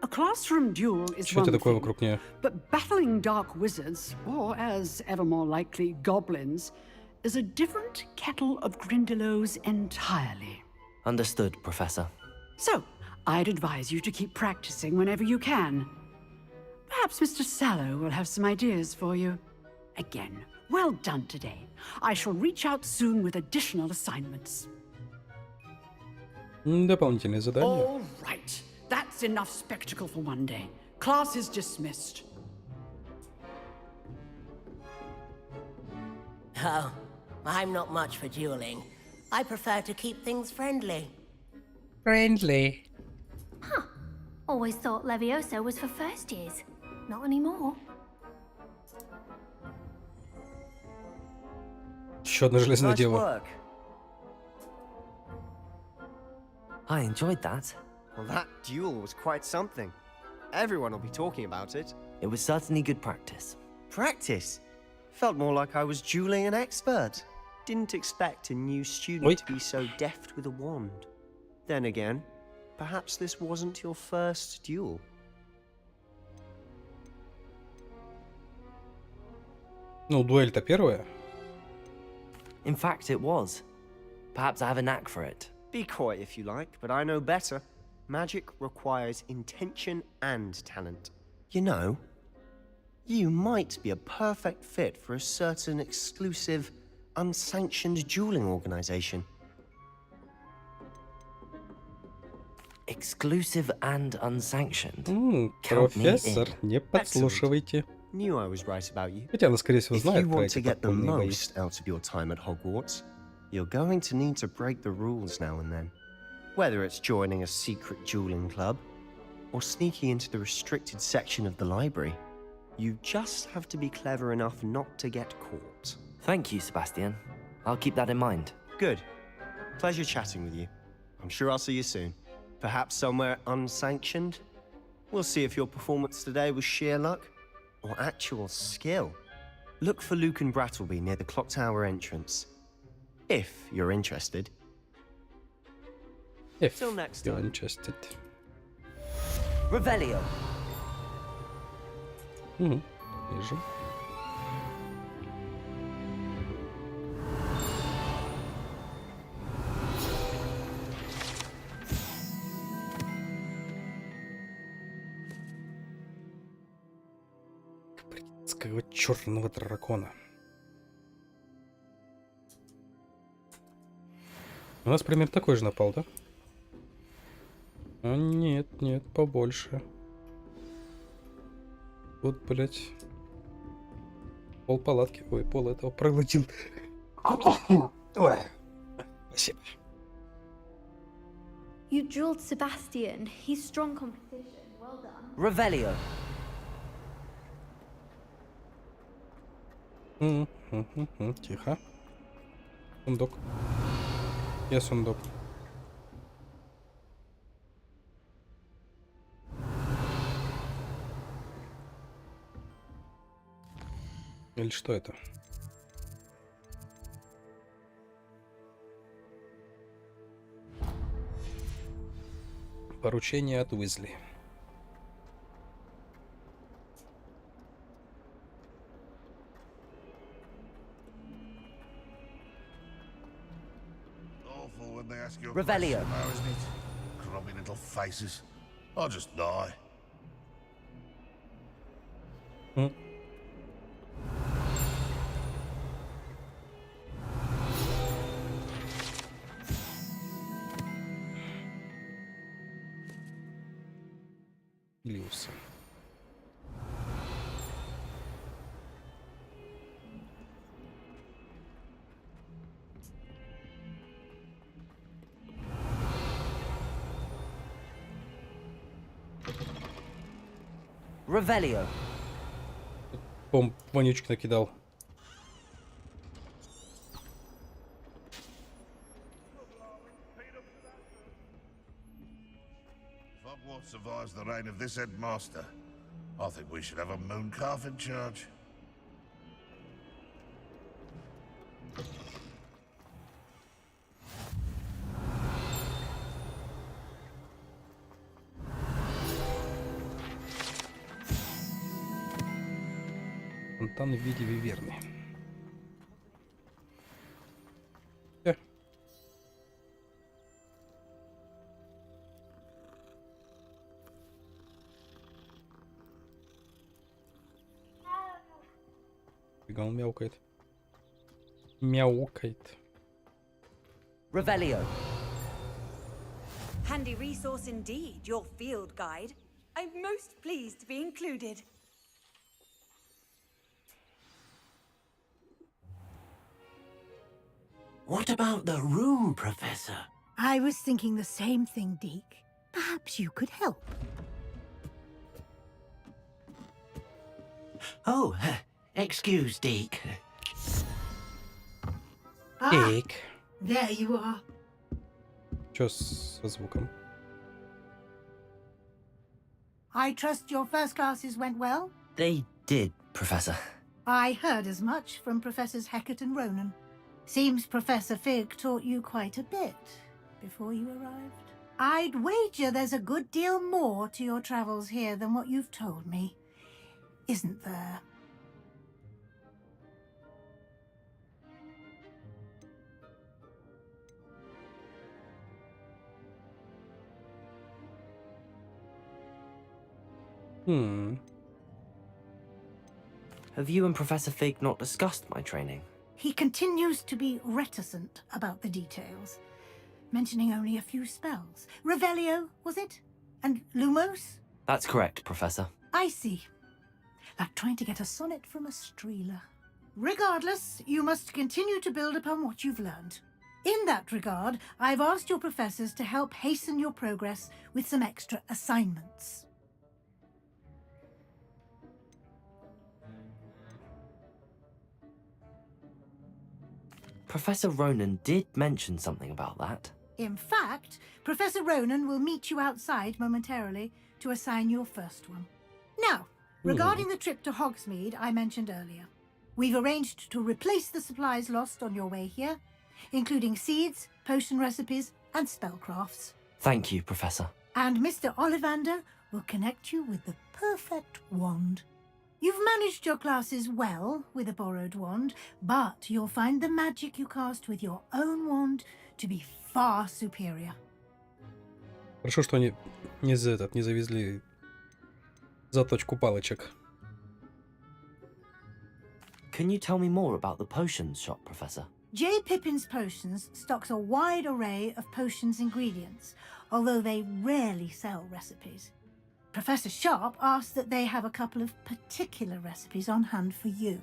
A classroom duel is Что one это такое thing, вокруг нее? but battling dark wizards, or as ever more likely, goblins, is a different kettle of Grindylows entirely. Understood, Professor. So, I'd advise you to keep practicing whenever you can. Perhaps Mr. Sallow will have some ideas for you. Again, well done today. I shall reach out soon with additional assignments. Дополнительные задания. All right. That's enough spectacle for one day. Class is dismissed. Oh, I'm not much for dueling. I prefer to keep things friendly. Friendly. Huh. Always thought Levioso was for first years. Not anymore. Еще одна железная Nice дева. work. I enjoyed that. Well, that duel was quite something. Everyone will be talking about it. It was certainly good practice. Practice? Felt more like I was dueling an expert. Didn't expect a new student Oi. to be so deft with a wand. Then again, perhaps this wasn't your first duel. Ну, дуэль-то первая. In fact, it was. Perhaps I have a knack for it. Be quiet if you like, but I know better. Magic requires intention and talent. You know, you might be a perfect fit for a certain exclusive, unsanctioned dueling organization. Exclusive and unsanctioned. Count me Профессор, in. не подслушивайте. Knew I was right about you. Хотя она, скорее всего, If you знает про want эти to get the подпольные бои. most out of your time at Hogwarts, you're going to need to break the rules now and then. Whether it's joining a secret dueling club, or sneaking into the restricted section of the library, you just have to be clever enough not to get caught. Thank you, Sebastian. I'll keep that in mind. Good. Pleasure chatting with you. I'm sure I'll see you soon. Perhaps somewhere unsanctioned? We'll see if your performance today was sheer luck or actual skill. Look for Luke and Brattleby near the clock tower entrance. If you're interested. If Till next you're time. interested. Revelio. Вижу. Каприцкого черного дракона. У нас примерно такой же напал, да? А нет, нет, побольше. Вот, блять. Пол палатки. Ой, пол этого проглотил. Ой. Спасибо. You drilled Sebastian. He's strong competition. Well done. Revelio. Тихо. Сундук. Я сундук. Или что это? Поручение от Уизли. Awful when they ask your Revelio. question, though, isn't it? Grubby little faces. I'll just die. Лиус. Revelio. Вонючек накидал. If Hogwarts survives the reign of this headmaster, I think we should have a moon calf in charge. Фонтан в виде виверны. Фига он мяукает. Мяукает. Revelio. Handy resource indeed, your field guide. I'm most pleased to be included. What about the room, Professor? I was thinking the same thing, Deke. Perhaps you could help. Oh, excuse, Deke. Дик. There you are. Чё со звуком? I trust your first classes went well? They did, Professor. I heard as much from Professors Hecat and Ronan. Seems Professor Fig taught you quite a bit before you arrived. I'd wager there's a good deal more to your travels here than what you've told me. Isn't there? Have you and Professor Fig not discussed my training? He continues to be reticent about the details, mentioning only a few spells. Revelio, was it? And Lumos? That's correct, Professor. I see. Like trying to get a sonnet from a streeler. Regardless, you must continue to build upon what you've learned. In that regard, I've asked your professors to help hasten your progress with some extra assignments. Professor Ronan did mention something about that. In fact, Professor Ronan will meet you outside momentarily to assign your first one. Now, regarding the trip to Hogsmeade I mentioned earlier, we've arranged to replace the supplies lost on your way here, including seeds, potion recipes, and spellcrafts. Thank you, Professor. And Mr. Ollivander will connect you with the perfect wand. You've managed your classes well with a borrowed wand, but you'll find the magic you cast with your own wand to be far superior. Хорошо, что они не завезли заточку палочек. Can you tell me more about the potions shop, Professor? J. Pippin's Potions stocks a wide array of potions ingredients, although they rarely sell recipes. Professor Sharp asked that they have a couple of particular recipes on hand for you.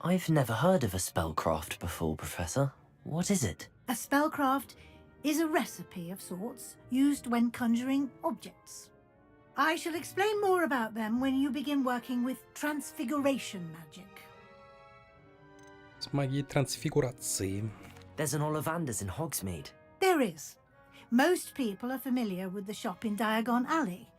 I've never heard of a spellcraft before, Professor. What is it? A spellcraft is a recipe of sorts used when conjuring objects. I shall explain more about them when you begin working with transfiguration magic. С магией трансфигурации. There's an Ollivander's in Hogsmeade. There is. Most people are familiar with the shop in Diagon Alley.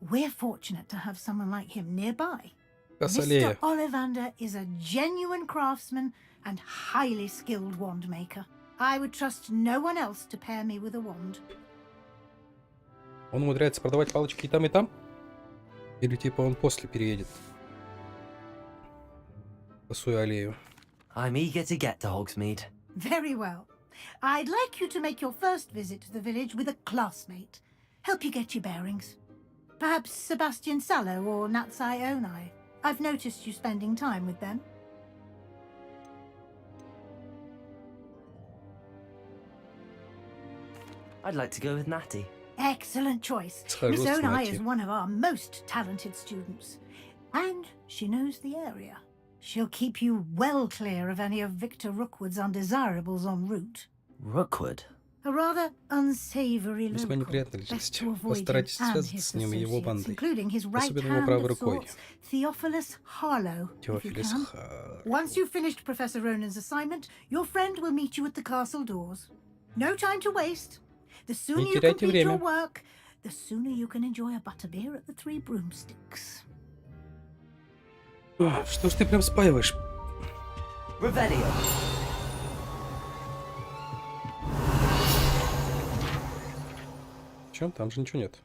We're fortunate to have someone like him nearby. Mr. Ollivander is a genuine craftsman and highly skilled wand maker. I would trust no one else to pair me with a wand. Он умудряется продавать палочки и там? Или типа он после переедет? По свою аллею. I'm eager to get to Hogsmeade. Very well. I'd like you to make your first visit to the village with a classmate. Help you get your bearings. Perhaps Sebastian Sallow or Natsai Onai. I've noticed you spending time with them. I'd like to go with Natty. Excellent choice. Miss Onai is one of our most talented students. And she knows the area. She'll keep you well clear of any of Victor Rookwood's undesirables en route. Rookwood? A rather unsavory Весьма local. неприятная Best личность. to avoid him Постарайтесь and связаться his с ним и его associates, бандой. including his right Особенно его hand правой of рукой. sorts, Theophilus Harlow, if you Теофилис can. Хар. Once you've finished Professor Ronan's assignment, your friend will meet you at the castle doors. No time to waste. The sooner Не you теряйте complete your время. work, the sooner you can enjoy a butterbeer at the Three Broomsticks. Что ж ты прям спаиваешь? Revelio. Чё? Там же ничего нет.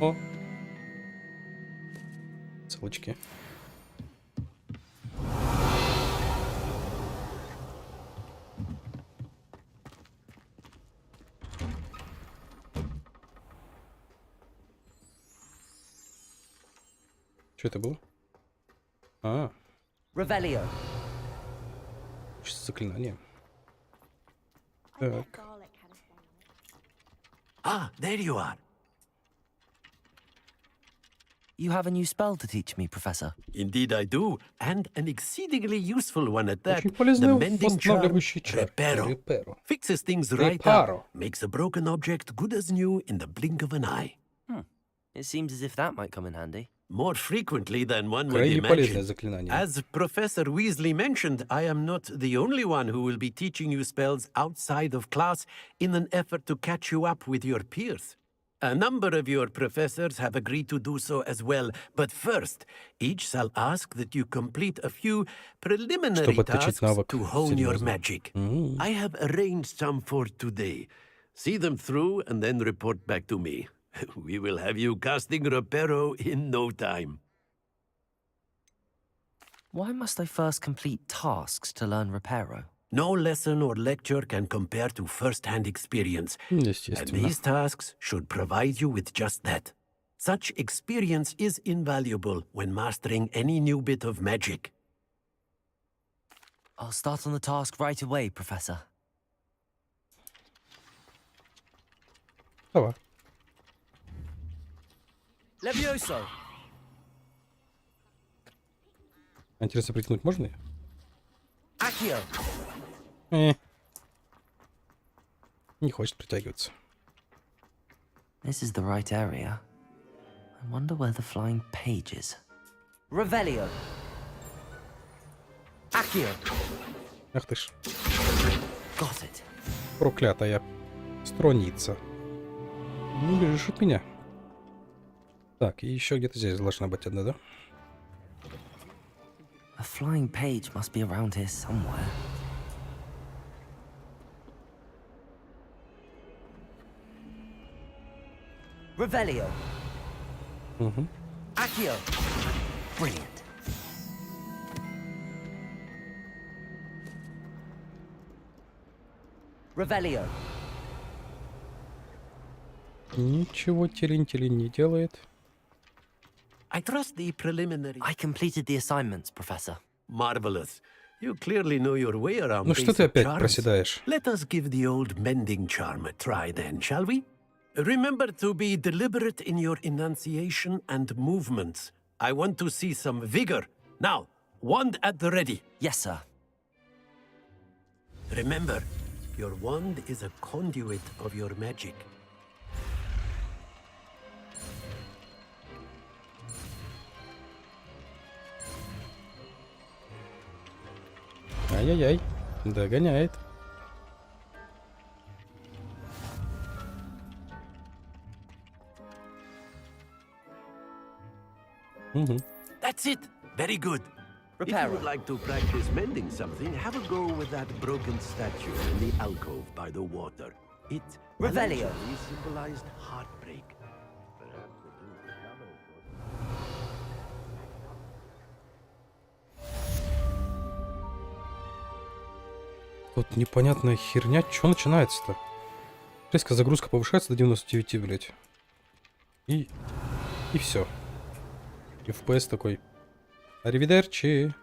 О! Ссылочки. Что это было? А, Revelio. заклинание. Так. Ah, there you are. You have a new spell to teach me, Professor. Indeed I do, and an exceedingly useful one at that. Очень The полезный mending charm, восстанавливающий чар. Reparo. Reparo. Fixes things right Reparo. up, makes a broken object good as new in the blink of an eye. It seems as if that might come in handy. More frequently than one would Крайне полезное imagine. заклинание. As Professor Weasley mentioned, I am not the only one who will be teaching you spells outside of class in an effort to catch you up with your peers. A number of your professors have agreed to do so as well, but first, each shall ask that you complete a few preliminary Чтобы отточить tasks навык. to hone your Серьезно. magic. I have arranged some for today. See them through and then report back to me. We will have you casting Reparo in no time. Why must I first complete tasks to learn Reparo? No lesson or lecture can compare to first-hand experience, and Естественно. these tasks should provide you with just that. Such experience is invaluable when mastering any new bit of magic. I'll start on the task right away, Professor. Давай. Levioso! Интересно, притянуть можно ее? Accio! Не хочет притягиваться. This is the right area. I wonder where the flying page is. Revelio! Accio! Ах ты ж. Got it. Проклятая страница. Не бежишь от меня. Так, и еще где-то здесь должна быть одна, да? A flying page must be around here somewhere. Revelio. Accio. Brilliant. Revelio. Ничего телень-телень не делает. I trust the preliminary... I completed the assignments, Professor. Marvelous. You clearly know your way around Ну что ты basic опять charms. проседаешь? Let us give the old mending charm a try then, shall we? Remember to be deliberate in your enunciation and movements. I want to see some vigor. Now, wand at the ready. Yes, sir. Remember, your wand is a conduit of your magic. Ай-яй-яй. Догоняет. That's it. Very good. If you Reparo. would like to practice mending something, have a go with that broken statue in the alcove by the water. It Revelio. allegedly symbolized heartbreak. Perhaps the blue flower Тут непонятная херня. Чё начинается-то? Резко загрузка повышается до 99, блядь. И все. FPS такой. Аривидерчи.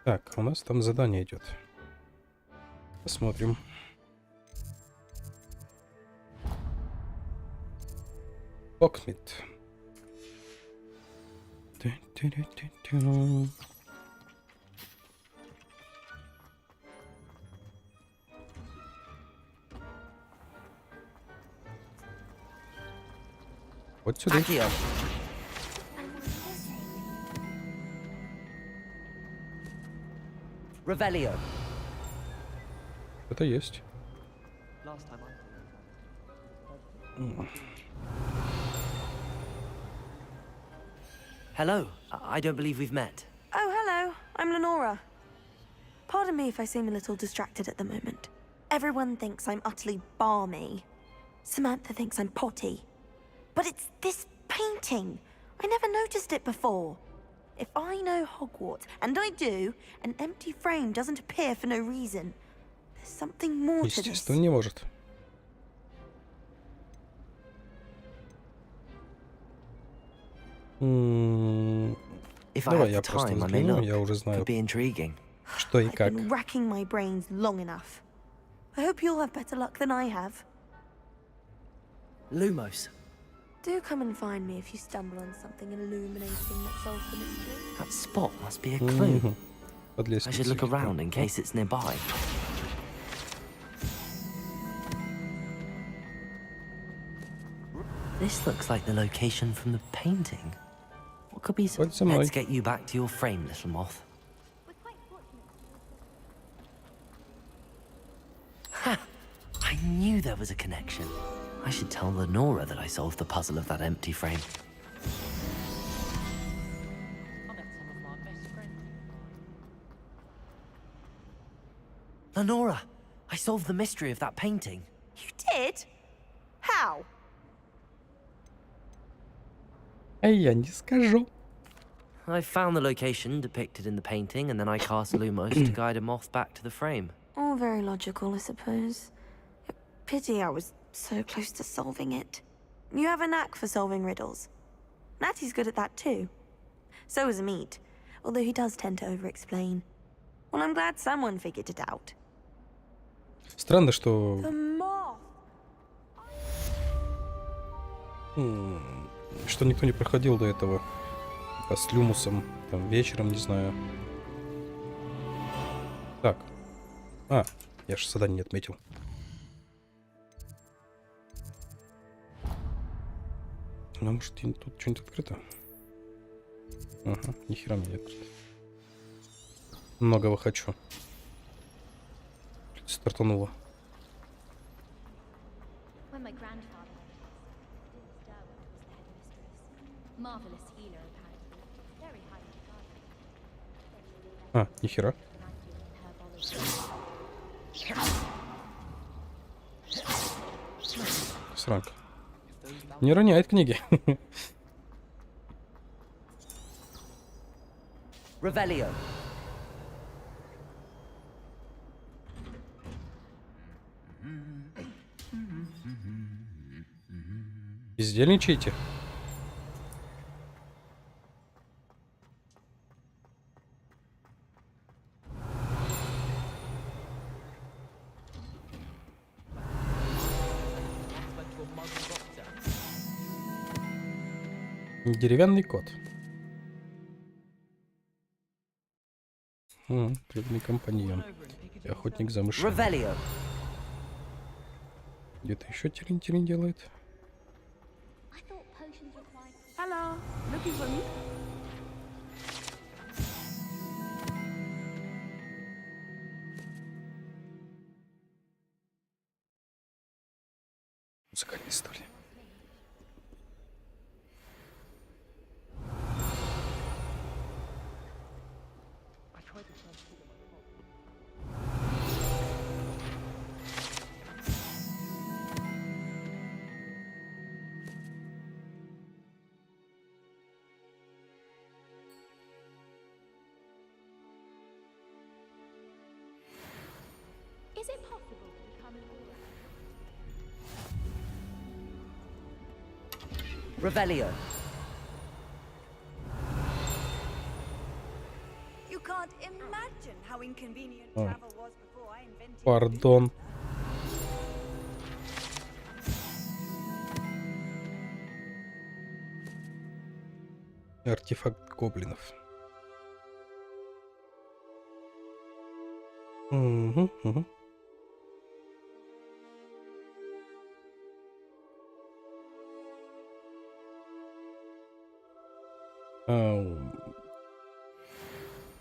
Так, у нас там задание идет. Посмотрим. Окмит. Вот сюда. Revelio. Это есть. Hello. I don't believe we've met. Oh, hello. I'm Lenora. Pardon me if I seem a little distracted at the moment. Everyone thinks I'm utterly balmy. Samantha thinks I'm potty. But it's this painting. I never noticed it before. If I know Hogwarts, and I do, an empty frame doesn't appear for no reason. There's something more to this. Естественно, не может. Давай я просто взгляну, я уже знаю, что и как. I've been racking my brains long enough. I hope you'll have better luck than I have. Lumos. Do come and find me if you stumble on something illuminating that solves the mystery. That spot must be a clue. I should look around in case it's nearby. This looks like the location from the painting. What could be some... Let's get you back to your frame, little moth. Ha! I knew there was a connection. I should tell Lenora that I solved the puzzle of that empty frame. Lenora, I solved the mystery of that painting. You did? How? Я не скажу. I found the location depicted in the painting, and then I cast Lumos to guide a moth back to the frame. All very logical, I suppose. Pity I was so close to solving it. You have a knack for solving riddles. Natty's good at that too. So is Amit, although he does tend to over-explain. Well, I'm glad someone figured it out. Странно, что... Что никто не проходил до этого. С Люмусом, там, вечером, не знаю. Так. Я же задание не отметил. Ну, может, тут что-нибудь открыто? Ага, нихера мне нет. Многого хочу. Стартануло. Нихера. Сранка. Не роняет книги. Revelio. Бездельничайте. Деревянный кот. Преданный компаньон. И охотник за мышами. Где-то еще тирин-тирин делает. Hello, looking for me? Музыкальная история. Is it possible to become an Revelio. You can't imagine how inconvenient travel was before I invented. Пардон. Артефакт гоблинов. Угу, угу.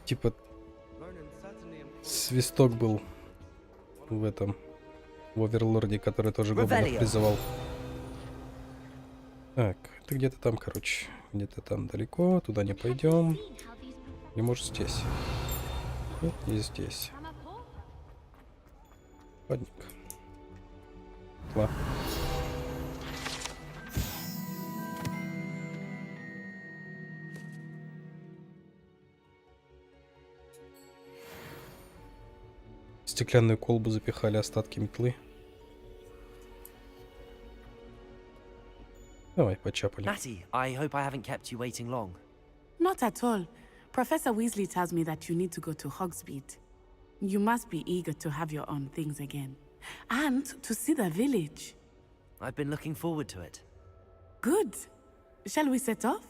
Типа свисток был в этом, в Оверлорде, который тоже гоблинов призывал. Так, это где-то там, короче. Где-то там далеко, туда не пойдем. И может здесь. И здесь. Ладненько. Ла. В стеклянную колбу запихали остатки метлы. Давай, почапали. Natty, I hope I haven't kept you waiting long. Not at all. Professor Weasley tells me that you need to go to Hogsmeade. You must be eager to have your own things again. And to see the village. I've been looking forward to it. Good. Shall we set off?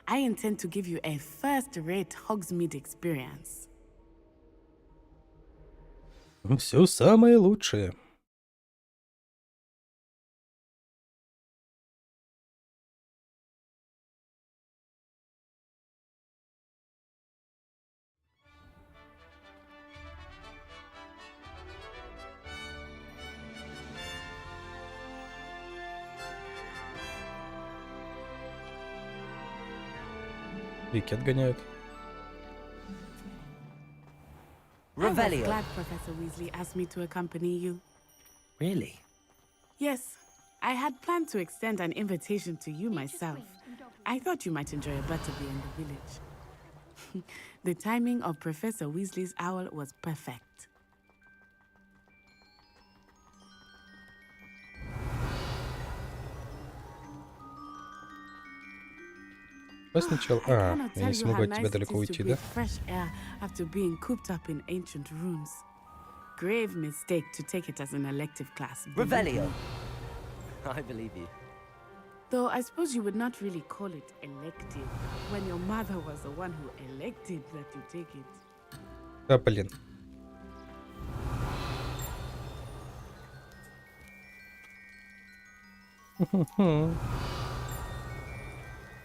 I intend to give you a first-rate Hogsmeade experience. Все самое лучшее. Веки отгоняют. I was glad Professor Weasley asked me to accompany you. Really? Yes, I had planned to extend an invitation to you myself. I thought you might enjoy a butterbeer in the village. The timing of Professor Weasley's owl was perfect. Сначала... я не смогу от тебя далеко уйти, да? Fresh air after being cooped up in ancient rooms. Grave mistake to take it as an elective class. Revelio. I believe you. Though I suppose you would not really call it elective when your mother was the one who elected that you take it. Да, блин.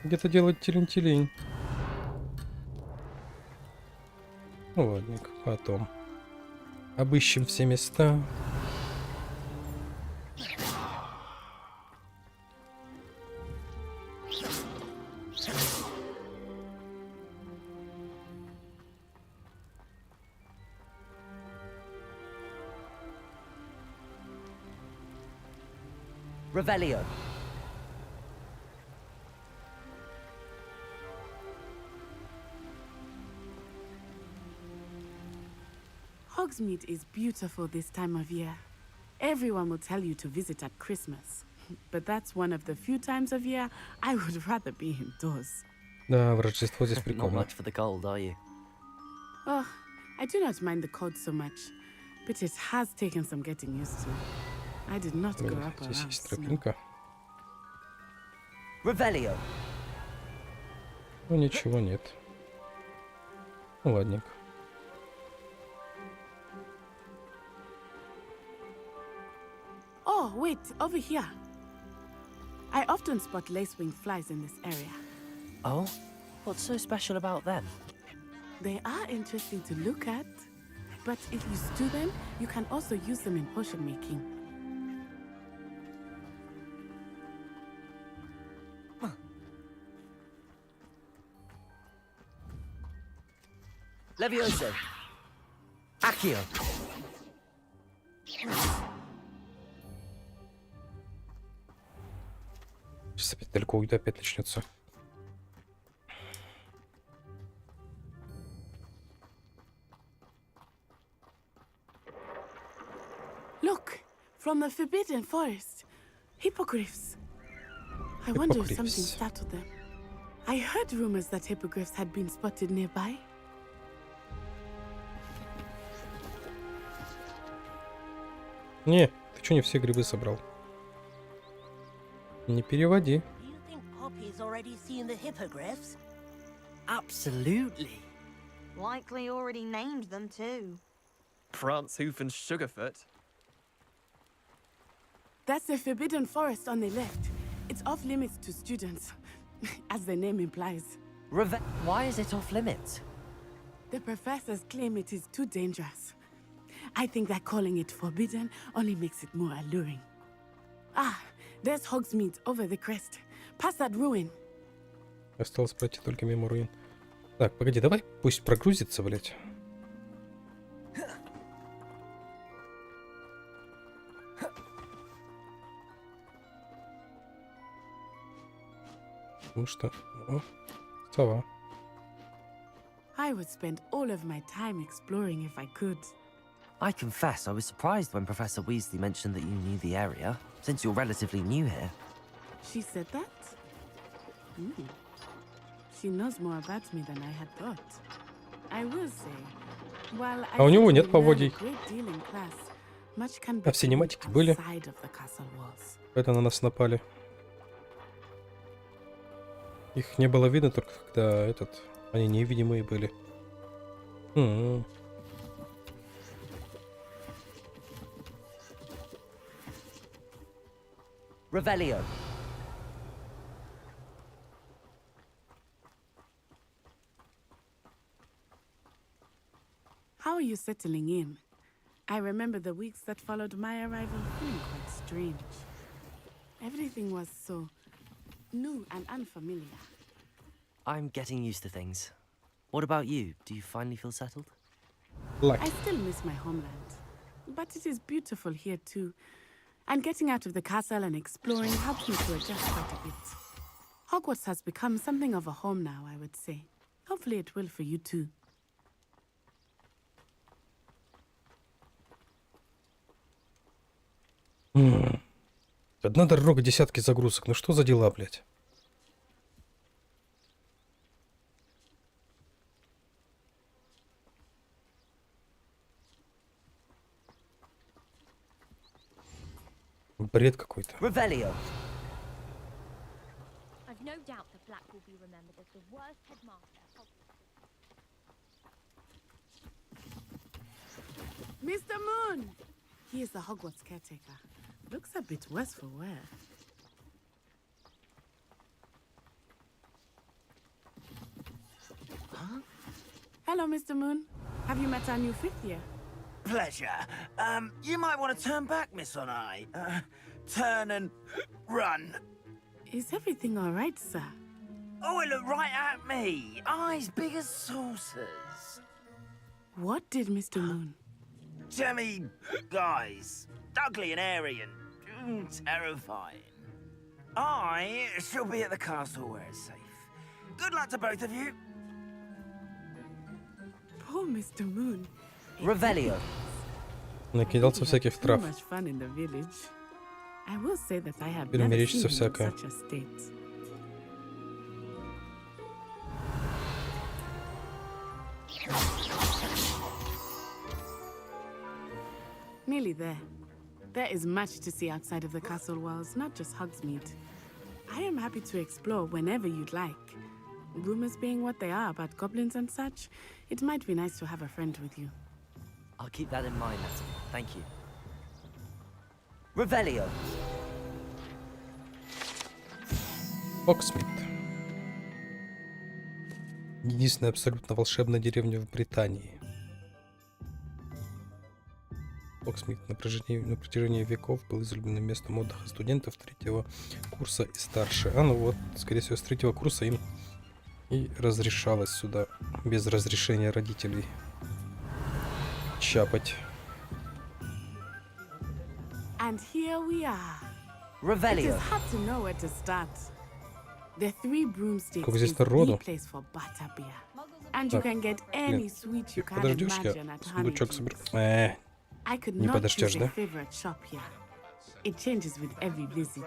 Где-то делать телень-телень. Ну, ладненько, потом. Обыщем все места. Revelio. Hogsmeade is beautiful this time of year. Everyone will tell you to visit at Christmas. But that's one of the few times of year I would rather be indoors. Да, в Рождество здесь Not прикольно. much for the cold, are you? Oh, I do not mind the cold so much, but it has taken some getting used to. I did not grow up Здесь around есть snow. тропинка. Revelio. Ну, ничего нет. Ну, ладненько. Oh, wait, over here. I often spot lacewing flies in this area. Oh? What's so special about them? They are interesting to look at, but if you stew them, you can also use them in potion making. Levioso. Accio. Сейчас опять далеко уйду, опять начнется. Look, from the Forbidden Forest. Hippogriffs. I wonder if something Hippogriffs. startled them. I heard rumors that hippogriffs had been spotted nearby. Не, ты что не все грибы собрал? Не переводи. Do you think Poppy's already seen the hippogriffs? Absolutely. Likely already named them too. Prancehoof and Sugarfoot. That's the Forbidden Forest on the left. It's off limits to students, as the name implies. Why is it off limits? The professors claim it is too dangerous. I think that calling it forbidden only makes it more alluring. Ah, there's Hogsmeade over the crest. Past that ruin. Осталось пройти только мимо руин. Так, погоди, давай пусть прогрузится, блять. Ну что? О, сова. I would spend all of my time exploring if I could. I confess I was surprised when Professor Weasley mentioned that you knew the area, since you're relatively new here. She said that? She knows more about me than I had thought. I will say, while I у него certainly нет learned поводий. a great deal in class, much can А be в синематике были. outside of the castle walls. Это на нас напали. Их не было видно только когда они невидимые были. Revelio. How are you settling in? I remember the weeks that followed my arrival feeling quite strange. Everything was so new and unfamiliar. I'm getting used to things. What about you? Do you finally feel settled? I still miss my homeland, but it is beautiful here too. And getting out of the castle and exploring helped me to adjust quite a bit. Hogwarts has become something of a home now, I would say. Hopefully it will for you too. Одна дорога, десятки загрузок. Ну что за дела, блядь? Бред какой-то. Revelio. I've no doubt that Black will be remembered as the worst headmaster. Mr. Moon! He is the Hogwarts caretaker. Looks a bit worse for wear. Huh? Hello, Mr. Moon. Have you met our new fifth year? Pleasure. You might want to turn back, Miss Onai. Turn and run. Is everything all right, sir? Oh, it looked right at me. Eyes big as saucers. What did Mr. Moon? Jemmy guys. Ugly and airy and terrifying. I shall be at the castle where it's safe. Good luck to both of you. Poor Mr. Moon. Revelio. Накидался всяких Too трав. much fun in the village. I will say that I have Теперь never мерещится seen him in всякое. such a state. Nearly there. There is much to see outside of the castle walls, not just Hogsmeade. I am happy to explore whenever you'd like. Rumors being what they are about goblins and such, it might be nice to have a friend with you. I'll keep that in mind, Natalie. Thank you. Revelio. Хогсмит. Единственная абсолютно волшебная деревня в Британии. Хогсмит на протяжении веков был излюбленным местом отдыха студентов третьего курса и старше. А ну вот, скорее всего, с третьего курса им и разрешалось сюда без разрешения родителей чапать. And here we are. Revelio. It is hard to know where to start. The Three Broomsticks Сколько здесь is the народу. place for butterbeer. And you Так, can get any sweet you can подождешь, imagine я at сундучок Honeydew. соберу. I could Не not подождешь, choose a да? favorite shop here. It changes with every visit.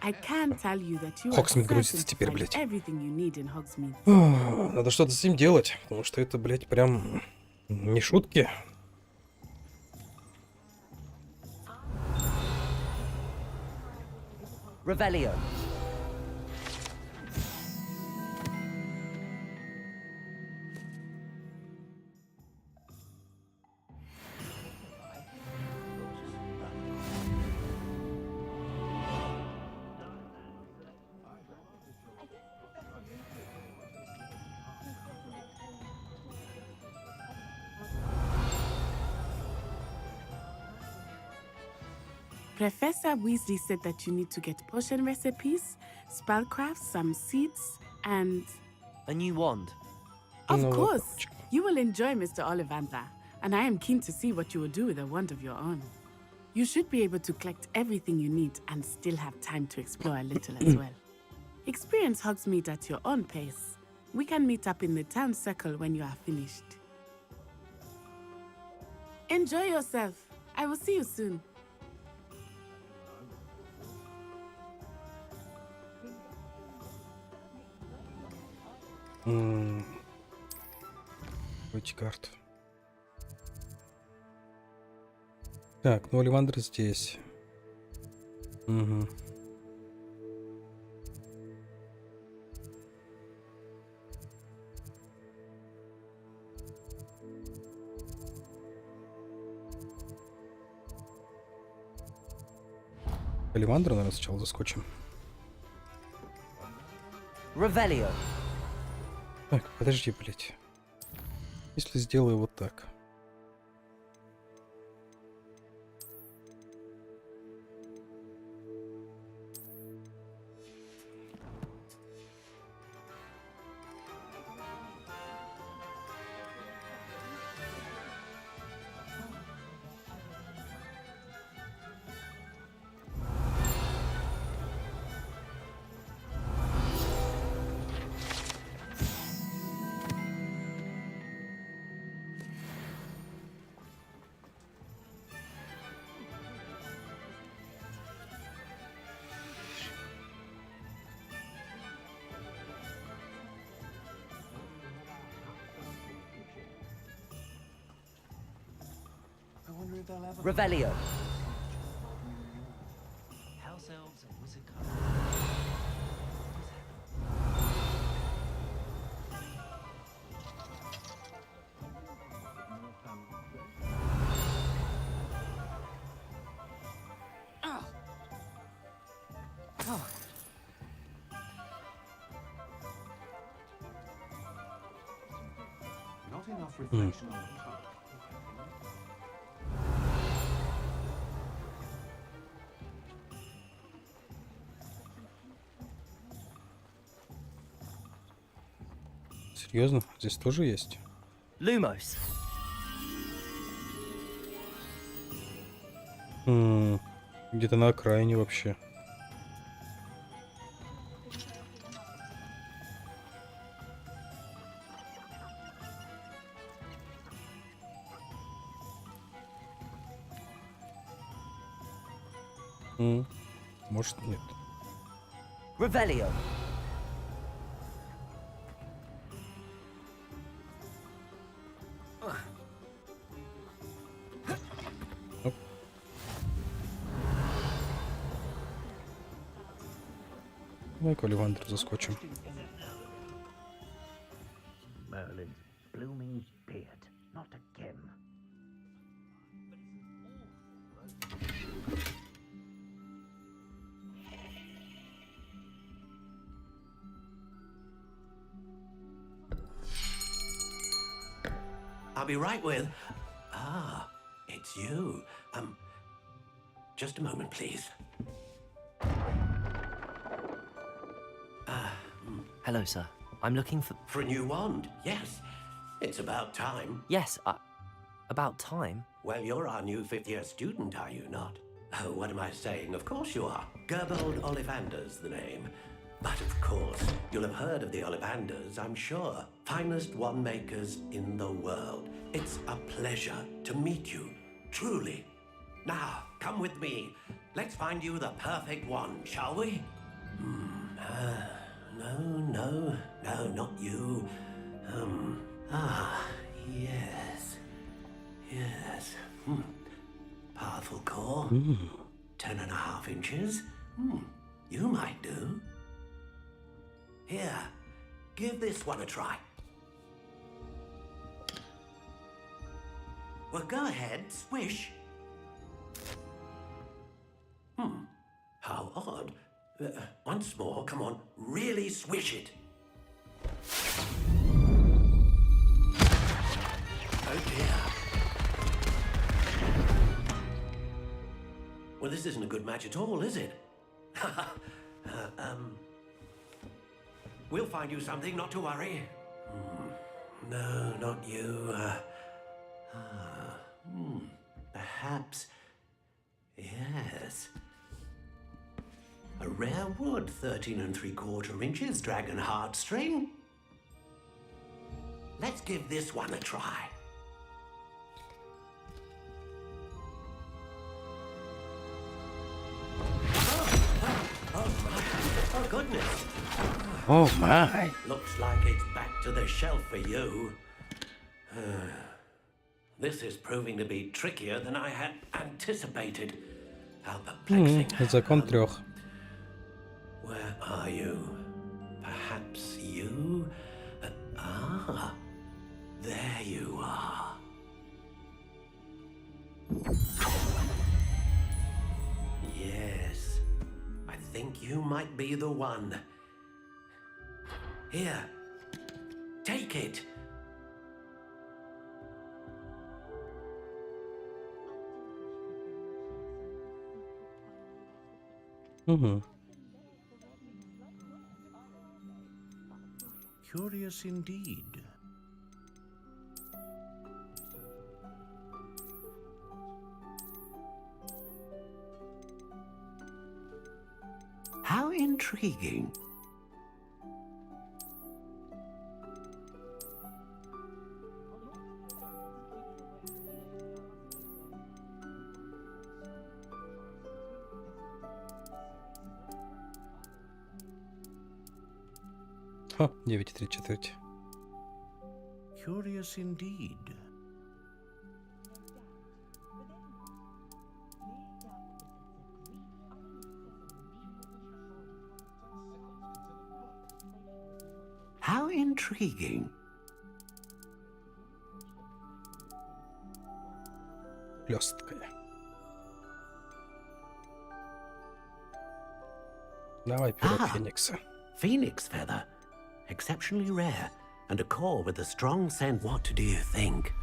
I can tell you that you are Хогсмит certain грузится to теперь, find блядь. everything you need in Hogsmeade. Надо что-то с этим делать, потому что это, блядь, прям не шутки. Revelio. Professor Weasley said that you need to get potion recipes, spellcrafts, some seeds, and... A new wand. Of course! You will enjoy Mr. Ollivander, and I am keen to see what you will do with a wand of your own. You should be able to collect everything you need and still have time to explore a little as well. Experience Hogsmeade at your own pace. We can meet up in the town circle when you are finished. Enjoy yourself. I will see you soon. Эти карты. Так, ну Оливандр здесь. Угу. Оливандра, наверное, сначала заскочим. Revelio. Так, подожди, блядь. Если сделаю вот так. Revelio. House elves and wizard Not enough reflection on the top. Серьезно? Здесь тоже есть? Lumos. Где-то на окраине вообще. Может, нет. Revelio. Давай-ка Оливандр заскочим. Merlin's blooming beard, not again. I'll be right with... Ah, it's you. Just a moment, please. Hello, sir. I'm looking for... For a new wand, yes. It's about time. Yes, about time? Well, you're our new fifth-year student, are you not? Oh, what am I saying? Of course you are. Gerbold Ollivander's the name. But of course, you'll have heard of the Ollivanders, I'm sure. Finest wand makers in the world. It's a pleasure to meet you, truly. Now, come with me. Let's find you the perfect wand, shall we? No, not you. Yes. Powerful core. 10.5 inches. You might do. Here, give this one a try. Well, go ahead, swish. How odd. Once more, come on, really swish it. Oh dear. Well, this isn't a good match at all, is it? We'll find you something, not to worry. No, not you. Perhaps... Yes. A rare wood, 13 3/4 inches, dragon heartstring. Let's give this one a try. Oh, goodness. Oh my. Looks like it's back to the shelf for you. This is proving to be trickier than I had anticipated. How perplexing. Закон трех. Where are you? Perhaps you? There you are. Yes, I think you might be the one. Here, take it. Curious indeed. How intriguing. Ха, 9 3/4. Curious indeed. How intriguing. Лёсткая. Давай перо Феникса. Phoenix feather. Exceptionally rare. And a core with a strong scent. What do you think?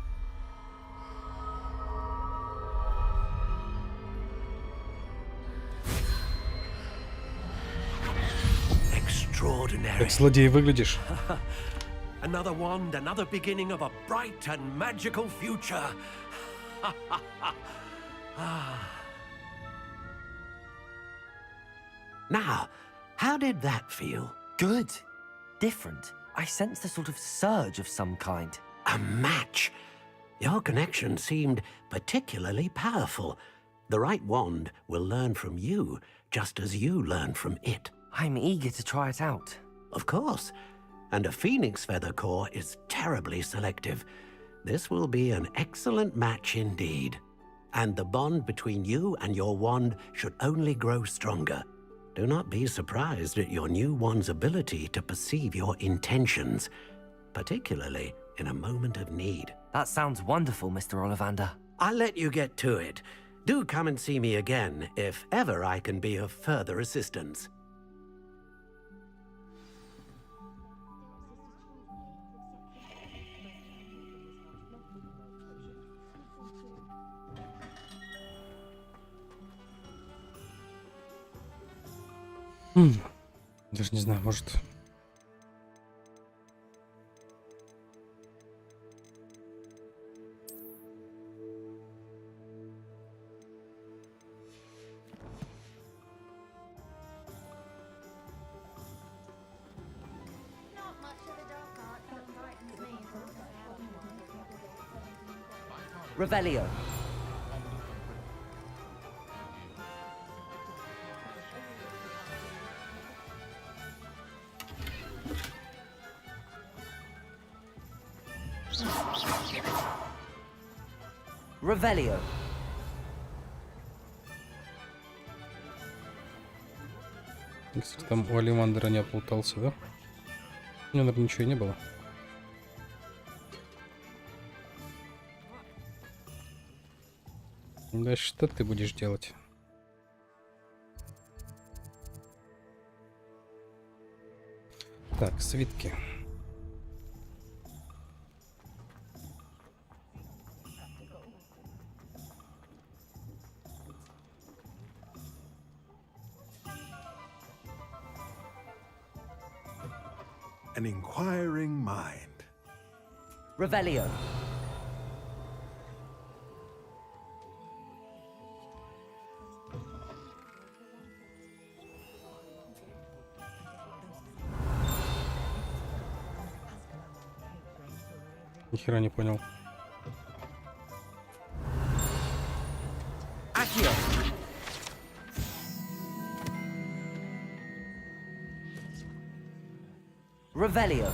Extraordinary. Как злодей выглядишь. Another wand, another beginning of a bright and magical future. Now, how did that feel? Good. Different. I sensed a sort of surge of some kind. A match. Your connection seemed particularly powerful. The right wand will learn from you, just as you learn from it. I'm eager to try it out. Of course. And a phoenix feather core is terribly selective. This will be an excellent match indeed. And the bond between you and your wand should only grow stronger. Do not be surprised at your new wand's ability to perceive your intentions, particularly in a moment of need. That sounds wonderful, Mr. Ollivander. I'll let you get to it. Do come and see me again if ever I can be of further assistance. Даже не знаю, может... Revelio. Revelio. Кстати, там у Оливандера не оплутался, да? У него, наверное, ничего и не было. Да что ты будешь делать? Так, свитки. an inquiring mind. Revelio. Ни хера не понял. Accio. Revelio.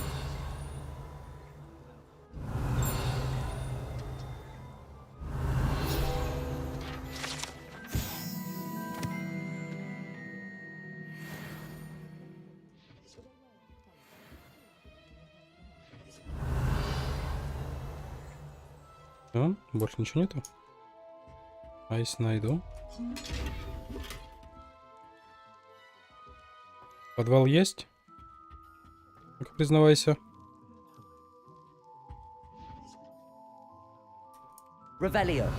А? Больше ничего нету? А если найду? Подвал есть? Ну-ка, признавайся. Revelio.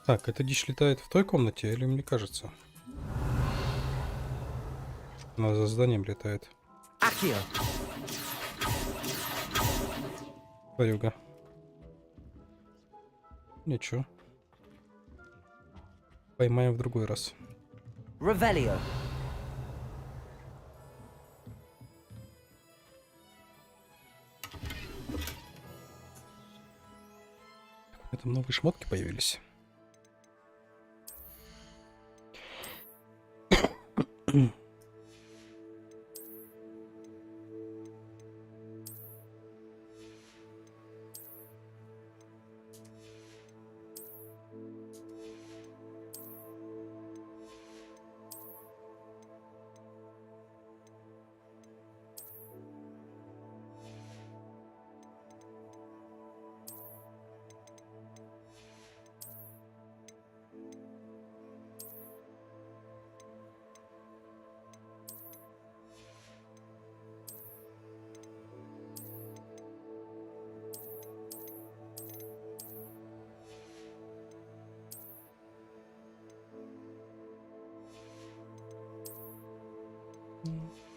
Так, эта дичь летает в той комнате, или мне кажется? Она за зданием летает. Accio. Тварюга. Ничего. Поймаем в другой раз. Revelio. У меня там новые шмотки появились.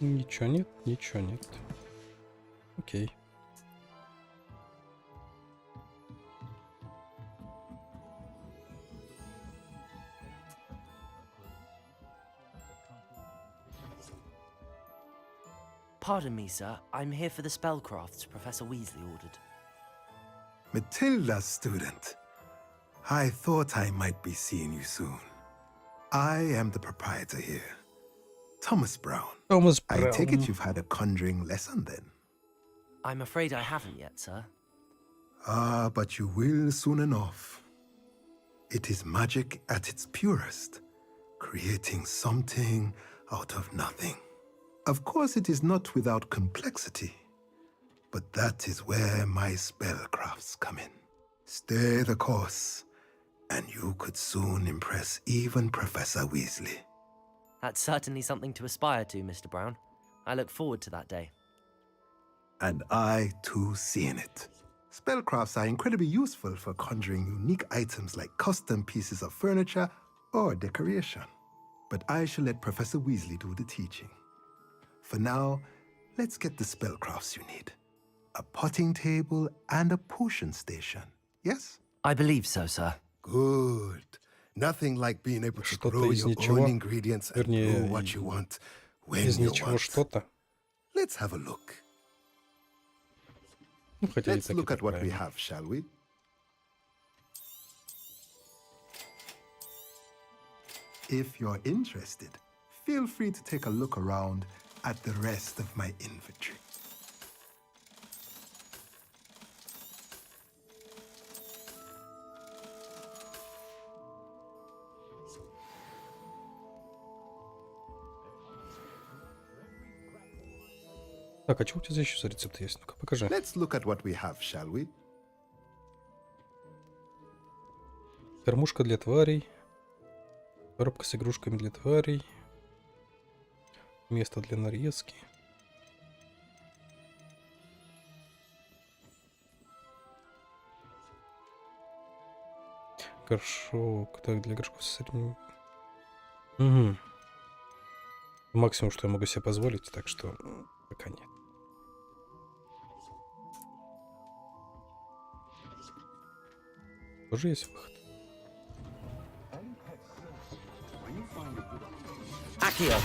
Ничего нет, ничего нет. Окей. Pardon me, sir. I'm here for the spellcrafts Professor Weasley ordered. Matilda, student. I thought I might be seeing you soon. I am the proprietor here, Thomas Brown. Thomas I take Brown. it you've had a conjuring lesson then? I'm afraid I haven't yet, sir. Ah, but you will soon enough. It is magic at its purest, creating something out of nothing. Of course, it is not without complexity, but that is where my spellcrafts come in. Stay the course, and you could soon impress even Professor Weasley. That's certainly something to aspire to, Mr. Brown. I look forward to that day. And I, too, seeing it. Spellcrafts are incredibly useful for conjuring unique items like custom pieces of furniture or decoration. But I shall let Professor Weasley do the teaching. For now, let's get the spellcrafts you need. A potting table and a potion station, yes? I believe so, sir. Good. Nothing like being able to grow из your ничего. own ingredients and grow what you want when Из you ничего want. что-то. Let's have a look. Ну, хотя и Let's так, и look так at what we правильно. have, shall we? If you're interested, feel free to take a look around at the rest of my inventory. Так, а что у тебя еще за рецепт есть? Ну-ка, покажи. Let's look at what we have, shall we? Кормушка для тварей. Коробка с игрушками для тварей. Место для нарезки. Горшок. Так, для горшков с средним. Угу. Максимум, что я могу себе позволить, так что пока нет. Тоже есть выход. Accio.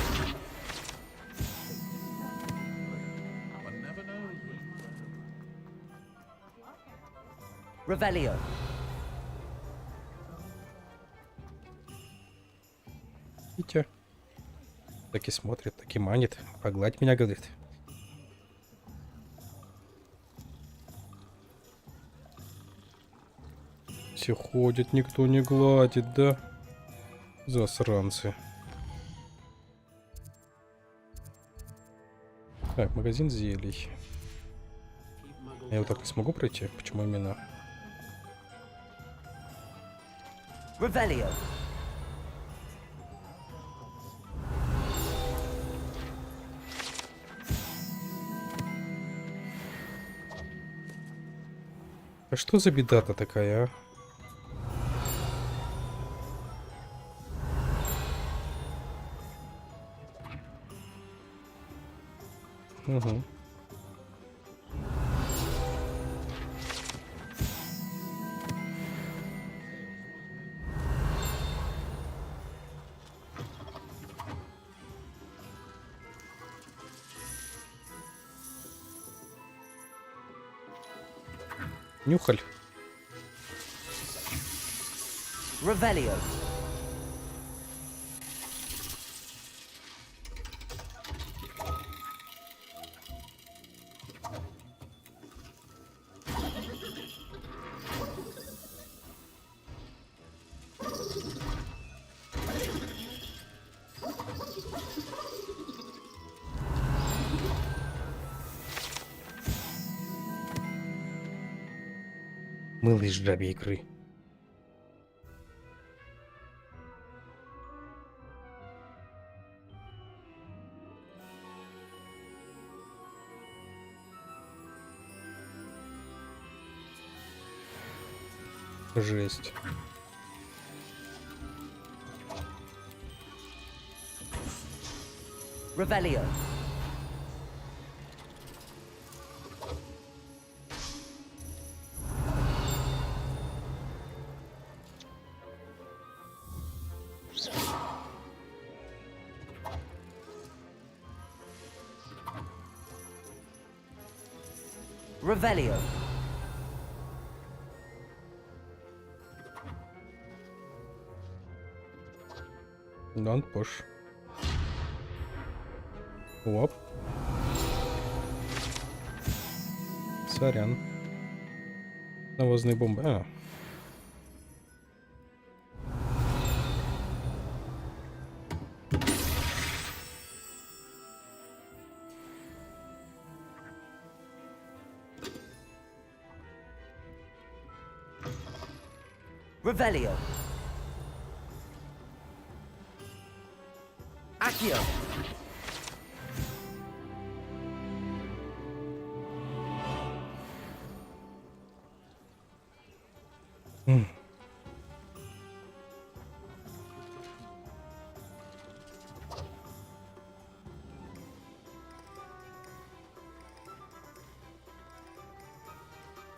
Revelio. Видите? Так и смотрит, так и манит. Погладь меня, говорит. Все ходят, никто не гладит, да? Засранцы. Так, магазин зелий. Я вот так не смогу пройти? Почему именно? Revelio. А что за беда-то такая, а? Угу. Нюхаль. Revelio. Мыло из жабьей икры. Жесть. Revelio. Revelio. Don't push. Оп. Сорян. Навозные бомбы. А. Revelio. Accio.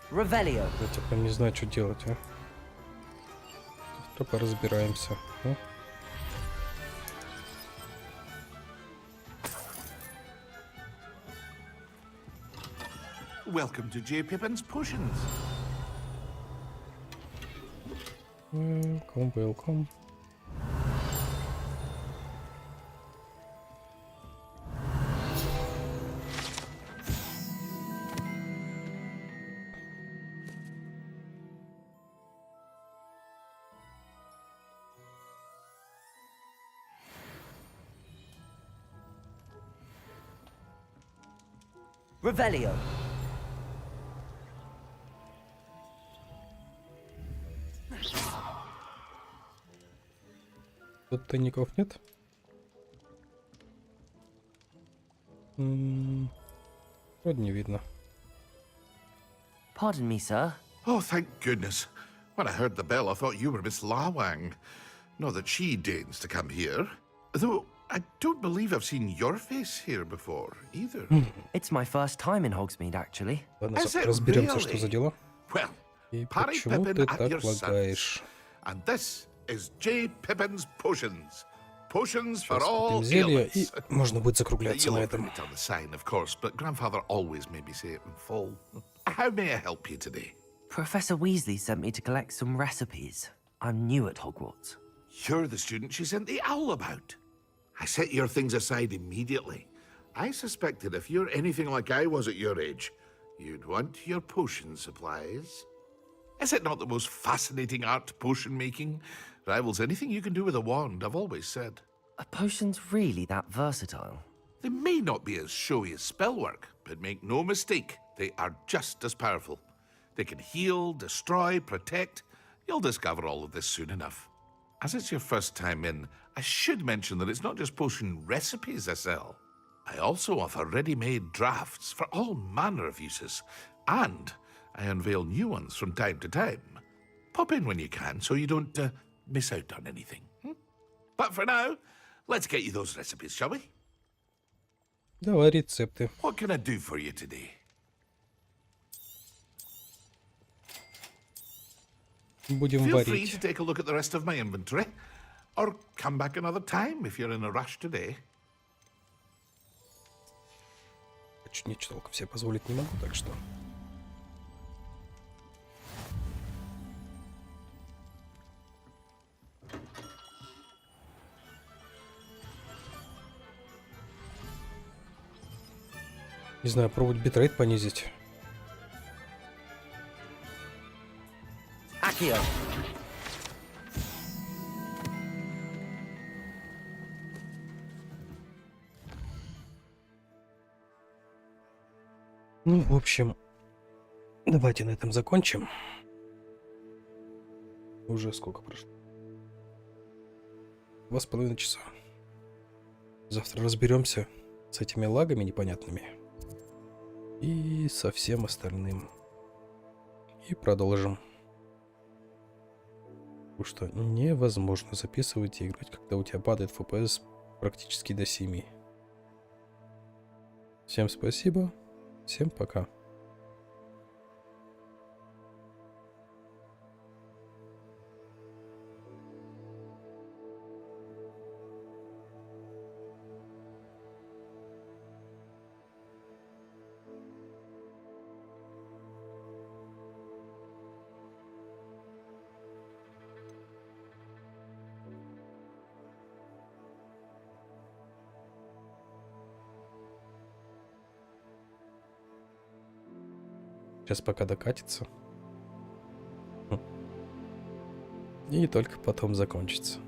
Revelio. Я теперь не знаю, что делать, а. Завтра поразбираемся. А? Welcome to J. Pippin's Potions. Welcome, welcome. Revelio. Тут тайников нет? Вроде не видно. Pardon me, sir. Oh, thank goodness. When I heard the bell, I thought you were Miss Lawang. Not that she deigns to come here. Though, I don't believe I've seen your face here before, either. It's my first time in Hogsmeade, actually. Ладно, Is it разберемся, что really? за дела. Well, И Parry почему Pippin ты at так your лагаешь? service. And this is J. Pippin's potions. Potions for Сейчас all купим зелье, и ailments. можно будет закругляться You'll на have этом. it on the sign, of course, but Grandfather always made me say it in full. How may I help you today? Professor Weasley sent me to collect some recipes. I'm new at Hogwarts. You're the student she sent the owl about. I set your things aside immediately. I suspected if you're anything like I was at your age, you'd want your potion supplies. Is it not the most fascinating art, potion making? Rivals anything you can do with a wand, I've always said. Are potions really that versatile? They may not be as showy as spellwork, but make no mistake, they are just as powerful. They can heal, destroy, protect. You'll discover all of this soon enough. As it's your first time in, I should mention that it's not just potion recipes I sell. I also offer ready-made drafts for all manner of uses, and I unveil new ones from time to time. Pop in when you can so you don't miss out on anything. But for now, let's get you those recipes, shall we? Давай рецепты. What can I do for you today? Будем Feel free варить. to take a look at the rest of my inventory, or come back another time if you're in a rush today. Чуть ничего толком себе позволить не могу, так что... Не знаю, пробовать битрейт понизить. Accio. Ну, в общем, давайте на этом закончим. Уже сколько прошло? 2,5 часа. Завтра разберемся с этими лагами непонятными. И со всем остальным. И продолжим. Потому что невозможно записывать и играть, когда у тебя падает FPS практически до 7. Всем спасибо. Всем пока. Сейчас пока докатится. И только потом закончится.